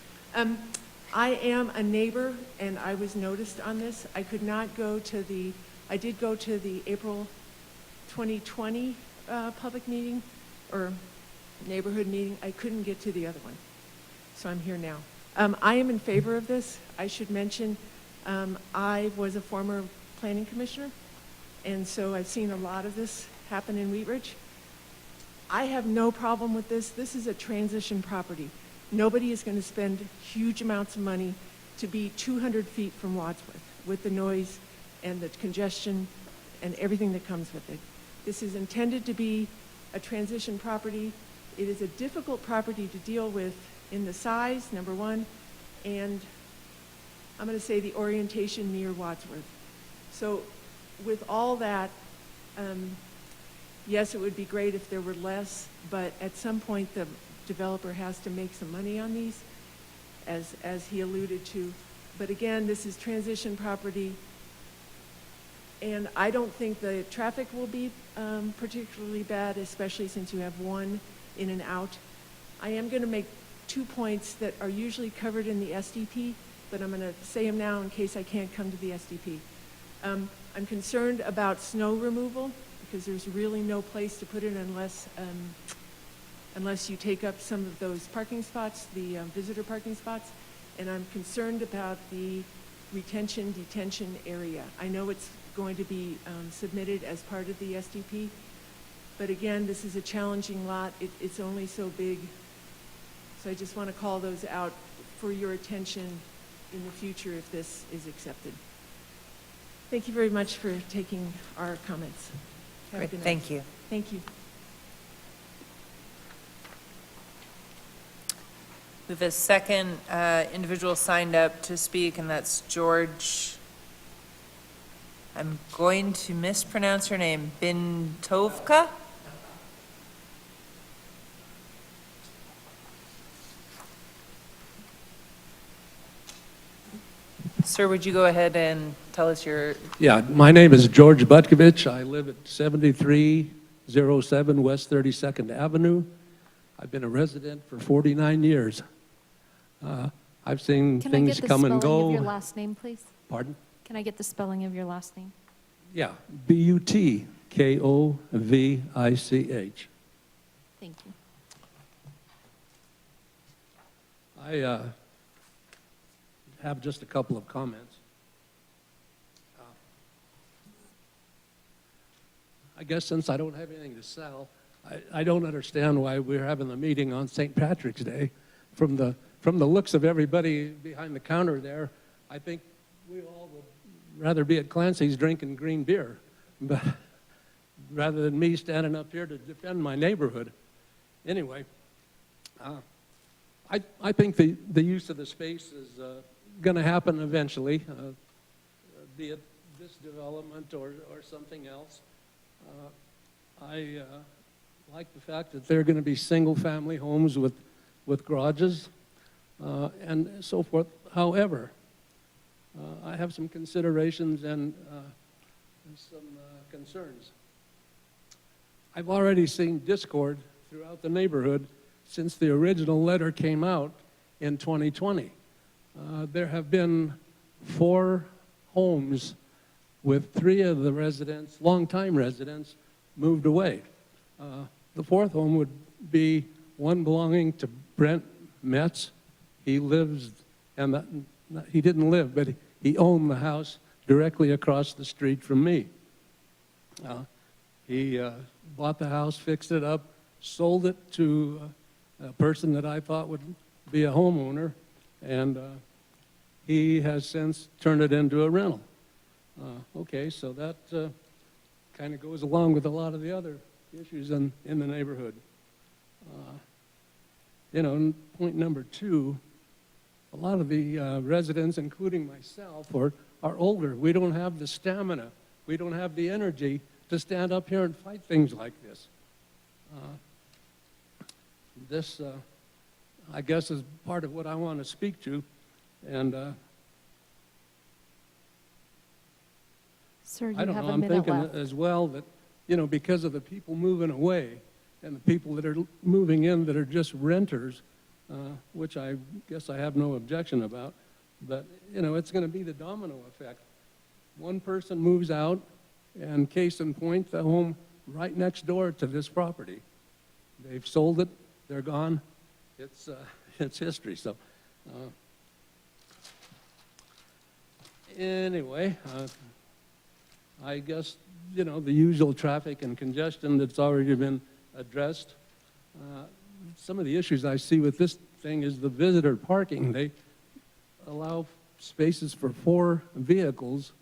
I am a neighbor, and I was noticed on this. I could not go to the, I did go to the April 2020 public meeting, or neighborhood meeting. I couldn't get to the other one, so I'm here now. I am in favor of this. I should mention, I was a former planning commissioner, and so I've seen a lot of this happen in Wheat Ridge. I have no problem with this. This is a transition property. Nobody is going to spend huge amounts of money to be 200 feet from Wadsworth with the noise and the congestion and everything that comes with it. This is intended to be a transition property. It is a difficult property to deal with in the size, number one, and I'm going to say the orientation near Wadsworth. So with all that, yes, it would be great if there were less, but at some point the developer has to make some money on these, as he alluded to. But again, this is transition property, and I don't think the traffic will be particularly bad, especially since you have one in and out. I am going to make 2 points that are usually covered in the SDP, but I'm going to say them now in case I can't come to the SDP. I'm concerned about snow removal because there's really no place to put it unless you take up some of those parking spots, the visitor parking spots. And I'm concerned about the retention detention area. I know it's going to be submitted as part of the SDP, but again, this is a challenging lot. It's only so big. So I just want to call those out for your attention in the future if this is accepted. Thank you very much for taking our comments. Have a Great, good night. thank you. Thank you. We have a second individual signed up to speak, and that's George. I'm going to mispronounce her name, Bintovka? Sir, would you go ahead and tell us your... Yeah, my name is George Butkovich. I live at 7307 West 32nd Avenue. I've been a resident for 49 years. I've seen things come and go. Can I get the spelling of your last name, please? Pardon? Can I get the spelling of your last name? Yeah, Butkovich. Thank you. I have just a couple of comments. I guess since I don't have anything to sell, I don't understand why we're having the meeting on St. Patrick's Day. From the looks of everybody behind the counter there, I think we all would rather be at Clancy's drinking green beer, but rather than me standing up here to defend my neighborhood. Anyway, I think the use of the space is going to happen eventually, be it this development or something else. I like the fact that they're going to be single-family homes with garages and so forth. However, I have some considerations and some concerns. I've already seen discord throughout the neighborhood since the original letter came out in 2020. There have been 4 homes with 3 of the residents, longtime residents, moved away. The 4th home would be one belonging to Brent Metz. He lives, and he didn't live, but he owned the house directly across the street from me. He bought the house, fixed it up, sold it to a person that I thought would be a homeowner, and he has since turned it into a rental. Okay, so that kind of goes along with a lot of the other issues in the neighborhood. You know, and point number two, a lot of the residents, including myself, are older. We don't have the stamina. We don't have the energy to stand up here and fight things like this. This, I guess, is part of what I want to speak to. And Sir, you I don't have know, a I'm minute thinking left. as well that, you know, because of the people moving away and the people that are moving in that are just renters, which I guess I have no objection about, but, you know, it's going to be the domino effect. One person moves out, and case in point, the home right next door to this property. They've sold it, they're gone, it's history. So anyway, I guess, you know, the usual traffic and congestion that's already been addressed. Some of the issues I see with this thing is the visitor parking. They allow spaces for 4 vehicles.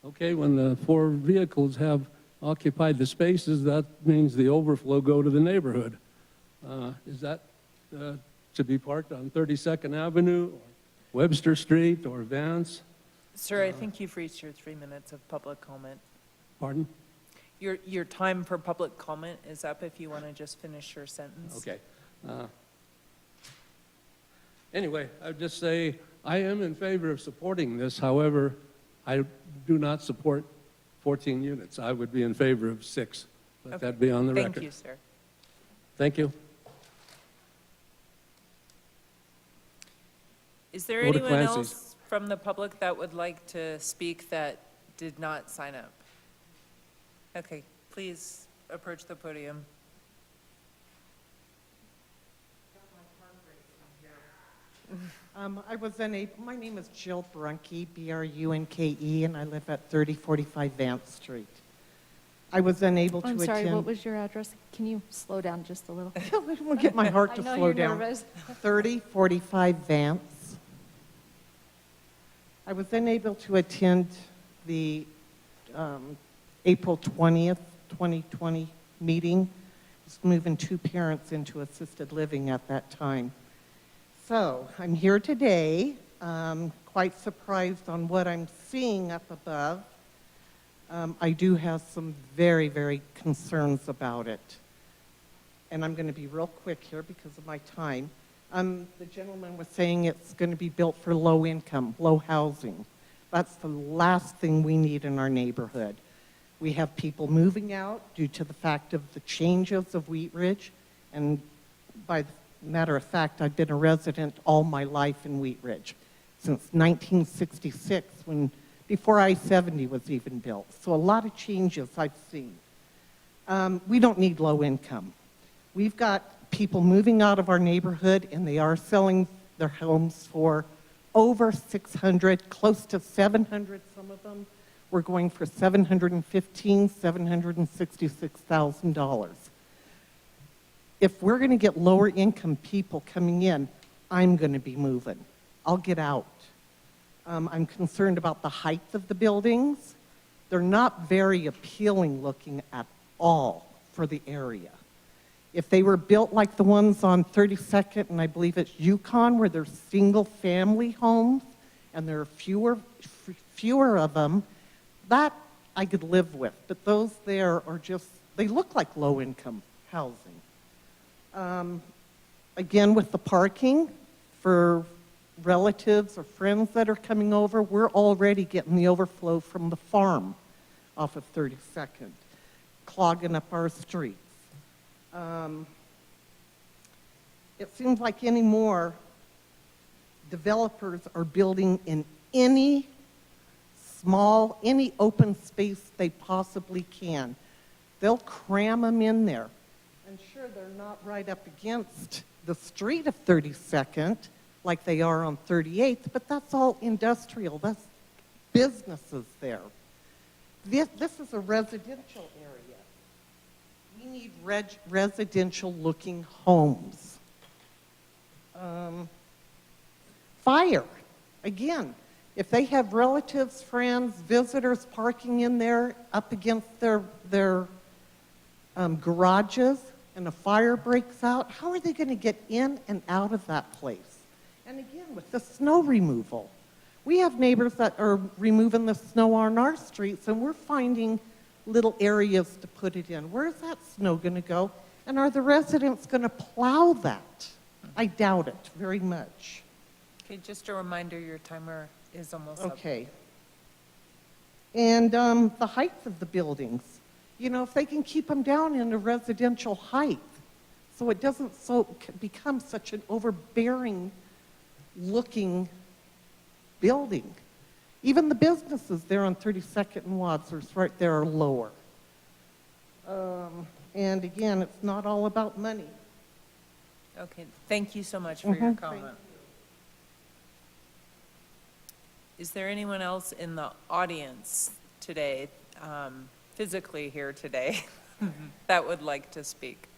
Okay, when the 4 vehicles have occupied the spaces, that means the overflow go to the neighborhood. Is that to be parked on 32nd Avenue or Webster Street or Vance? Sir, I think you've reached your 3 minutes of public comment. Pardon? Your time for public comment is up if you want to just finish your sentence. Okay. Anyway, I'd just say I am in favor of supporting this. However, I do not support 14 units. I would be in favor of 6. Let that be on the record. Thank you, sir. Thank you. Is there Go to anyone Clancy's. else from the public that would like to speak that did not sign up? Okay, please approach the podium. I was unable, my name is Jill Brunke, B-R-U-N-K-E, and I live at 3045 Vance Street. I was unable to I'm attend. sorry, what was your address? Can you slow down just a little? We'll get my heart to I know slow you're down. nervous. 3045 Vance. I was unable to attend the April 20th, 2020 meeting. I was moving 2 parents into assisted living at that time. So I'm here today, quite surprised on what I'm seeing up above. I do have some very, very concerns about it. And I'm going to be real quick here because of my time. The gentleman was saying it's going to be built for low income, low housing. That's the last thing we need in our neighborhood. We have people moving out due to the fact of the changes of Wheat Ridge. And by the matter of fact, I've been a resident all my life in Wheat Ridge since 1966, before I-70 was even built. So a lot of changes I've seen. We don't need low income. We've got people moving out of our neighborhood, and they are selling their homes for over $600, close to $700, some of them. We're going for $715,000, $766,000. If we're going to get lower income people coming in, I'm going to be moving. I'll get out. I'm concerned about the height of the buildings. They're not very appealing looking at all for the area. If they were built like the ones on 32nd, and I believe it's Yukon, where they're single-family homes, and there are fewer of them, that I could live with. But those there are just, they look like low-income housing. Again, with the parking for relatives or friends that are coming over, we're already getting the overflow from the farm off of 32nd, clogging up our streets. It seems like anymore developers are building in any open space they possibly can. They'll cram them in there. And sure, they're not right up against the street of 32nd like they are on 38th, but that's all industrial. That's businesses there. This is a residential area. We need residential-looking homes. Fire. Again, if they have relatives, friends, visitors parking in there up against their garages and a fire breaks out, how are they going to get in and out of that place? And again, with the snow removal. We have neighbors that are removing the snow on our streets, and we're finding little areas to put it in. Where's that snow going to go? And are the residents going to plow that? I doubt it very much. Okay, just a reminder, your timer is almost up. Okay. And the height of the buildings. You know, if they can keep them down in a residential height, so it doesn't become such an overbearing looking building. Even the businesses there on 32nd and Wadsworth right there are lower. And again, it's not all about money. Okay, thank you so much for your comment. Is there anyone else in the audience today, physically here today, that would like to speak?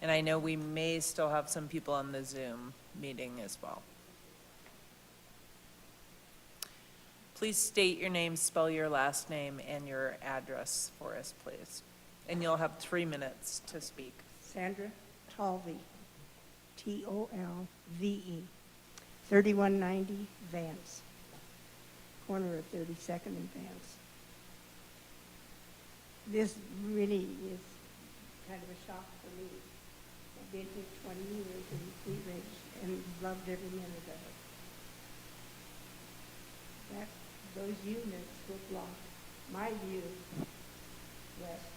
And I know we may still have some people on the Zoom meeting as well. Please state your name, spell your last name, and your address for us, please. And you'll have 3 minutes to speak. Sandra Tolve, T-O-L-V-E, 3190 Vance, corner of 32nd and Vance. This really is kind of a shock for me. I've been here 20 years in Wheat Ridge and loved every minute of it. Those units will block my view west.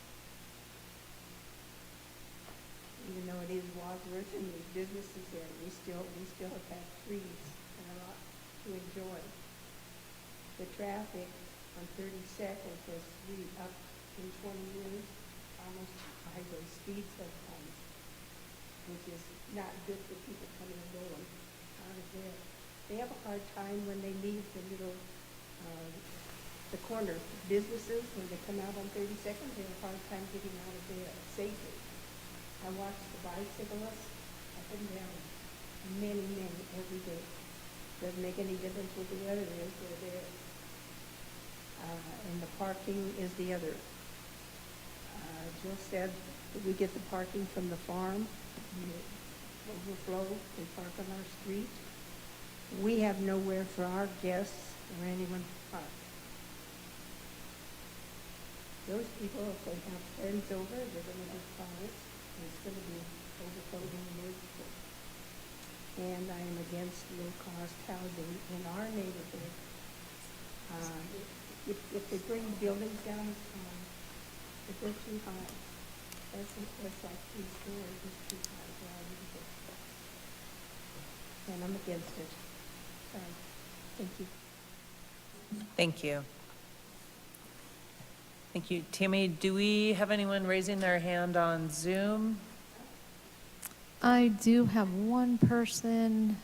Even though it is Wadsworth and there's businesses there, we still have had trees and a lot to enjoy. The traffic on 32nd has really up in 20 years, almost highway speed sometimes, which is not good for people coming and going out of there. They have a hard time when they leave the little the corner businesses, when they come out on 32nd, they have a hard time getting out of there safely. I watch the bicyclists up and down, many every day. Doesn't make any difference what the weather is, they're there. And the parking is the other. Jill said that we get the parking from the farm, the overflow, they park on our street. We have nowhere for our guests or anyone to park. Those people, if they have friends over, they're going to have cars, and it's going to be overflowing and overflow. And I am against low-cost housing in our neighborhood. If they bring buildings down, if they're too high, that's like 3 stories, it's too high for our neighborhood. And I'm against it. Sorry. Thank you. Thank you. Thank you. Tammy, do we have anyone raising their hand on Zoom? I do have one person,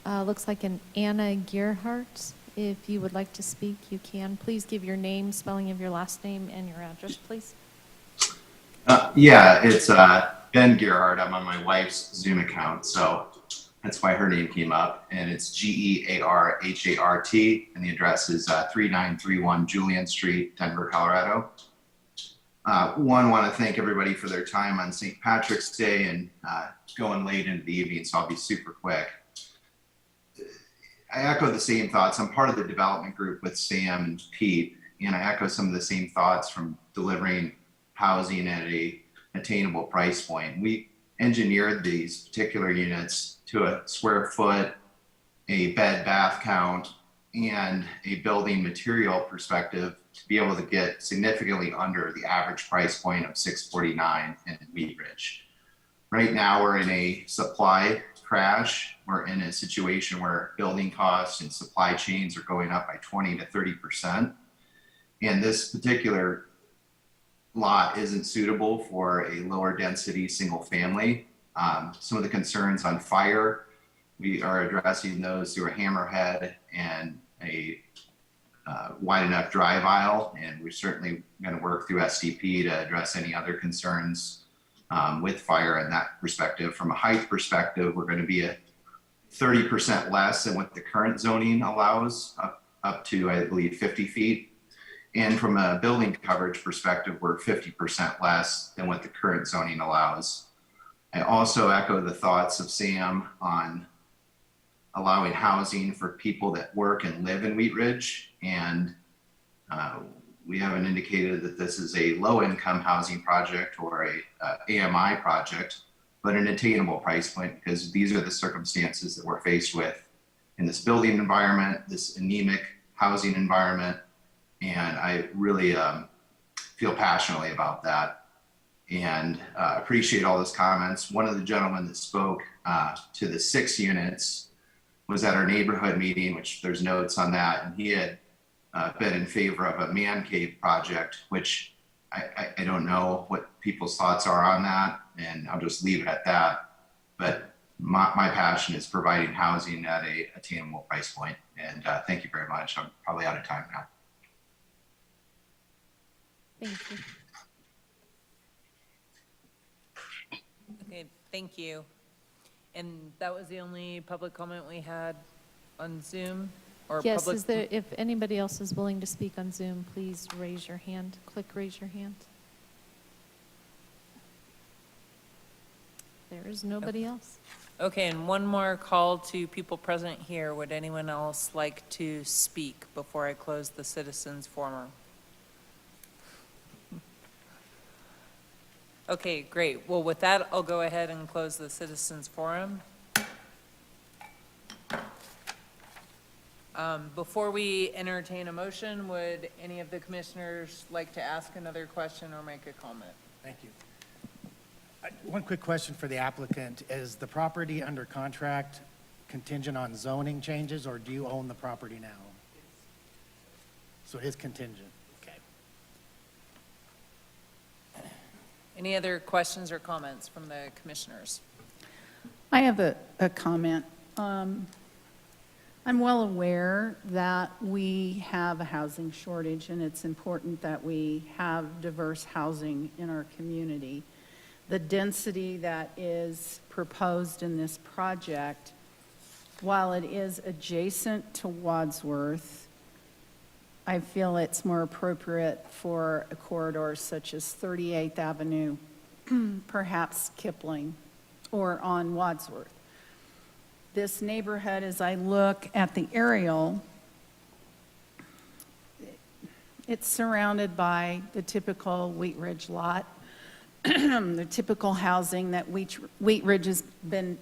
looks like an Anna Gearhart. If you would like to speak, you can. Please give your name, spelling of your last name, and your address, please. Yeah, it's Ben Gearhart. I'm on my wife's Zoom account, so that's why her name came up. And it's Gearhart, and the address is 3931 Julian Street, Denver, Colorado. Want to thank everybody for their time on St. Patrick's Day and going late into the evening, so I'll be super quick. I echo the same thoughts. I'm part of the development group with Sam and Pete, and I echo some of the same thoughts from delivering housing at a attainable price point. We engineered these particular units to a square foot, a bed bath count, and a building material perspective to be able to get significantly under the average price point of $649 in Wheat Ridge. Right now, we're in a supply crash. We're in a situation where building costs and supply chains are going up by 20 to 30%. And this particular lot isn't suitable for a lower density single family. Some of the concerns on fire, we are addressing those through a hammerhead and a wide enough drive aisle, and we're certainly going to work through SDP to address any other concerns with fire in that perspective. From a height perspective, we're going to be at 30% less than what the current zoning allows, up to, I believe, 50 feet. And from a building coverage perspective, we're 50% less than what the current zoning allows. I also echo the thoughts of Sam on allowing housing for people that work and live in Wheat Ridge. And we haven't indicated that this is a low-income housing project or a AMI project, but an attainable price point, because these are the circumstances that we're faced with in this building environment, this anemic housing environment. And I really feel passionately about that, and appreciate all those comments. One of the gentlemen that spoke to the 6 units was at our neighborhood meeting, which there's notes on that, and he had been in favor of a man cave project, which I don't know what people's thoughts are on that, and I'll just leave it at that. But my passion is providing housing at a attainable price point. And thank you very much. I'm probably out of time now. Thank you. Okay, thank you. And that was the only public comment we had on Zoom? Or Yes, public? is there, if anybody else is willing to speak on Zoom, please raise your hand. Click raise your hand. There is nobody else. Okay, and one more call to people present here. Would anyone else like to speak before I close the citizens forum? Okay, great. Well, with that, I'll go ahead and close the citizens forum. Before we entertain a motion, would any of the commissioners like to ask another question or make a comment? Thank you. One quick question for the applicant. Is the property under contract contingent on zoning changes, or do you own the property now? So it is contingent. Okay. Any other questions or comments from the commissioners? I have a comment. I'm well aware that we have a housing shortage, and it's important that we have diverse housing in our community. The density that is proposed in this project, while it is adjacent to Wadsworth, I feel it's more appropriate for a corridor such as 38th Avenue, perhaps Kipling, or on Wadsworth. This neighborhood, as I look at the aerial, it's surrounded by the typical Wheat Ridge lot, the typical housing that Wheat Ridge has been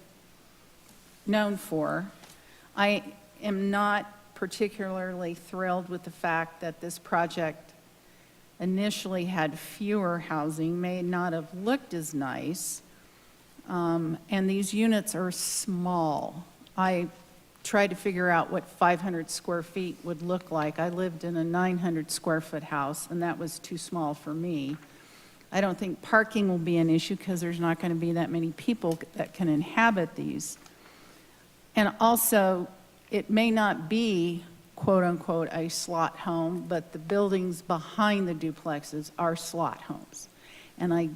known for. I am not particularly thrilled with the fact that this project initially had fewer housing, may not have looked as nice, and these units are small. I tried to figure out what 500 square feet would look like. I lived in a 900 square foot house, and that was too small for me. I don't think parking will be an issue because there's not going to be that many people that can inhabit these. And also, it may not be quote-unquote a slot home, but the buildings behind the duplexes are slot homes. And I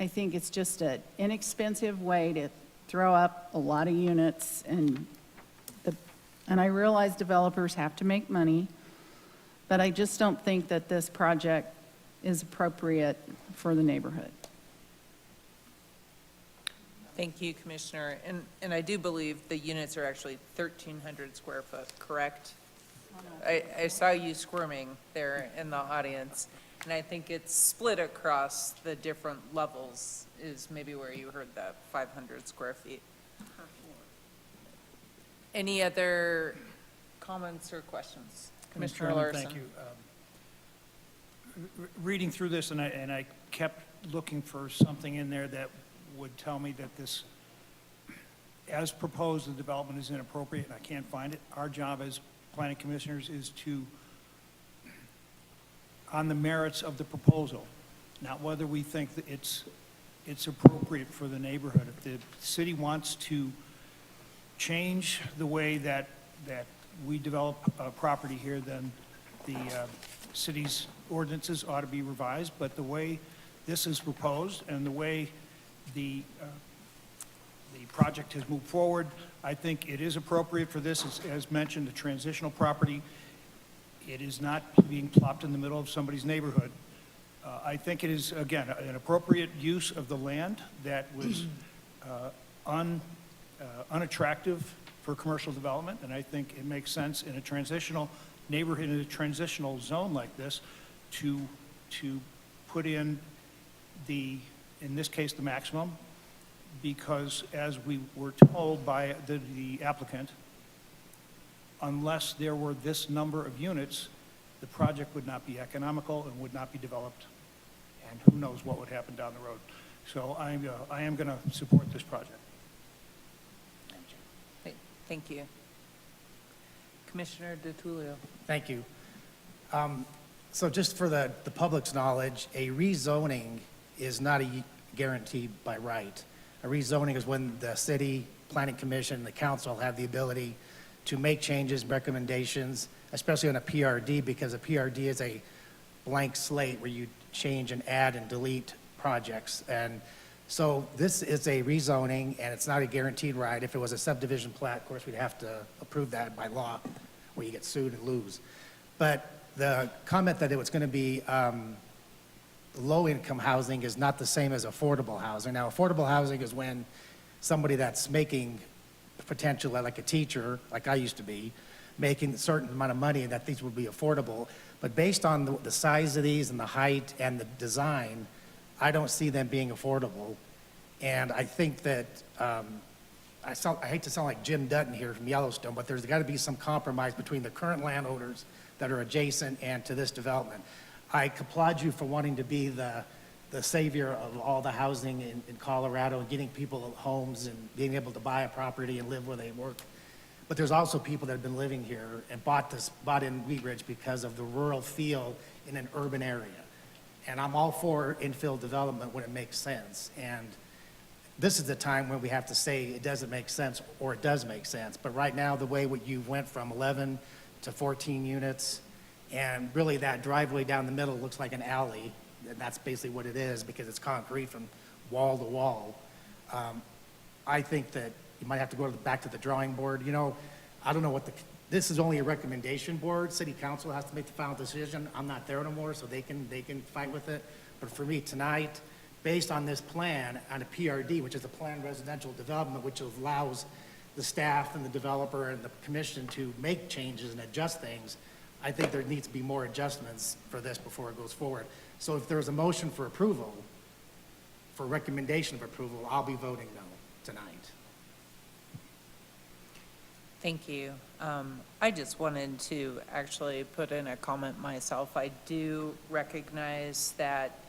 think it's just an inexpensive way to throw up a lot of units, and I realize developers have to make money, but I just don't think that this project is appropriate for the neighborhood. Thank you, Commissioner. And I do believe the units are actually 1,300 square foot, correct? I saw you squirming there in the audience, and I think it's split across the different levels is maybe where you heard that 500 square feet. Any other comments or questions? Commissioner Chairman, Larson. thank you. Reading through this, and I kept looking for something in there that would tell me that this, as proposed, the development is inappropriate, and I can't find it. Our job as planning commissioners is to on the merits of the proposal, not whether we think that it's appropriate for the neighborhood. If the city wants to change the way that we develop property here, then the city's ordinances ought to be revised. But the way this is proposed and the way the project has moved forward, I think it is appropriate for this. As mentioned, a transitional property. It is not being plopped in the middle of somebody's neighborhood. I think it is, again, an appropriate use of the land that was unattractive for commercial development, and I think it makes sense in a transitional neighborhood, in a transitional zone like this, to put in this case, the maximum, because as we were told by the applicant, unless there were this number of units, the project would not be economical and would not be developed, and who knows what would happen down the road. So I am going to support this project. Thank you. Commissioner DiTullio. Thank you. So just for the public's knowledge, a rezoning is not a guarantee by right. A rezoning is when the city, planning commission, and the council have the ability to make changes, recommendations, especially on a PRD, because a PRD is a blank slate where you change and add and delete projects. And so this is a rezoning, and it's not a guaranteed right. If it was a subdivision plat, of course, we'd have to approve that by law, where you get sued and lose. But the comment that it was going to be low-income housing is not the same as affordable housing. Now, affordable housing is when somebody that's making potentially, like a teacher, like I used to be, making a certain amount of money, that these would be affordable. But based on the size of these and the height and the design, I don't see them being affordable. And I think that, I hate to sound like Jim Dutton here from Yellowstone, but there's got to be some compromise between the current landowners that are adjacent and to this development. I applaud you for wanting to be the savior of all the housing in Colorado and getting people homes and being able to buy a property and live where they work. But there's also people that have been living here and bought in Wheat Ridge because of the rural feel in an urban area. And I'm all for infill development when it makes sense. And this is the time when we have to say it doesn't make sense or it does make sense. But right now, the way you went from 11 to 14 units, and really that driveway down the middle looks like an alley, and that's basically what it is because it's concrete from wall to wall. I think that you might have to go back to the drawing board. You know, I don't know what this is only a recommendation board. City council has to make the final decision. I'm not there anymore, so they can fight with it. But for me tonight, based on this plan, on a PRD, which is a planned residential development, which allows the staff and the developer and the commission to make changes and adjust things, I think there needs to be more adjustments for this before it goes forward. So if there's a motion for approval, for recommendation of approval, I'll be voting no tonight. Thank you. I just wanted to actually put in a comment myself. I do recognize that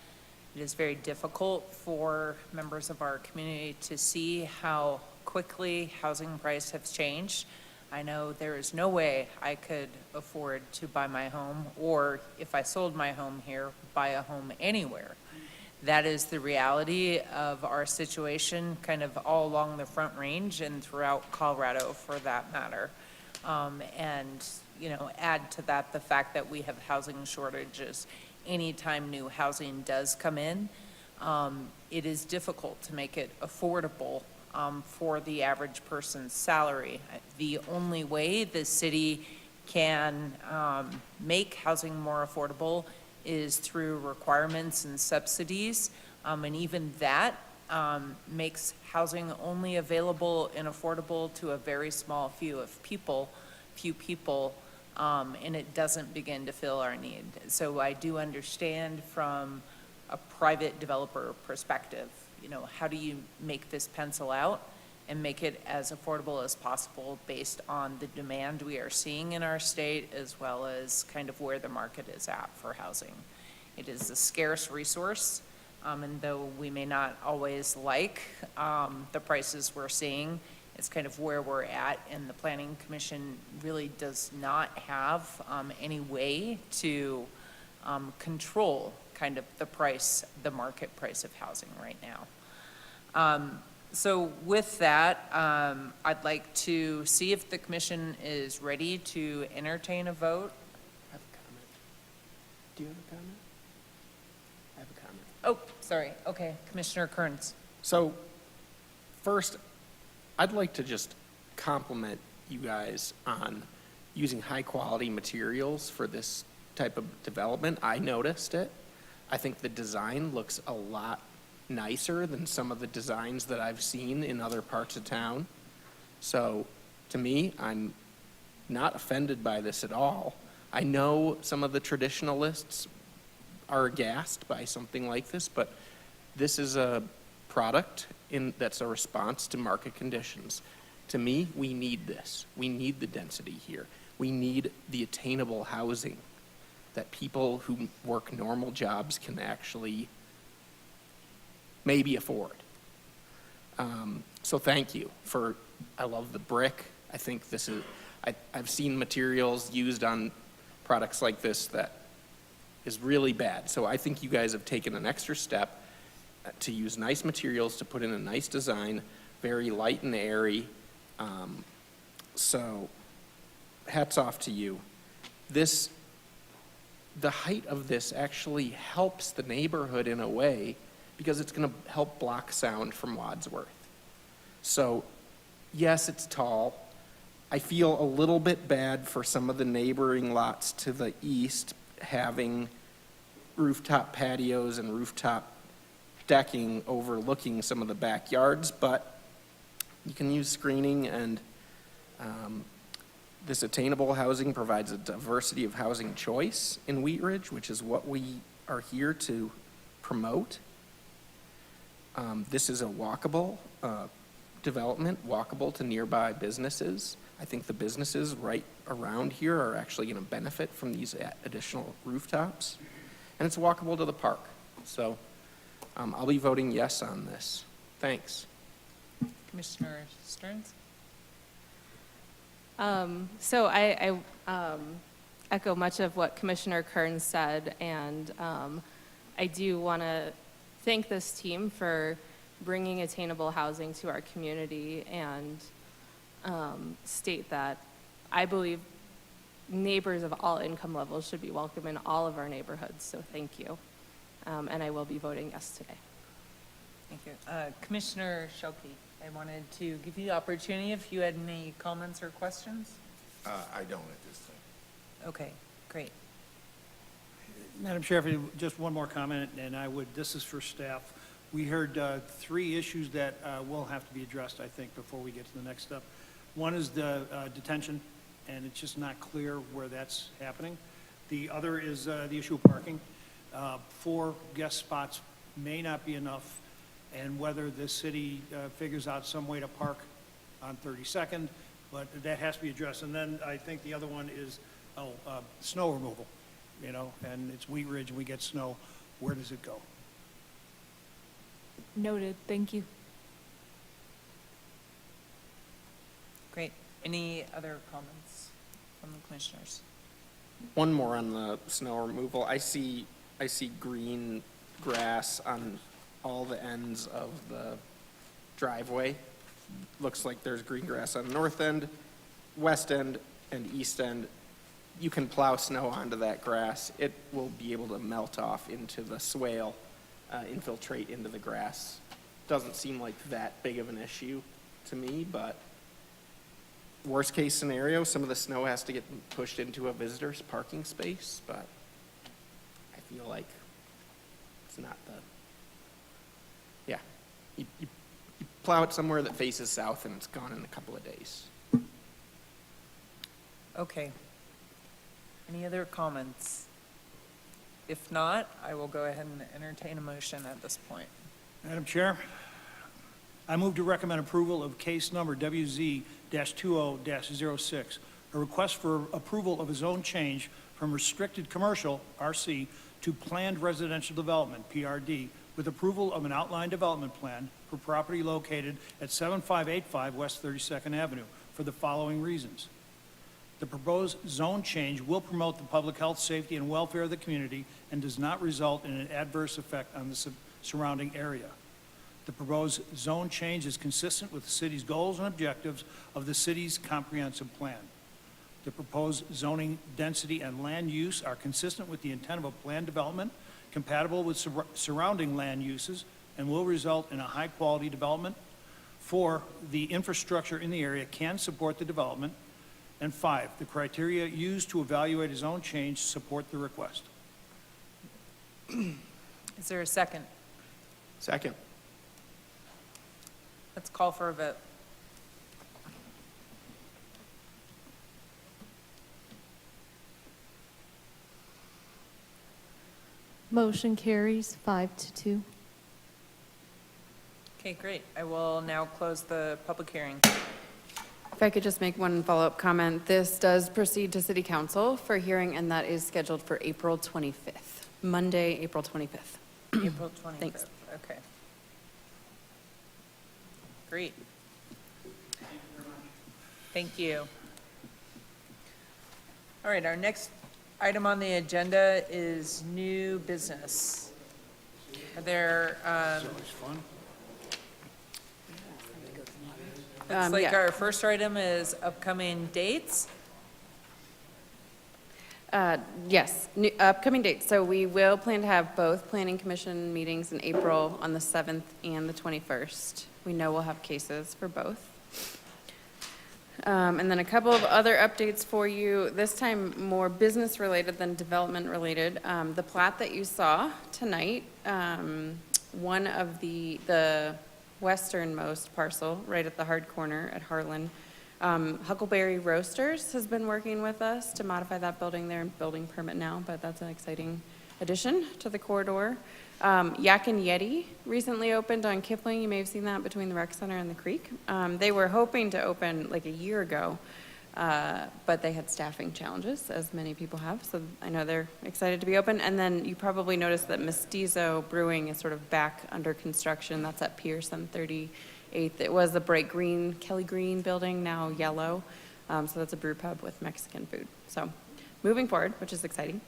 it is very difficult for members of our community to see how quickly housing prices have changed. I know there is no way I could afford to buy my home, or if I sold my home here, buy a home anywhere. That is the reality of our situation kind of all along the Front Range and throughout Colorado for that matter. And, you know, add to that the fact that we have housing shortages. Anytime new housing does come in, it is difficult to make it affordable for the average person's salary. The only way the city can make housing more affordable is through requirements and subsidies, and even that makes housing only available and affordable to a very small few people, and it doesn't begin to fill our need. So I do understand from a private developer perspective, you know, how do you make this pencil out and make it as affordable as possible based on the demand we are seeing in our state, as well as kind of where the market is at for housing. It is a scarce resource, and though we may not always like the prices we're seeing, it's kind of where we're at, and the Planning Commission really does not have any way to control kind of the price, the market price of housing right now. So with that, I'd like to see if the commission is ready to entertain a vote. I have a comment. Do you have a comment? I have a comment. Oh, sorry. Okay, Commissioner Kearns. So, first, I'd like to just compliment you guys on using high-quality materials for this type of development. I noticed it. I think the design looks a lot nicer than some of the designs that I've seen in other parts of town. So, to me, I'm not offended by this at all. I know some of the traditionalists are aghast by something like this, but this is a product that's a response to market conditions. To me, we need this. We need the density here. We need the attainable housing that people who work normal jobs can actually maybe afford. So thank you I love the brick. I think this is, I've seen materials used on products like this that is really bad. So I think you guys have taken an extra step to use nice materials to put in a nice design, very light and airy. So hats off to you. The height of this actually helps the neighborhood in a way because it's going to help block sound from Wadsworth. So yes, it's tall. I feel a little bit bad for some of the neighboring lots to the east having rooftop patios and rooftop decking overlooking some of the backyards, but you can use screening, and this attainable housing provides a diversity of housing choice in Wheat Ridge, which is what we are here to promote. This is a walkable development, walkable to nearby businesses. I think the businesses right around here are actually going to benefit from these additional rooftops. And it's walkable to the park. So I'll be voting yes on this. Thanks. Commissioner Stearns? So I echo much of what Commissioner Kearns said, and I do want to thank this team for bringing attainable housing to our community and state that I believe neighbors of all income levels should be welcome in all of our neighborhoods, so thank you. And I will be voting yes today. Thank you. Commissioner Shelkey, I wanted to give you the opportunity if you had any comments or questions. I don't at this time. Okay, great. Madam Chair, just one more comment, and this is for staff. We heard 3 issues that will have to be addressed, I think, before we get to the next step. One is the detention, and it's just not clear where that's happening. The other is the issue of parking. 4 guest spots may not be enough, and whether the city figures out some way to park on 32nd, but that has to be addressed. And then I think the other one is snow removal, and it's Wheat Ridge, and we get snow. Where does it go? Noted. Thank you. Great. Any other comments from the commissioners? One more on the snow removal. I see green grass on all the ends of the driveway. Looks like there's green grass on the north end, west end, and east end. You can plow snow onto that grass. It will be able to melt off into the swale, infiltrate into the grass. Doesn't seem like that big of an issue to me, but worst case scenario, some of the snow has to get pushed into a visitor's parking space, but I feel like it's not you plow it somewhere that faces south and it's gone in a couple of days. Okay. Any other comments? If not, I will go ahead and entertain a motion at this point. Madam Chair, I move to recommend approval of case number WZ-20-06, a request for approval of a zone change from restricted commercial, RC, to planned residential development, PRD, with approval of an outline development plan for property located at 7585 West 32nd Avenue for the following reasons. The proposed zone change will promote the public health, safety, and welfare of the community and does not result in an adverse effect on the surrounding area. The proposed zone change is consistent with the city's goals and objectives of the city's comprehensive plan. The proposed zoning density and land use are consistent with the intent of a planned development, compatible with surrounding land uses, and will result in a high-quality development. 4, the infrastructure in the area can support the development. And 5, the criteria used to evaluate a zone change support the request. Is there a second? Second. Let's call for a vote. Motion carries 5-2. Okay, great. I will now close the public hearing. If I could just make one follow-up comment, this does proceed to City Council for hearing, and that is scheduled for April 25th, Monday, April 25th. April 25th. Thanks. Okay. Great. Thank you. All right, our next item on the agenda is new business. Are there, fun. looks like yeah. our first item is upcoming dates. Yes, upcoming dates. So we will plan to have both Planning Commission meetings in April on the 7th and the 21st. We know we'll have cases for both. And then a couple of other updates for you, this time more business related than development related. The plat that you saw tonight, one of the westernmost parcel right at the hard corner at Harlan, Huckleberry Roasters has been working with us to modify that building. They're in building permit now, but that's an exciting addition to the corridor. Yak and Yeti recently opened on Kipling. You may have seen that between the rec center and the creek. They were hoping to open like a year ago, but they had staffing challenges, as many people have. So I know they're excited to be open. And then you probably noticed that Mestizo Brewing is sort of back under construction. That's at Pierce on 38th. It was a bright green, Kelly Green building, now yellow. So that's a brew pub with Mexican food. So moving forward, which is exciting.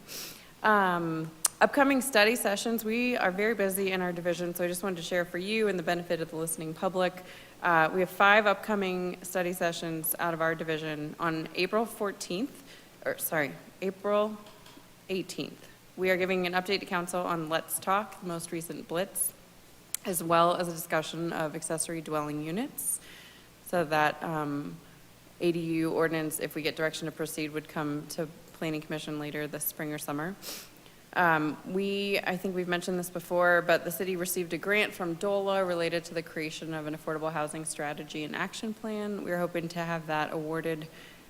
Upcoming study sessions, we are very busy in our division, so I just wanted to share for you and the benefit of the listening public. We have 5 upcoming study sessions out of our division on April 18th. We are giving an update to council on Let's Talk, the most recent blitz, as well as a discussion of accessory dwelling units. So that ADU ordinance, if we get direction to proceed, would come to Planning Commission later this spring or summer. I think we've mentioned this before, but the city received a grant from DOLA related to the creation of an affordable housing strategy and action plan. We're hoping to have that awarded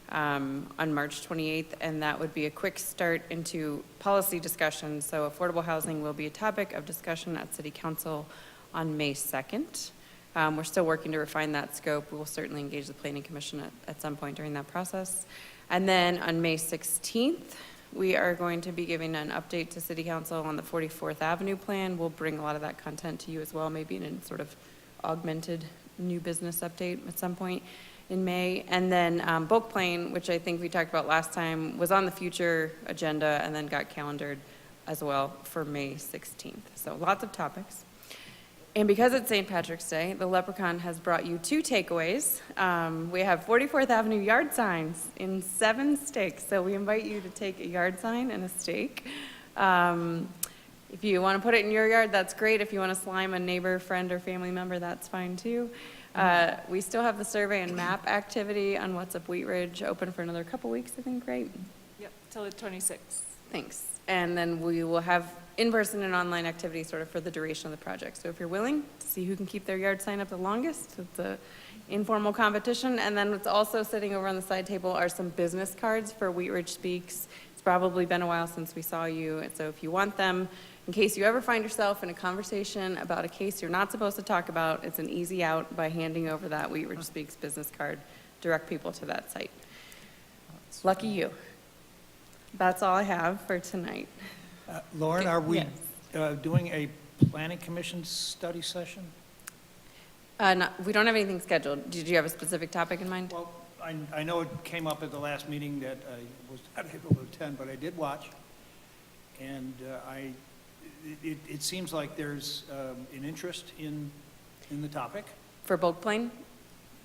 on March 28th, and that would be a quick start into policy discussion. So affordable housing will be a topic of discussion at City Council on May 2nd. We're still working to refine that scope. We will certainly engage the Planning Commission at some point during that process. And then on May 16th, we are going to be giving an update to City Council on the 44th Avenue plan. We'll bring a lot of that content to you as well, maybe in a sort of augmented new business update at some point in May. And then Bulk Plane, which I think we talked about last time, was on the future agenda and then got calendared as well for May 16th. So lots of topics. And because it's St. Patrick's Day, the Leprechaun has brought you 2 takeaways. We have 44th Avenue yard signs in 7 stakes. So we invite you to take a yard sign and a stake. If you want to put it in your yard, that's great. If you want to slime a neighbor, friend, or family member, that's fine too. We still have the survey and map activity on What's Up Wheat Ridge open for another couple weeks, I think, right? Yep, till the 26th. Thanks. And then we will have in-person and online activity sort of for the duration of the project. So if you're willing to see who can keep their yard sign up the longest, it's a informal competition. And then what's also sitting over on the side table are some business cards for Wheat Ridge Speaks. It's probably been a while since we saw you. And so if you want them, in case you ever find yourself in a conversation about a case you're not supposed to talk about, it's an easy out by handing over that Wheat Ridge Speaks business card. Direct people to that site. Lucky you. That's all I have for tonight. Lauren, are we Yes. doing a planning commission study session? We don't have anything scheduled. Did you have a specific topic in mind? Well, I know it came up at the last meeting that I was not able to attend, but I did watch. And it seems like there's an interest in the topic. For bulk plane?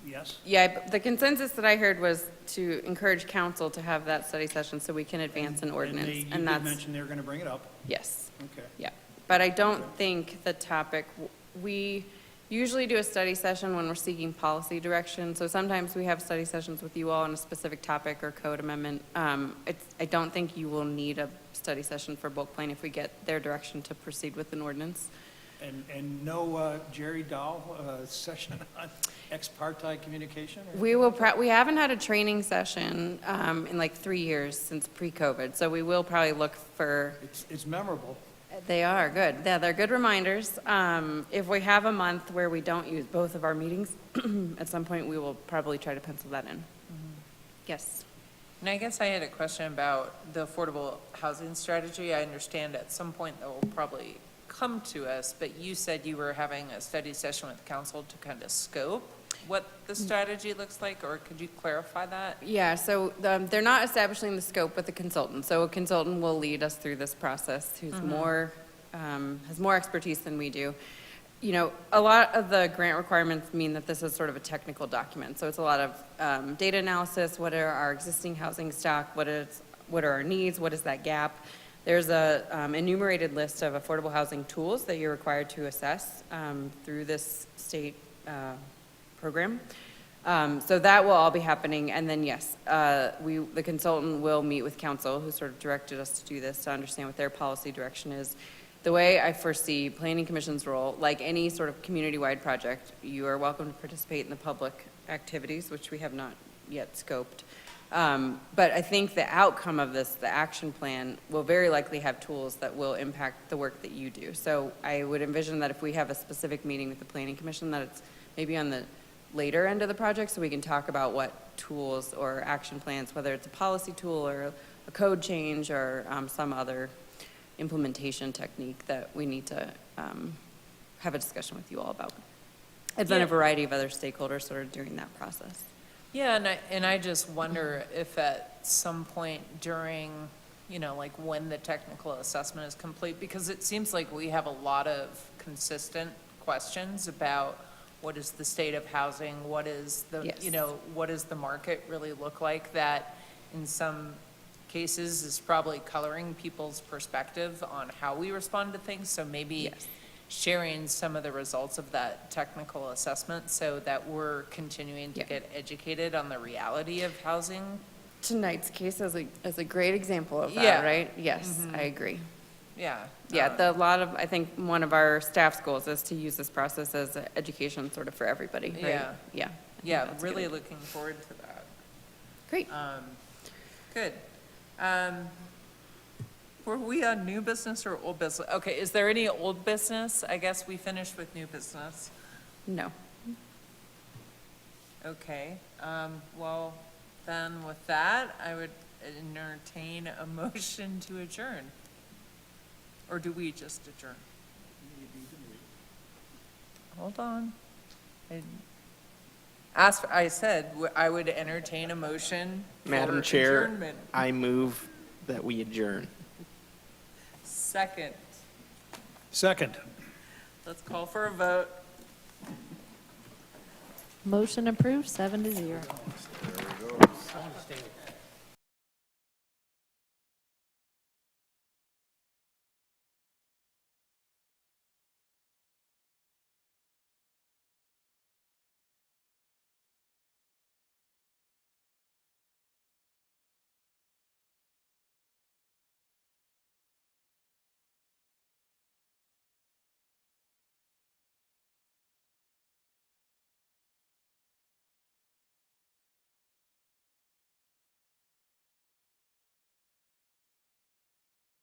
Yes? Yeah, the consensus that I heard was to encourage council to have that study session so we can advance an ordinance. And you did mention they were going to bring it up. Yes. Okay. Yeah, but I don't think the topic, we usually do a study session when we're seeking policy direction. So sometimes we have study sessions with you all on a specific topic or code amendment. I don't think you will need a study session for bulk plane if we get their direction to proceed with an ordinance. And no Jerry Dahl session on ex parte communication? Or We haven't had a training session in like 3 years since pre-COVID, so we will probably look for. It's memorable. They are good. Yeah, they're good reminders. If we have a month where we don't use both of our meetings, at some point we will probably try to pencil that in. Yes. And I guess I had a question about the affordable housing strategy. I understand at some point that will probably come to us, but you said you were having a study session with council to kind of scope what the strategy looks like, or could you clarify that? Yeah, so they're not establishing the scope with a consultant. So a consultant will lead us through this process who's has more expertise than we do. You know, a lot of the grant requirements mean that this is sort of a technical document. So it's a lot of data analysis. What are our existing housing stock? What are our needs? What is that gap? There's a enumerated list of affordable housing tools that you're required to assess through this state program. So that will all be happening. And then, yes, the consultant will meet with council, who sort of directed us to do this, to understand what their policy direction is. The way I foresee Planning Commission's role, like any sort of community-wide project, you are welcome to participate in the public activities, which we have not yet scoped. But I think the outcome of this, the action plan, will very likely have tools that will impact the work that you do. So I would envision that if we have a specific meeting with the Planning Commission, that it's maybe on the later end of the project, so we can talk about what tools or action plans, whether it's a policy tool or a code change or some other implementation technique that we need to have a discussion with you all about. I've done a variety of other stakeholders sort of during that process. Yeah, and I just wonder if at some point during, you know, like when the technical assessment is complete, because it seems like we have a lot of consistent questions about what is the state of housing, what is the, you know, what does the market really look like, that in some cases is probably coloring people's perspective on how we respond to things. So maybe sharing some of the results of that technical assessment so that we're continuing to get educated on the reality of housing. Tonight's case is a great example of that, right? Yes, I agree. Yeah. Yeah, I think one of our staff's goals is to use this process as education sort of for everybody, right? Yeah. Yeah. Yeah, really looking forward to that. Great. Good. Were we on new business or old business? Okay, is there any old business? I guess we finished with new business. No. Okay, well, then with that, I would entertain a motion to adjourn. Or do we just adjourn? Hold on. I said I would entertain a motion Madam for Chair, adjournment. I move that we adjourn. Second. Second. Let's call for a vote. Motion approved, 7-0. There we go.